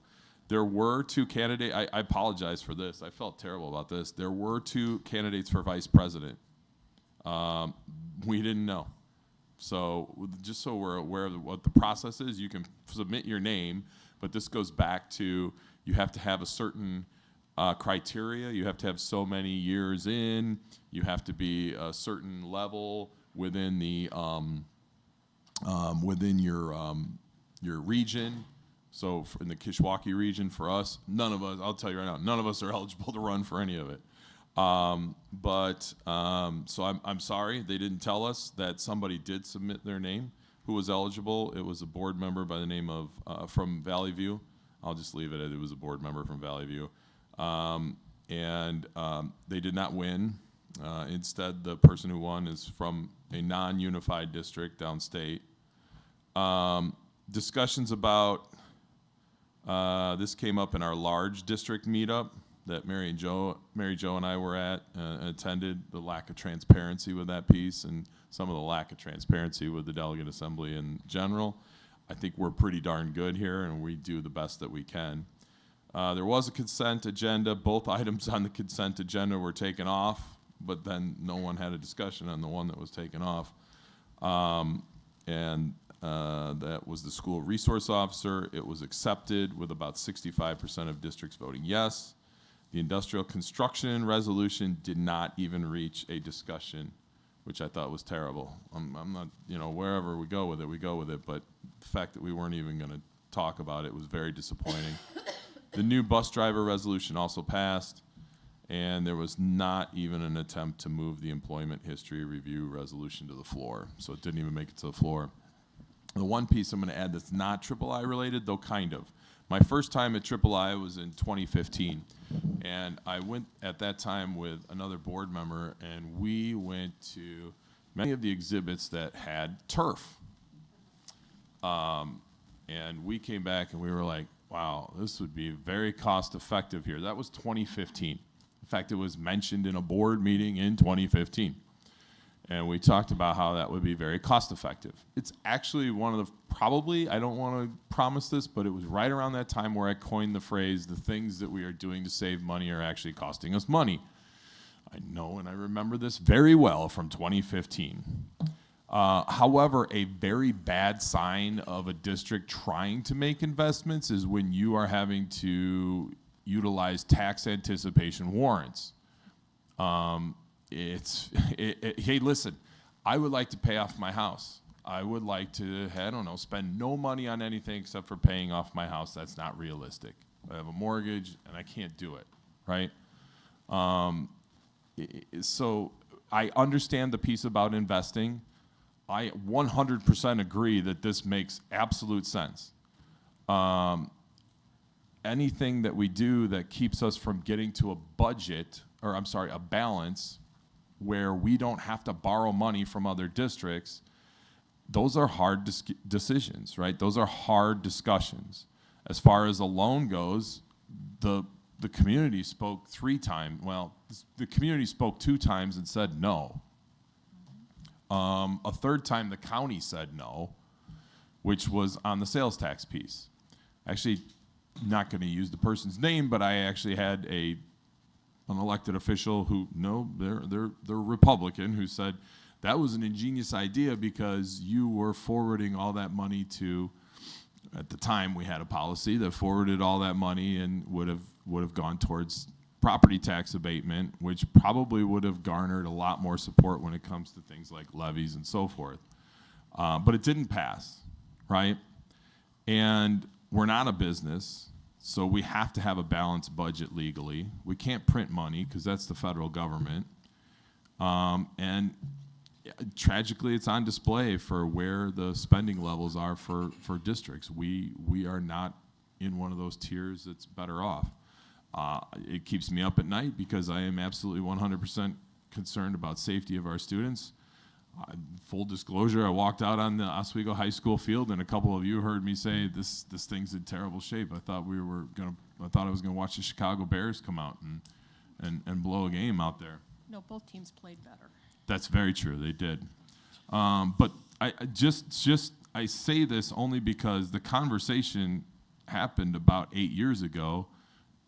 There were 2 candidates. I apologize for this. I felt terrible about this. There were 2 candidates for vice president. We didn't know. So just so we're aware of what the process is, you can submit your name, but this goes back to you have to have a certain criteria. You have to have so many years in. You have to be a certain level within the within your region. So in the Kishwaukee region, for us, none of us, I'll tell you right now, none of us are eligible to run for any of it. So I'm sorry they didn't tell us that somebody did submit their name who was eligible. It was a board member by the name of, from Valley View. I'll just leave it at it was a board member from Valley View. They did not win. Instead, the person who won is from a non-unified district downstate. Discussions about, this came up in our large district meetup that Mary Jo and I were at, attended, the lack of transparency with that piece and some of the lack of transparency with the delegate assembly in general. I think we're pretty darn good here and we do the best that we can. There was a consent agenda. Both items on the consent agenda were taken off, but then no one had a discussion on the one that was taken off. That was the school resource officer. It was accepted with about 65% of districts voting yes. The industrial construction resolution did not even reach a discussion, which I thought was terrible. I'm not, wherever we go with it, but the fact that we weren't even going to talk about it was very disappointing. The new bus driver resolution also passed, and there was not even an attempt to move the employment history review resolution to the floor, so it didn't even make it to the floor. The one piece I'm going to add that's not III related, though kind of. My first time at III was in 2015, and I went at that time with another board member, and we went to many of the exhibits that had turf. And we came back and we were like, wow, this would be very cost effective here. That was 2015. In fact, it was mentioned in a board meeting in 2015. And we talked about how that would be very cost effective. It's actually one of the, probably, I don't want to promise this, but it was right around that time where I coined the phrase, the things that we are doing to save money are actually costing us money. I know and I remember this very well from 2015. However, a very bad sign of a district trying to make investments is when you are having to utilize tax anticipation warrants. Hey, listen, I would like to pay off my house. I would like to, I don't know, spend no money on anything except for paying off my house. That's not realistic. I have a mortgage and I can't do it, right? So I understand the piece about investing. I 100% agree that this makes absolute sense. Anything that we do that keeps us from getting to a budget, or I'm sorry, a balance, where we don't have to borrow money from other districts, those are hard decisions, right? Those are hard discussions. As far as a loan goes, the community spoke 3 times. Well, the community spoke 2 times and said no. A 3rd time the county said no, which was on the sales tax piece. Actually, not going to use the person's name, but I actually had an elected official who, no, they're Republican, who said that was an ingenious idea because you were forwarding all that money to, at the time we had a policy that forwarded all that money and would have gone towards property tax abatement, which probably would have garnered a lot more support when it comes to things like levies and so forth. But it didn't pass, right? And we're not a business, so we have to have a balanced budget legally. We can't print money because that's the federal government. And tragically, it's on display for where the spending levels are for districts. We are not in one of those tiers that's better off. It keeps me up at night because I am absolutely 100% concerned about safety of our students. Full disclosure, I walked out on the Oswego High School field, and a couple of you heard me say this thing's in terrible shape. I thought I was gonna watch the Chicago Bears come out and blow a game out there. No, both teams played better. That's very true. They did. But I just I say this only because the conversation happened about 8 years ago,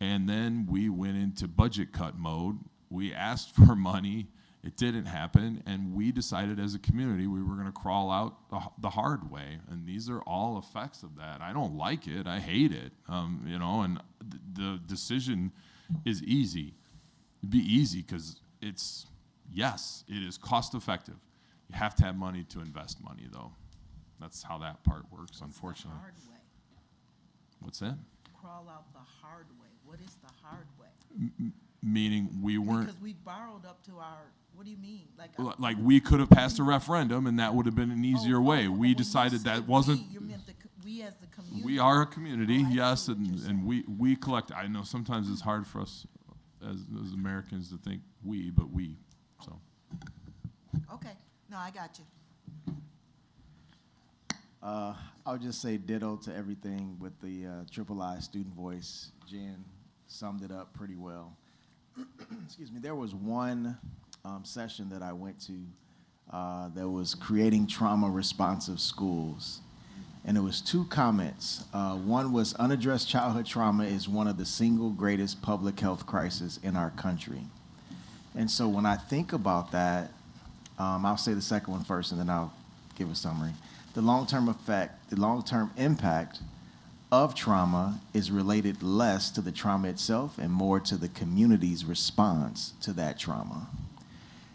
and then we went into budget cut mode. We asked for money, it didn't happen, and we decided as a community we were going to crawl out the hard way. And these are all effects of that. I don't like it. I hate it. You know, and the decision is easy. It'd be easy because it's, yes, it is cost effective. You have to have money to invest money, though. That's how that part works, unfortunately. Hard way. What's that? Crawl out the hard way. What is the hard way? Meaning we weren't. Because we borrowed up to our, what do you mean? Like we could have passed a referendum and that would have been an easier way. We decided that wasn't. You meant we as the community. We are a community, yes, and we collect. I know sometimes it's hard for us as Americans to think we, but we, so. Okay, no, I got you. I'll just say ditto to everything with the Triple I student voice. Jen summed it up pretty well. Excuse me. There was one session that I went to that was creating trauma-responsive schools. And it was two comments. One was unaddressed childhood trauma is one of the single greatest public health crises in our country. And so when I think about that, I'll say the second one first and then I'll give a summary. The long-term effect, the long-term impact of trauma is related less to the trauma itself and more to the community's response to that trauma.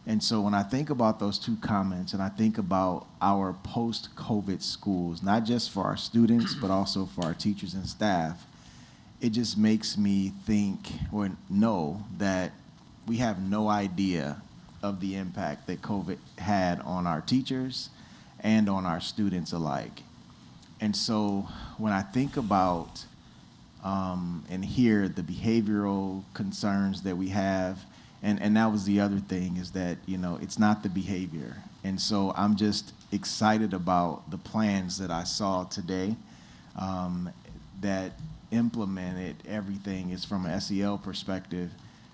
And so when I think about those two comments and I think about our post-COVID schools, not just for our students, but also for our teachers and staff, it just makes me think or know that we have no idea of the impact that COVID had on our teachers and on our students alike. And so when I think about and hear the behavioral concerns that we have, and that was the other thing, is that, you know, it's not the behavior. And so I'm just excited about the plans that I saw today that implemented everything is from an SEL perspective,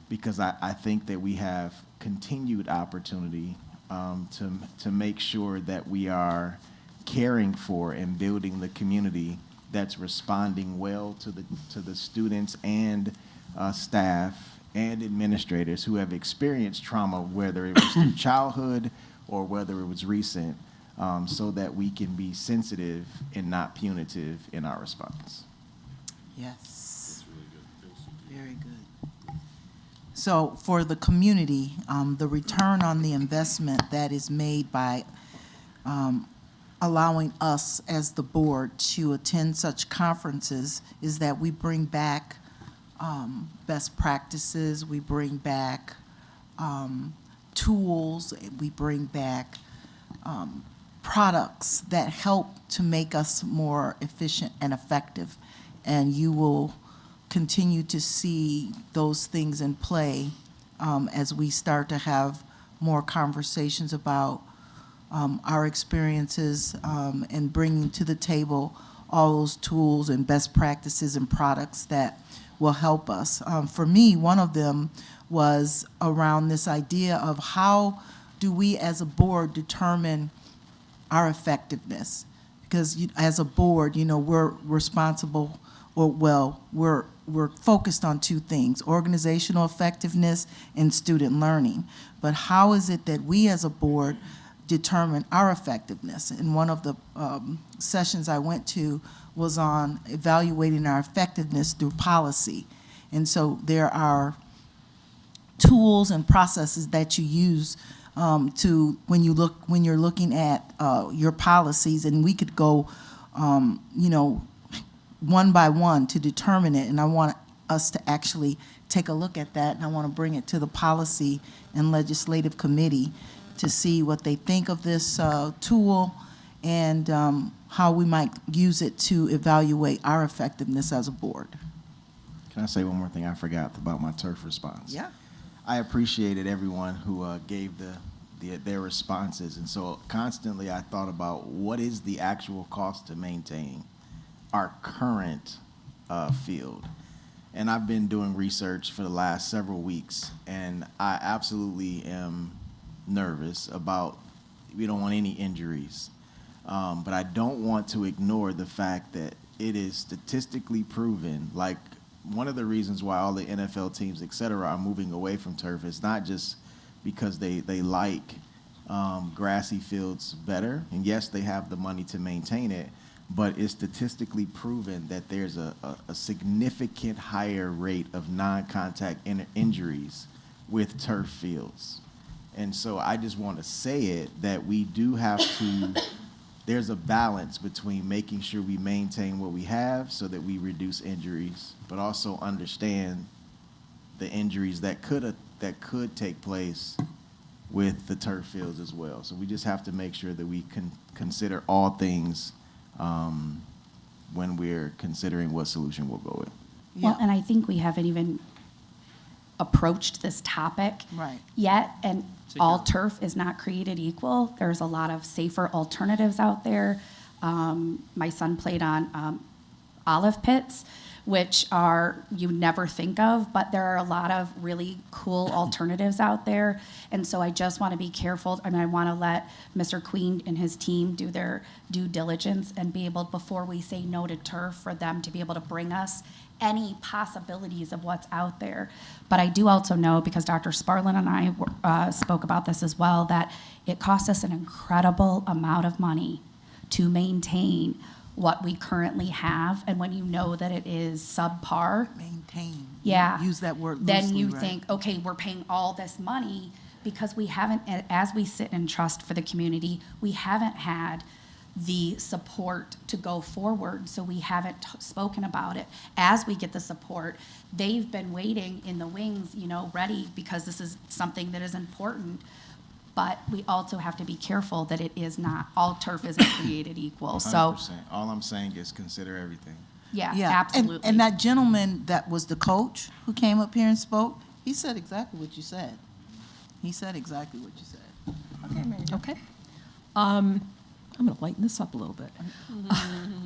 because I think that we have continued opportunity to make sure that we are caring for and building the community that's responding well to the students and staff and administrators who have experienced trauma, whether it was through childhood or whether it was recent, so that we can be sensitive and not punitive in our response. Yes. That's really good. Very good. So for the community, the return on the investment that is made by allowing us as the board to attend such conferences is that we bring back best practices, we bring back tools, we bring back products that help to make us more efficient and effective. And you will continue to see those things in play as we start to have more conversations about our experiences and bringing to the table all those tools and best practices and products that will help us. For me, one of them was around this idea of how do we as a board determine our effectiveness? Because as a board, you know, we're responsible, or well, we're focused on two things: organizational effectiveness and student learning. But how is it that we as a board determine our effectiveness? And one of the sessions I went to was on evaluating our effectiveness through policy. And so there are tools and processes that you use to when you're looking at your policies, and we could go you know, one by one to determine it. And I want us to actually take a look at that, and I want to bring it to the policy and legislative committee to see what they think of this tool and how we might use it to evaluate our effectiveness as a board. Can I say one more thing I forgot about my turf response? Yeah. I appreciated everyone who gave their responses, and so constantly I thought about what is the actual cost to maintain our current field. And I've been doing research for the last several weeks, and I absolutely am nervous about, we don't want any injuries. But I don't want to ignore the fact that it is statistically proven, like one of the reasons why all the NFL teams, et cetera, are moving away from turf is not just because they like grassy fields better, and yes, they have the money to maintain it, but it's statistically proven that there's a significant higher rate of non-contact injuries with turf fields. And so I just want to say it, that we do have to, there's a balance between making sure we maintain what we have so that we reduce injuries, but also understand the injuries that could take place with the turf fields as well. So we just have to make sure that we can consider all things when we're considering what solution we'll go with. Well, and I think we haven't even approached this topic yet, and all turf is not created equal. There's a lot of safer alternatives out there. My son played on olive pits, which are you never think of, but there are a lot of really cool alternatives out there. And so I just want to be careful, and I want to let Mr. Queen and his team do their due diligence and be able, before we say no to turf, for them to be able to bring us any possibilities of what's out there. But I do also know, because Dr. Sparlin and I spoke about this as well, that it costs us an incredible amount of money to maintain what we currently have, and when you know that it is subpar, Maintain. yeah, Use that word then loosely, you right? think, okay, we're paying all this money because we haven't, as we sit in trust for the community, we haven't had the support to go forward, so we haven't spoken about it. As we get the support, they've been waiting in the wings, ready, because this is something that is important. But we also have to be careful that it is not, all turf isn't created equal. So 100%. All I'm saying is consider everything. yeah, Yeah, absolutely. And that gentleman that was the coach who came up here and spoke, he said exactly what you said. He said exactly what you said. Okay, Mary Jo. Okay. I'm going to lighten this up a little bit.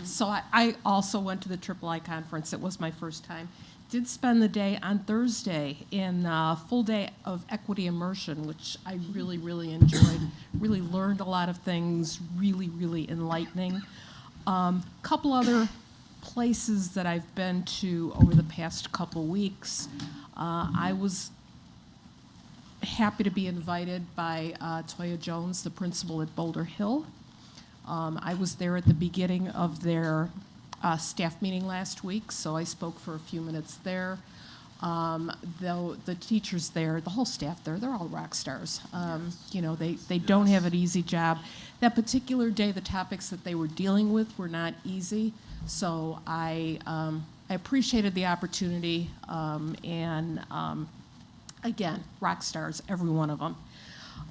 So I also went to the III conference. It was my first time. Did spend the day on Thursday in a full day of equity immersion, which I really, really enjoyed. Really learned a lot of things, really, really enlightening. Couple other places that I've been to over the past couple weeks. I was happy to be invited by Toya Jones, the principal at Boulder Hill. I was there at the beginning of their staff meeting last week, so I spoke for a few minutes there. Though the teachers there, the whole staff there, they're all rock stars. They don't have an easy job. That particular day, the topics that they were dealing with were not easy, so I appreciated the opportunity, again, rock stars, every one of them.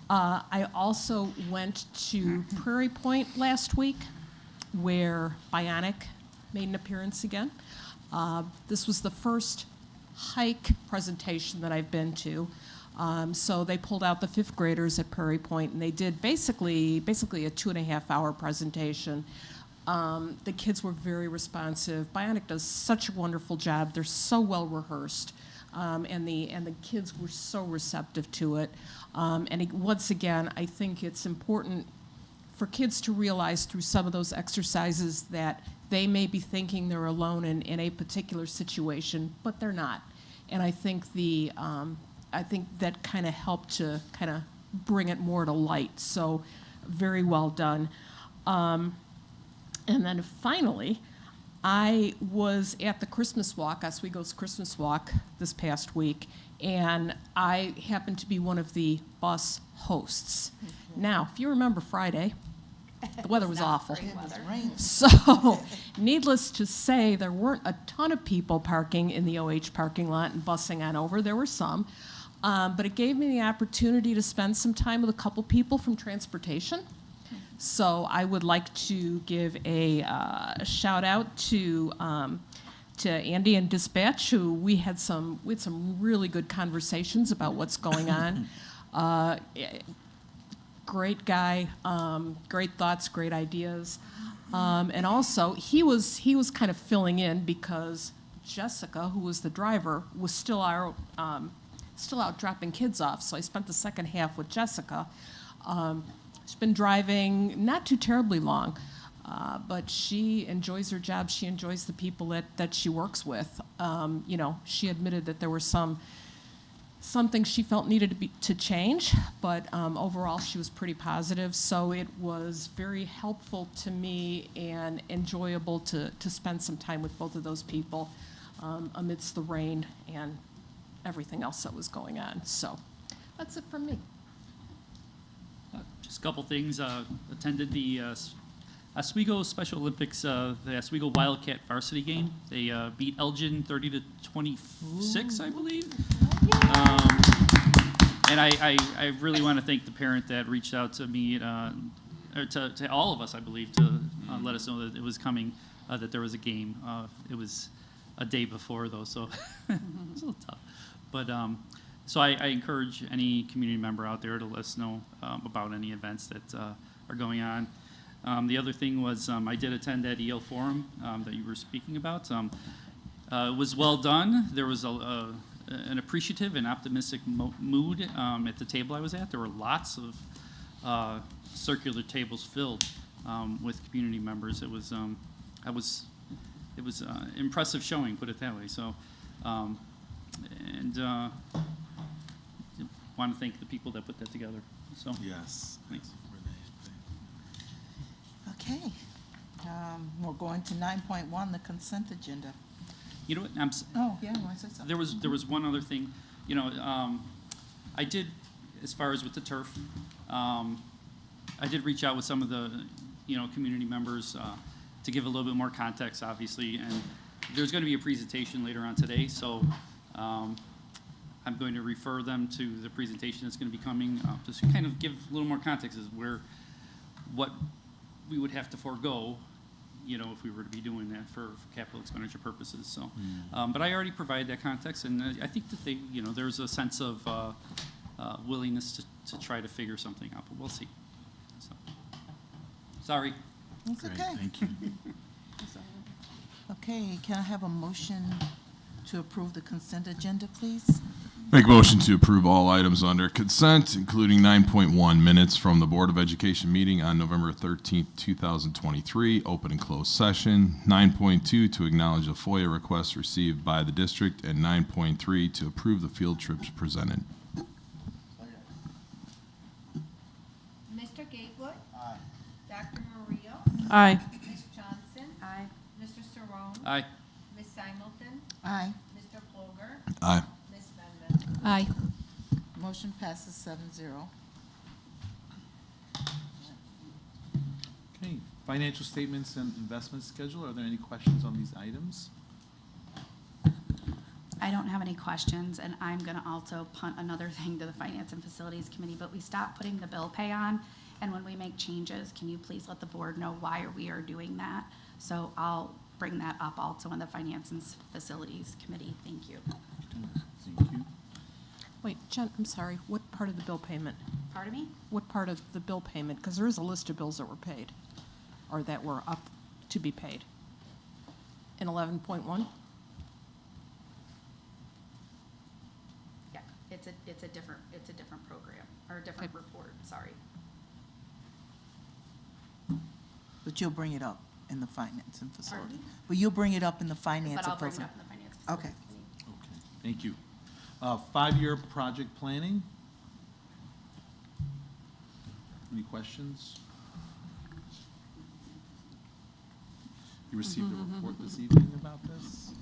I also went to Prairie Point last week, where Bionic made an appearance again. This was the first hike presentation that I've been to. So they pulled out the 5th graders at Prairie Point, and they did basically a 2.5-hour presentation. The kids were very responsive. Bionic does such a wonderful job. They're so well rehearsed. And the kids were so receptive to it. Once again, I think it's important for kids to realize through some of those exercises that they may be thinking they're alone in a particular situation, but they're not. And I think I think that kind of helped to kind of bring it more to light. So very well done. And then finally, I was at the Christmas Walk, Oswego's Christmas Walk, this past week, and I happened to be one of the bus hosts. Now, if you remember Friday, the weather was awful. So, needless to say, there weren't a ton of people parking in the OH parking lot and busing on over. There were some. But it gave me the opportunity to spend some time with a couple people from transportation. So I would like to give a shout out to Andy and Dispatch, who we had some really good conversations about what's going on. Great guy, great thoughts, great ideas, and also he was kind of filling in because Jessica, who was the driver, was still out dropping kids off. So I spent the second half with Jessica. She's been driving not too terribly long, but she enjoys her job. She enjoys the people that she works with. You know, she admitted that there were something she felt needed to change, but overall she was pretty positive. So it was very helpful to me and enjoyable to spend some time with both of those people amidst the rain and everything else that was going on. So that's it from me. Just a couple things. Attended the Oswego Special Olympics, the Oswego Wildcat varsity game. They beat Elgin 30-26, I believe. And I really want to thank the parent that reached out to me, or to all of us, I believe, to let us know that it was coming, that there was a game. It was a day before, though, so it was a little tough. But so I encourage any community member out there to let us know about any events that are going on. The other thing was I did attend that EL forum that you were speaking about. It was well done. There was an appreciative and optimistic mood at the table I was at. There were lots of circular tables filled with community members. It was impressive showing, put it that way. So, want to thank the people that put that together. So yes, thanks. Okay. We're going to 9.1, the consent agenda. You know what? Oh, yeah, you want to say something? There was one other thing. You know, I did, as far as with the turf, I did reach out with some of the, community members to give a little bit more context, obviously. And there's going to be a presentation later on today, so I'm going to refer them to the presentation that's going to be coming, just to kind of give a little more context as what we would have to forego, if we were to be doing that for capital expenditure purposes. So, but I already provided that context, and I think that there's a sense of willingness to try to figure something out, but we'll see. So, sorry. It's Great, okay. thank you. Okay, can I have a motion to approve the consent agenda, please? Make a motion to approve all items under consent, including 9.1 minutes from the Board of Education meeting on November 13th, 2023, open and closed session. 9.2 to acknowledge a FOIA request received by the district, and 9.3 to approve the field trips presented. Mr. Gatewood? Aye. Dr. Murillo? Aye. Ms. Johnson? Aye. Mr. Cerrone? Aye. Ms. Simulton? Aye. Mr. Ploger? Aye. Ms. Venvin? Aye. Motion passes 7-0. Okay, financial statements and investment schedule. Are there any questions on these items? I don't have any questions, and I'm gonna also punt another thing to the Finance and Facilities Committee, but we stopped putting the bill pay on, and when we make changes, can you please let the board know why we are doing that? So I'll bring that up also in the Finance and Facilities Committee. Thank you. Thank you. Wait, Jen, I'm sorry, what part of the bill payment? Pardon me? What part of the bill payment? Because there is a list of bills that were paid, or that were up to be paid. In 11.1? Yeah, it's a different program, or a different report, sorry. But you'll bring it up in the finance and facility. Pardon me? But you'll bring it up in the finance But and I'll bring it facility. up in the Finance and Facilities Okay. Committee. Okay, thank you. 5-year project planning. Any questions? You received a report this evening about this?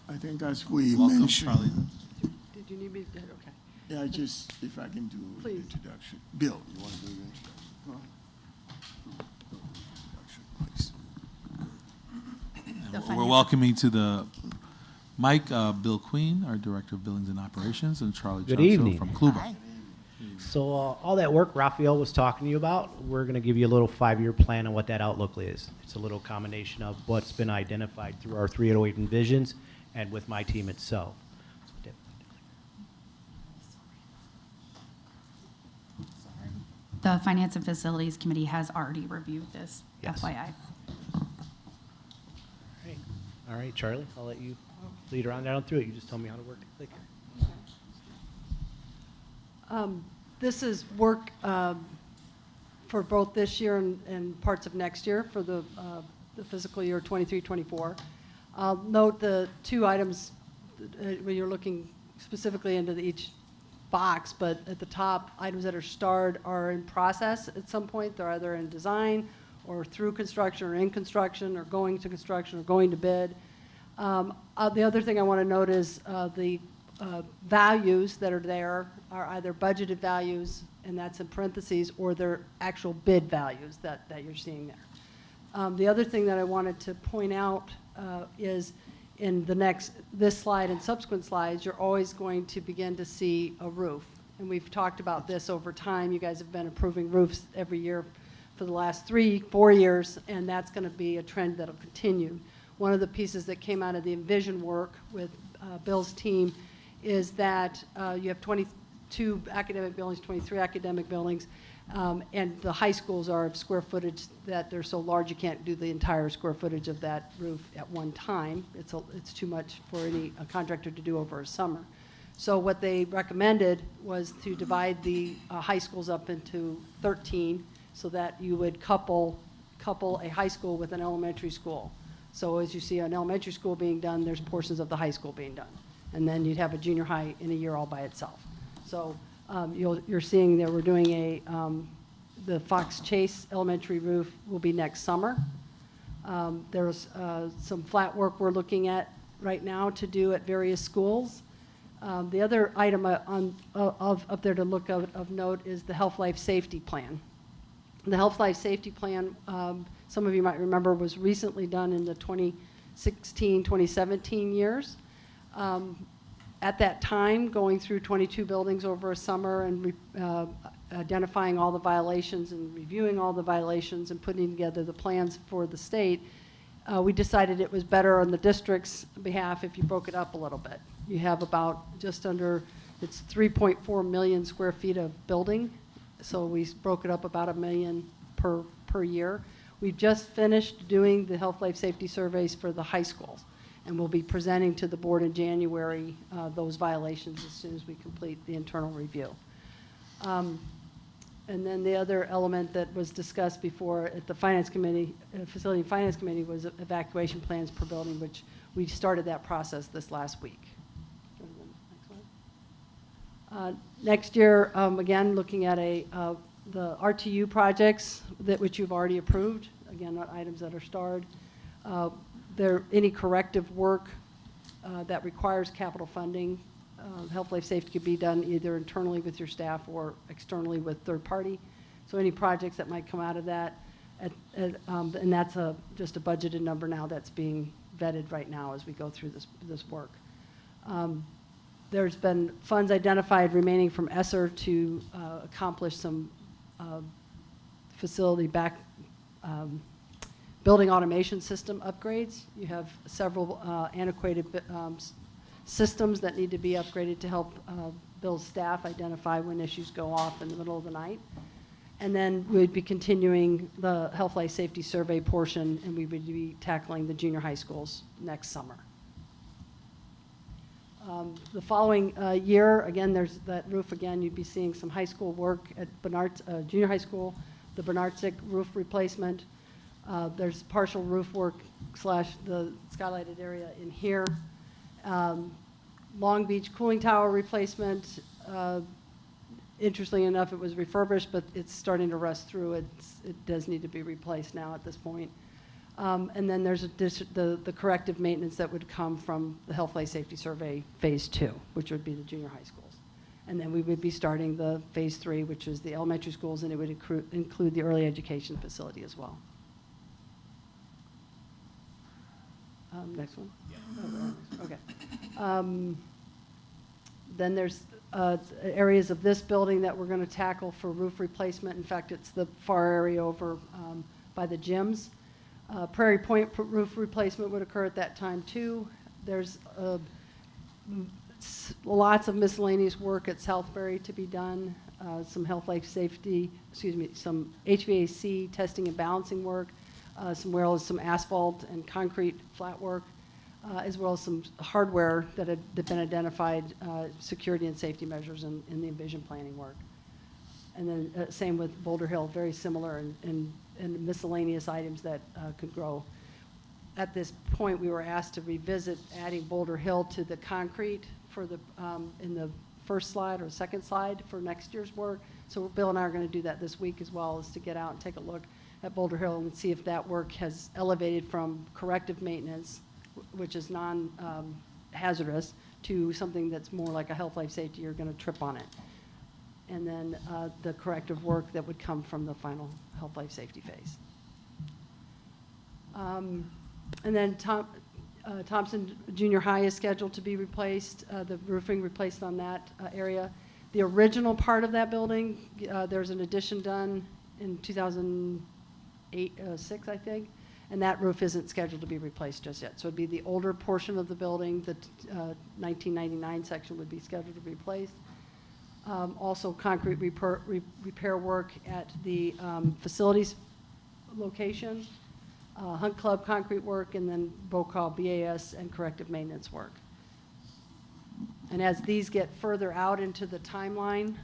I think as we Welcome, mentioned. Charlie. Did you need me to, okay. Yeah, if I can do the Please. introduction. Bill, you want to do the introduction? Go on. Introduction, please. And we're welcoming to the mic Bill Queen, our Director of Billings and Operations, and Charlie Good Johnson evening. from Kluber. Hi. So all that work Raphael was talking to you about, we're going to give you a little 5-year plan on what that outlook is. It's a little combination of what's been identified through our 3808 envisions and with my team itself. The Finance and Facilities Committee has already reviewed this, Yes. FYI. All right, Charlie, I'll let you lead around down through it. You just tell me how to work the clicker. This is work for both this year and parts of next year for the fiscal year 23-24. I'll note the two items when you're looking specifically into each box, but at the top, items that are starred are in process at some point. They're either in design or through construction or in construction or going to construction or going to bid. The other thing I want to note is the values that are there are either budgeted values, and that's in parentheses, or they're actual bid values that you're seeing there. The other thing that I wanted to point out is in this slide and subsequent slides, you're always going to begin to see a roof. And we've talked about this over time. You guys have been approving roofs every year for the last 3-4 years, and that's going to be a trend that'll continue. One of the pieces that came out of the Envision work with Bill's team is that you have 22 academic buildings, 23 academic buildings, and the high schools are of square footage that they're so large you can't do the entire square footage of that roof at one time. It's too much for a contractor to do over a summer. So what they recommended was to divide the high schools up into 13 so that you would couple a high school with an elementary school. So as you see an elementary school being done, there's portions of the high school being done. And then you'd have a junior high in a year all by itself. So you're seeing that we're doing the Fox Chase Elementary roof will be next summer. There's some flat work we're looking at right now to do at various schools. The other item up there to look of note is the Health Life Safety Plan. The Health Life Safety Plan, some of you might remember, was recently done in the 2016, 2017 years. At that time, going through 22 buildings over a summer and identifying all the violations and reviewing all the violations and putting together the plans for the state, we decided it was better on the district's behalf if you broke it up a little bit. You have about just under, it's 3.4 million square feet of building, so we broke it up about 1 million per year. We've just finished doing the health life safety surveys for the high schools, and we'll be presenting to the board in January those violations as soon as we complete the internal review. And then the other element that was discussed before at the Finance Committee, Facility and Finance Committee, was evacuation plans per building, which we started that process this last week. Next year, again, looking at the RTU projects which you've already approved, again, not items that are starred. Any corrective work that requires capital funding, health life safety could be done either internally with your staff or externally with third party. So any projects that might come out of that, and that's just a budgeted number now that's being vetted right now as we go through this work. There's been funds identified remaining from ESSER to accomplish some facility building automation system upgrades. You have several antiquated systems that need to be upgraded to help Bill's staff identify when issues go off in the middle of the night. And then we'd be continuing the health life safety survey portion, and we would be tackling the junior high schools next summer. The following year, again, there's that roof again. You'd be seeing some high school work at junior high school, the Bernardzic roof replacement. There's partial roof work / the skylighted area in here. Long Beach cooling tower replacement. Interestingly enough, it was refurbished, but it's starting to rust through. It does need to be replaced now at this point. And then there's the corrective maintenance that would come from the Health Life Safety Survey Phase 2, which would be the junior high schools. And then we would be starting the Phase 3, which is the elementary schools, and it would include the early education facility as well. Next one? Yeah. Okay. Then there's areas of this building that we're going to tackle for roof replacement. In fact, it's the far area over by the gyms. Prairie Point roof replacement would occur at that time too. There's lots of miscellaneous work at Southbury to be done. Some health life safety, some HVAC testing and balancing work, some asphalt and concrete flat work, as well as some hardware that had been identified, security and safety measures in the Envision planning work. And then same with Boulder Hill, very similar and miscellaneous items that could grow. At this point, we were asked to revisit adding Boulder Hill to the concrete for the, in the first slide or second slide for next year's work. So Bill and I are going to do that this week as well, is to get out and take a look at Boulder Hill and see if that work has elevated from corrective maintenance, which is non-hazardous, to something that's more like a health, life, safety, you're going to trip on it. And then the corrective work that would come from the final health, life, safety phase. And then Thompson Junior High is scheduled to be replaced, the roofing replaced on that area. The original part of that building, there's an addition done in 2006, I think, and that roof isn't scheduled to be replaced just yet. So it'd be the older portion of the building, the 1999 section would be scheduled to be replaced. Also concrete repair work at the facilities location, Hunt Club concrete work, and then BOCAL, BAS, and corrective maintenance work. And as these get further out into the timeline,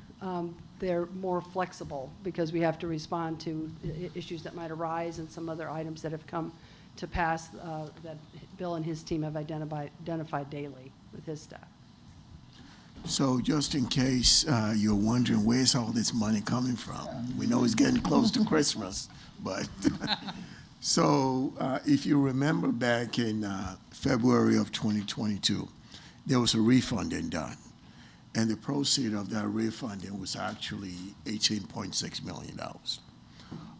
they're more flexible because we have to respond to issues that might arise and some other items that have come to pass that Bill and his team have identified daily with his staff. So just in case you're wondering where's all this money coming from, we know it's getting close to Christmas, but so if you remember back in February of 2022, there was a refunding done, and the proceeds of that refunding was actually $18.6 million.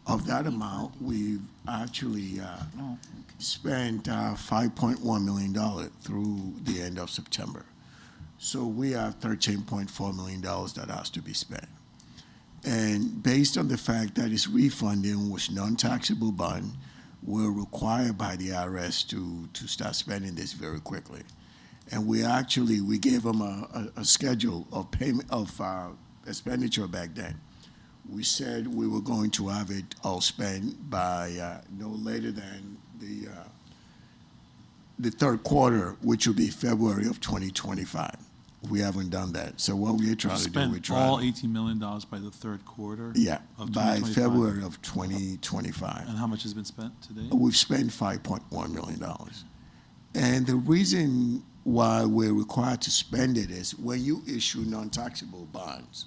Of that amount, we've actually spent $5.1 million through the end of September. So we have $13.4 million that has to be spent. And based on the fact that this refunding was non-taxable bond, we're required by the IRS to start spending this very quickly. And we gave them a schedule of payment of expenditure back then. We said we were going to have it all spent by no later than the third quarter, which will be February of 2025. We haven't done that. So what we're trying to do, we're trying all $18 million by the third quarter? Yeah, of by 2025? February of 2025. And how much has been spent today? We've spent $5.1 million. And the reason why we're required to spend it is when you issue non-taxable bonds,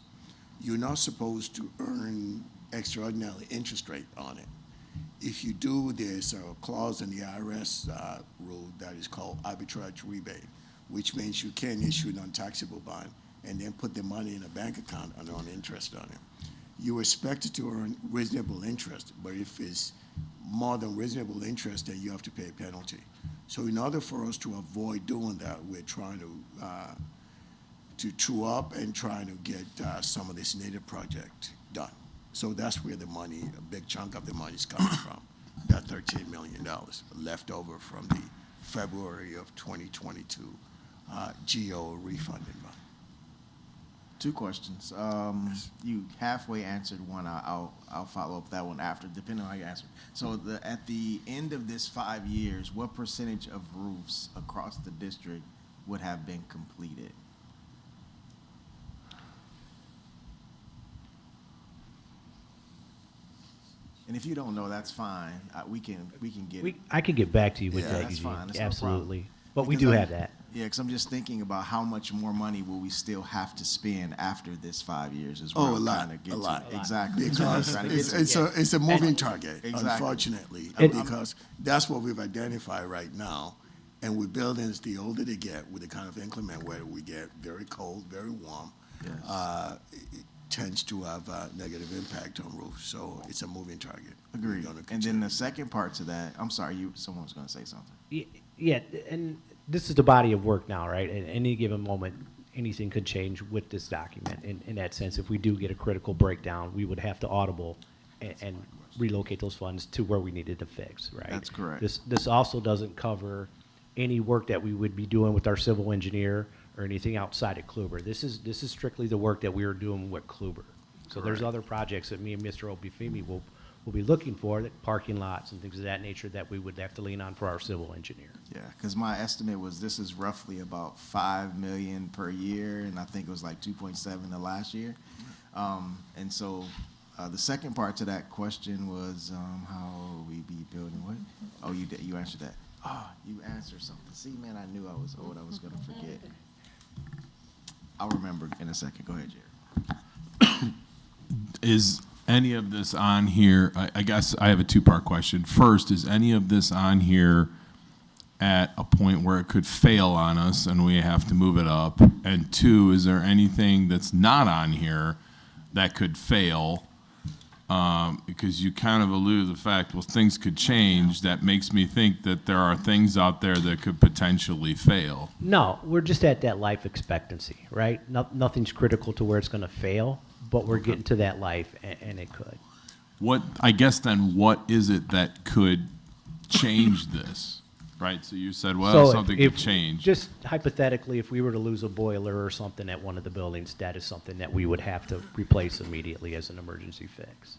you're not supposed to earn extraordinary interest rate on it. If you do, there's a clause in the IRS rule that is called arbitrage rebate, which means you can't issue a non-taxable bond and then put the money in a bank account and earn interest on it. You're expected to earn reasonable interest, but if it's more than reasonable interest, then you have to pay a penalty. So in order for us to avoid doing that, we're trying to true up and trying to get some of this native project done. So that's where the money, a big chunk of the money is coming from, that $13 million left over from the February of 2022 GO refunding bond. Two questions. You halfway answered one. I'll follow up that one after, depending on how you answer. So at the end of this 5 years, what percentage of roofs across the district would have been completed? And if you don't know, that's fine. We can get it. I could get back to you with Yeah, that, that's Eugene. fine. That's no Absolutely. problem. But we Because do have that. Yeah, because I'm just thinking about how much more money will we still have to spend after this 5 years is what Oh, I'm a lot, trying to get a lot. to. Exactly. Because it's a moving target, Exactly. unfortunately, And- because that's what we've identified right now. And with buildings, the older they get, with the kind of inclement weather we get, very cold, very warm, it tends to have a negative impact on roofs. So it's a moving target. Agreed. And then the second part to that, I'm sorry, someone was going to say something. Yeah, and this is the body of work now, right? At any given moment, anything could change with this document. In that sense, if we do get a critical breakdown, we would have to audible and relocate those funds to where we needed to fix, right? That's correct. This also doesn't cover any work that we would be doing with our civil engineer or anything outside of Kluber. This is strictly the work that we are doing with Kluber. So there's other projects that me and Mr. Obifemi will be looking for, that parking lots and things of that nature, that we would have to lean on for our civil engineer. Yeah, because my estimate was this is roughly about $5 million per year, and I think it was like 2.7 the last year. And so the second part to that question was how will we be building what? Oh, you did. You answered that. Oh, you answered something. See, man, I knew I was old. I was going to forget. I'll remember in a second. Go ahead, Jared. Is any of this on here? I guess I have a two-part question. First, is any of this on here at a point where it could fail on us and we have to move it up? And two, is there anything that's not on here that could fail? Because you kind of allude to the fact, well, things could change. That makes me think that there are things out there that could potentially fail. No, we're just at that life expectancy, right? Nothing's critical to where it's going to fail, but we're getting to that life, and it could. What, I guess then, what is it that could change this? Right, so you said, well, So something if- could change. Just hypothetically, if we were to lose a boiler or something at one of the buildings, that is something that we would have to replace immediately as an emergency fix.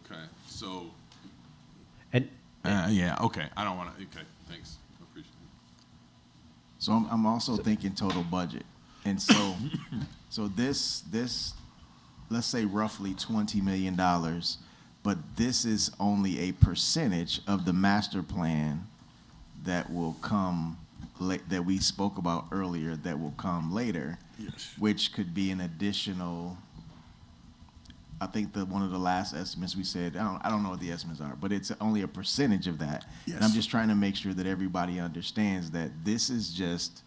Okay, so. And yeah, okay, I don't want to, okay, thanks, appreciate it. So I'm also thinking total budget. And so, so this, let's say roughly $20 million, but this is only a percentage of the master plan that will come, that we spoke about earlier, that will come later. Yes. Which could be an additional, I think one of the last estimates we said, I don't know what the estimates are, but it's only a percentage of that. Yes. And I'm just trying to make sure that everybody understands that this is just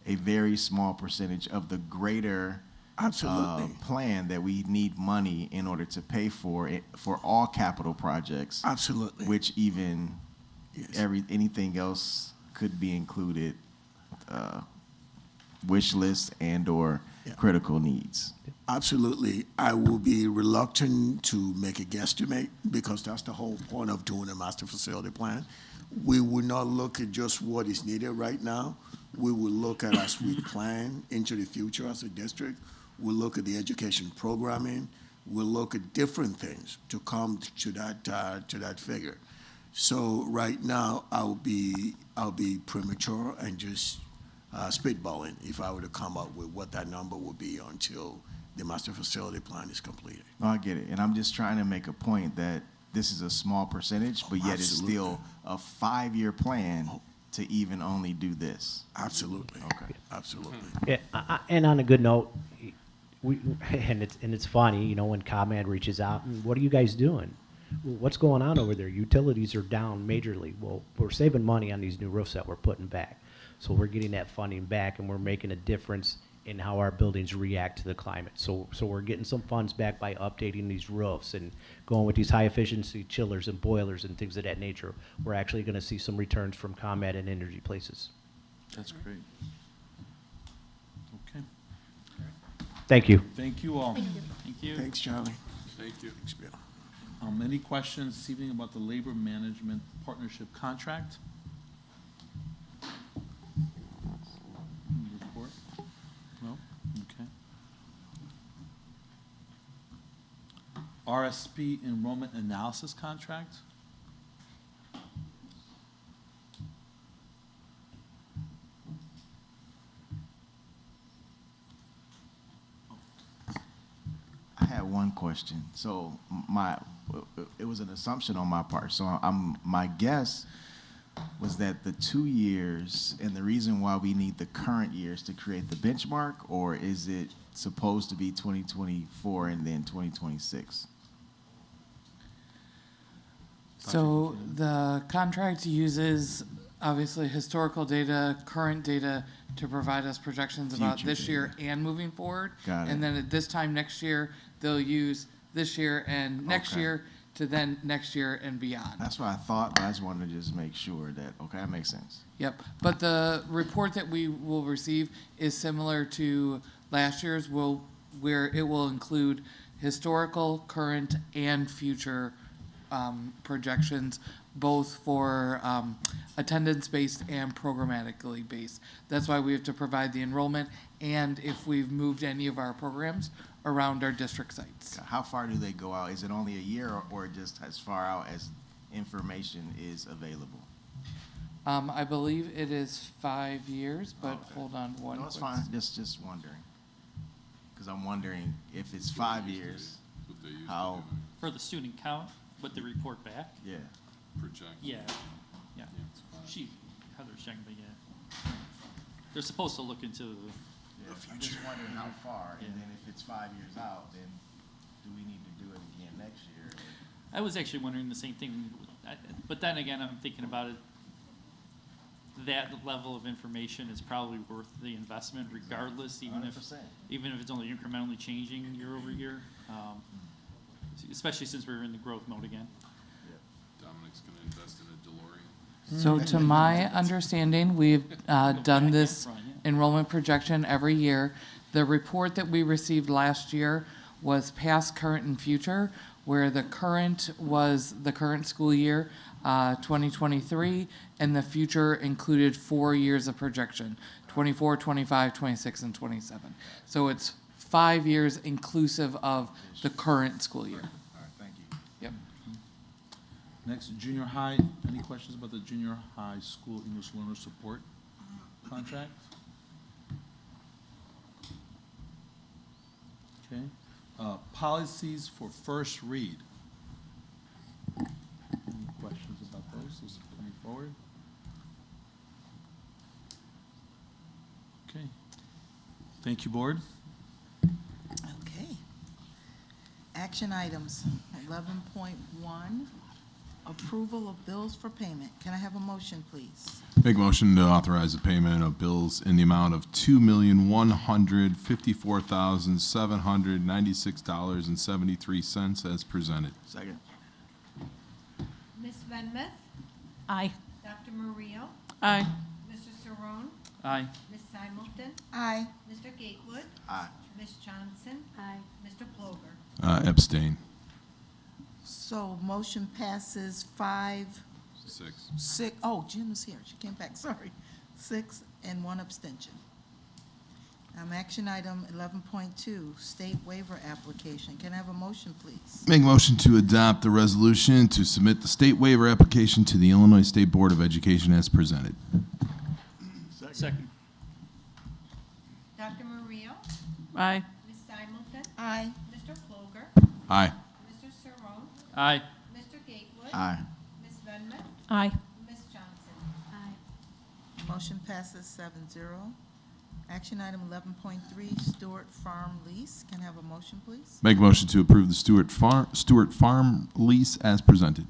a very small percentage of the greater Absolutely. plan that we need money in order to pay for it, for all capital projects. Absolutely. Which even Yes. anything else could be included, wish lists and/or critical needs. Absolutely. I will be reluctant to make a guesstimate because that's the whole point of doing a master facility plan. We will not look at just what is needed right now. We will look at, as we plan into the future as a district, we'll look at the education programming. We'll look at different things to come to that figure. So right now, I'll be premature and just spitballing if I were to come up with what that number would be until the master facility plan is completed. No, I get it. And I'm just trying to make a point that this is a small percentage, but yet it's still a 5-year plan to even only do this. Absolutely. Okay. Absolutely. Yeah, and on a good note, and it's funny, you know, when ComEd reaches out, what are you guys doing? What's going on over there? Utilities are down majorly. Well, we're saving money on these new roofs that we're putting back. So we're getting that funding back, and we're making a difference in how our buildings react to the climate. So we're getting some funds back by updating these roofs and going with these high-efficiency chillers and boilers and things of that nature. We're actually going to see some returns from ComEd and Energy Places. That's great. Okay. Thank you. Thank you all. Thank you. Thanks, Charlie. Thank you. Thanks, Bill. Any questions this evening about the labor management partnership contract? Report? No? Okay. RSP enrollment analysis contract? I had one question. So it was an assumption on my part. So my guess was that the 2 years, and the reason why we need the current years to create the benchmark, or is it supposed to be 2024 and then 2026? So the contract uses obviously historical data, current data to provide us projections about Future this year and moving forward. Got it. And then at this time next year, they'll use this year and next Okay. year to then next year and beyond. That's what I thought, but I just wanted to just make sure that, okay, that makes sense. Yep, but the report that we will receive is similar to last year's, where it will include historical, current, and future projections, both for attendance-based and programmatically based. That's why we have to provide the enrollment and if we've moved any of our programs around our district sites. How far do they go out? Is it only a year or just as far out as information is available? I believe it is 5 years, but hold on one. No, it's quick fine. Just wondering. Because I'm wondering if it's 5 years, how, For the student count, with the report back? yeah. Yeah, yeah. Heather's checking, but yeah. They're supposed to look into Yeah, I'm just wondering how far, and then if it's 5 years out, then do we need to do it again next year? I was actually wondering the same thing, but then again, I'm thinking about it. That level of information is probably worth the investment regardless, even if 100%. it's only incrementally changing year over year. Especially since we're in the growth mode again. Dominic's gonna invest in a DeLorean. So to my understanding, we've done this enrollment projection every year. The report that we received last year was past, current, and future, where the current was the current school year, 2023, and the future included 4 years of projection, 24, 25, 26, and 27. So it's 5 years inclusive of the current school year. All right, thank you. Yep. Next, junior high. Any questions about the junior high school English learner support contract? Okay. Policies for first read. Any questions about those? Those are coming forward. Okay. Thank you, board. Okay. Action items, 11.1, approval of bills for payment. Can I have a motion, please? Make a motion to authorize the payment of bills in the amount of $2,154,796.73 as presented. Second. Ms. Venmus? Aye. Dr. Mario? Aye. Mr. Saron? Aye. Ms. Simulton? Aye. Mr. Gatewood? Aye. Ms. Johnson? Aye. Mr. Ploger? Abstain. So motion passes 6. Oh, Jim is here. She came back, sorry. 6 and 1 abstention. Action item 11.2, state waiver application. Can I have a motion, please? Make a motion to adopt the resolution to submit the state waiver application to the Illinois State Board of Education as presented. Second. Dr. Mario? Aye. Ms. Simulton? Aye. Mr. Ploger? Aye. Mr. Saron? Aye. Mr. Gatewood? Aye. Ms. Venmus? Aye. Ms. Johnson? Aye. Motion passes 7-0. Action item 11.3, Stewart Farm lease. Can I have a motion, please? Make a motion to approve the Stewart Farm lease as presented.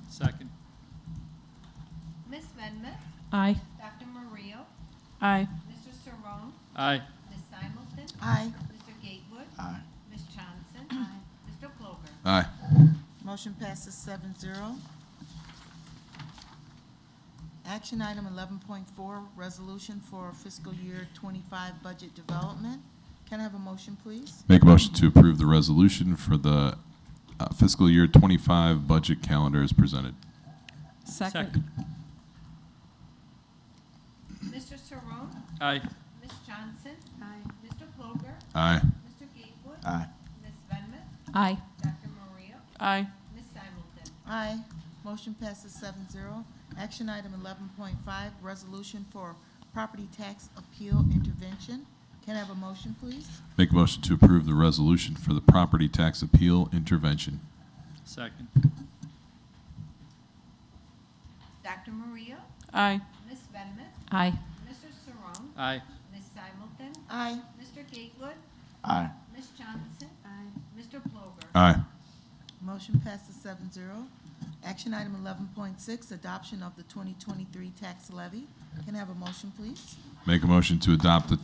Second. Ms. Venmus? Aye. Dr. Mario? Aye. Mr. Saron? Aye. Ms. Simulton? Aye. Mr. Gatewood? Aye. Ms. Johnson? Aye. Mr. Ploger? Aye. Motion passes 7-0. Action item 11.4, resolution for fiscal year 25 budget development. Can I have a motion, please? Make a motion to approve the resolution for the fiscal year 25 budget calendar as presented. Second. Mr. Saron? Aye. Ms. Johnson? Aye. Mr. Ploger? Aye. Mr. Gatewood? Aye. Ms. Venmus? Aye. Dr. Mario? Aye. Ms. Simulton? Aye. Motion passes 7-0. Action item 11.5, resolution for property tax appeal intervention. Can I have a motion, please? Make a motion to approve the resolution for the property tax appeal intervention. Second. Dr. Mario? Aye. Ms. Venmus? Aye. Mr. Saron? Aye. Ms. Simulton? Aye. Mr. Gatewood? Aye. Ms. Johnson? Aye. Mr. Ploger? Aye. Motion passes 7-0. Action item 11.6, adoption of the 2023 tax levy. Can I have a motion, please? Make a motion to adopt the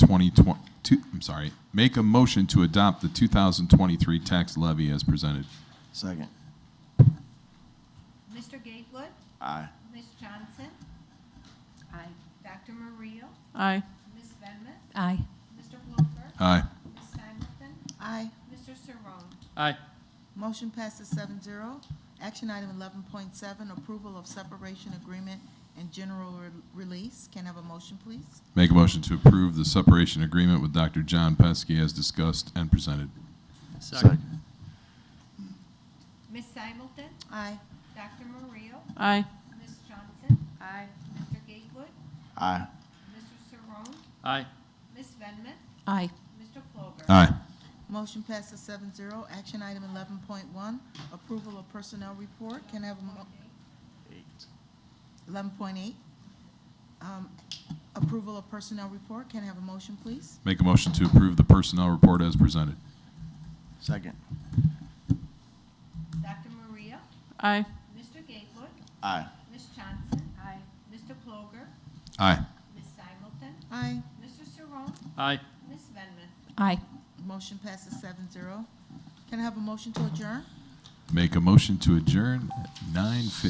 make a motion to adopt the 2023 tax levy as presented. Second. Mr. Gatewood? Aye. Ms. Johnson? Aye. Dr. Mario? Aye. Ms. Venmus? Aye. Mr. Ploger? Aye. Ms. Simulton? Aye. Mr. Saron? Aye. Motion passes 7-0. Action item 11.7, approval of separation agreement and general release. Can I have a motion, please? Make a motion to approve the separation agreement with Dr. John Pesky as discussed and presented. Second. Ms. Simulton? Aye. Dr. Mario? Aye. Ms. Johnson? Aye. Mr. Gatewood? Aye. Mr. Saron? Aye. Ms. Venmus? Aye. Mr. Ploger? Aye. Motion passes 7-0. Action item 11.1, approval of personnel report. Can I have a 11.8, approval of personnel report. Can I have a motion, please? Make a motion to approve the personnel report as presented. Second. Dr. Maria? Aye. Mr. Gatewood? Aye. Ms. Johnson? Aye. Mr. Ploger? Aye. Ms. Simulton? Aye. Mr. Saron? Aye. Ms. Venmus? Aye. Motion passes 7-0. Can I have a motion to adjourn? Make a motion to adjourn at 9:50.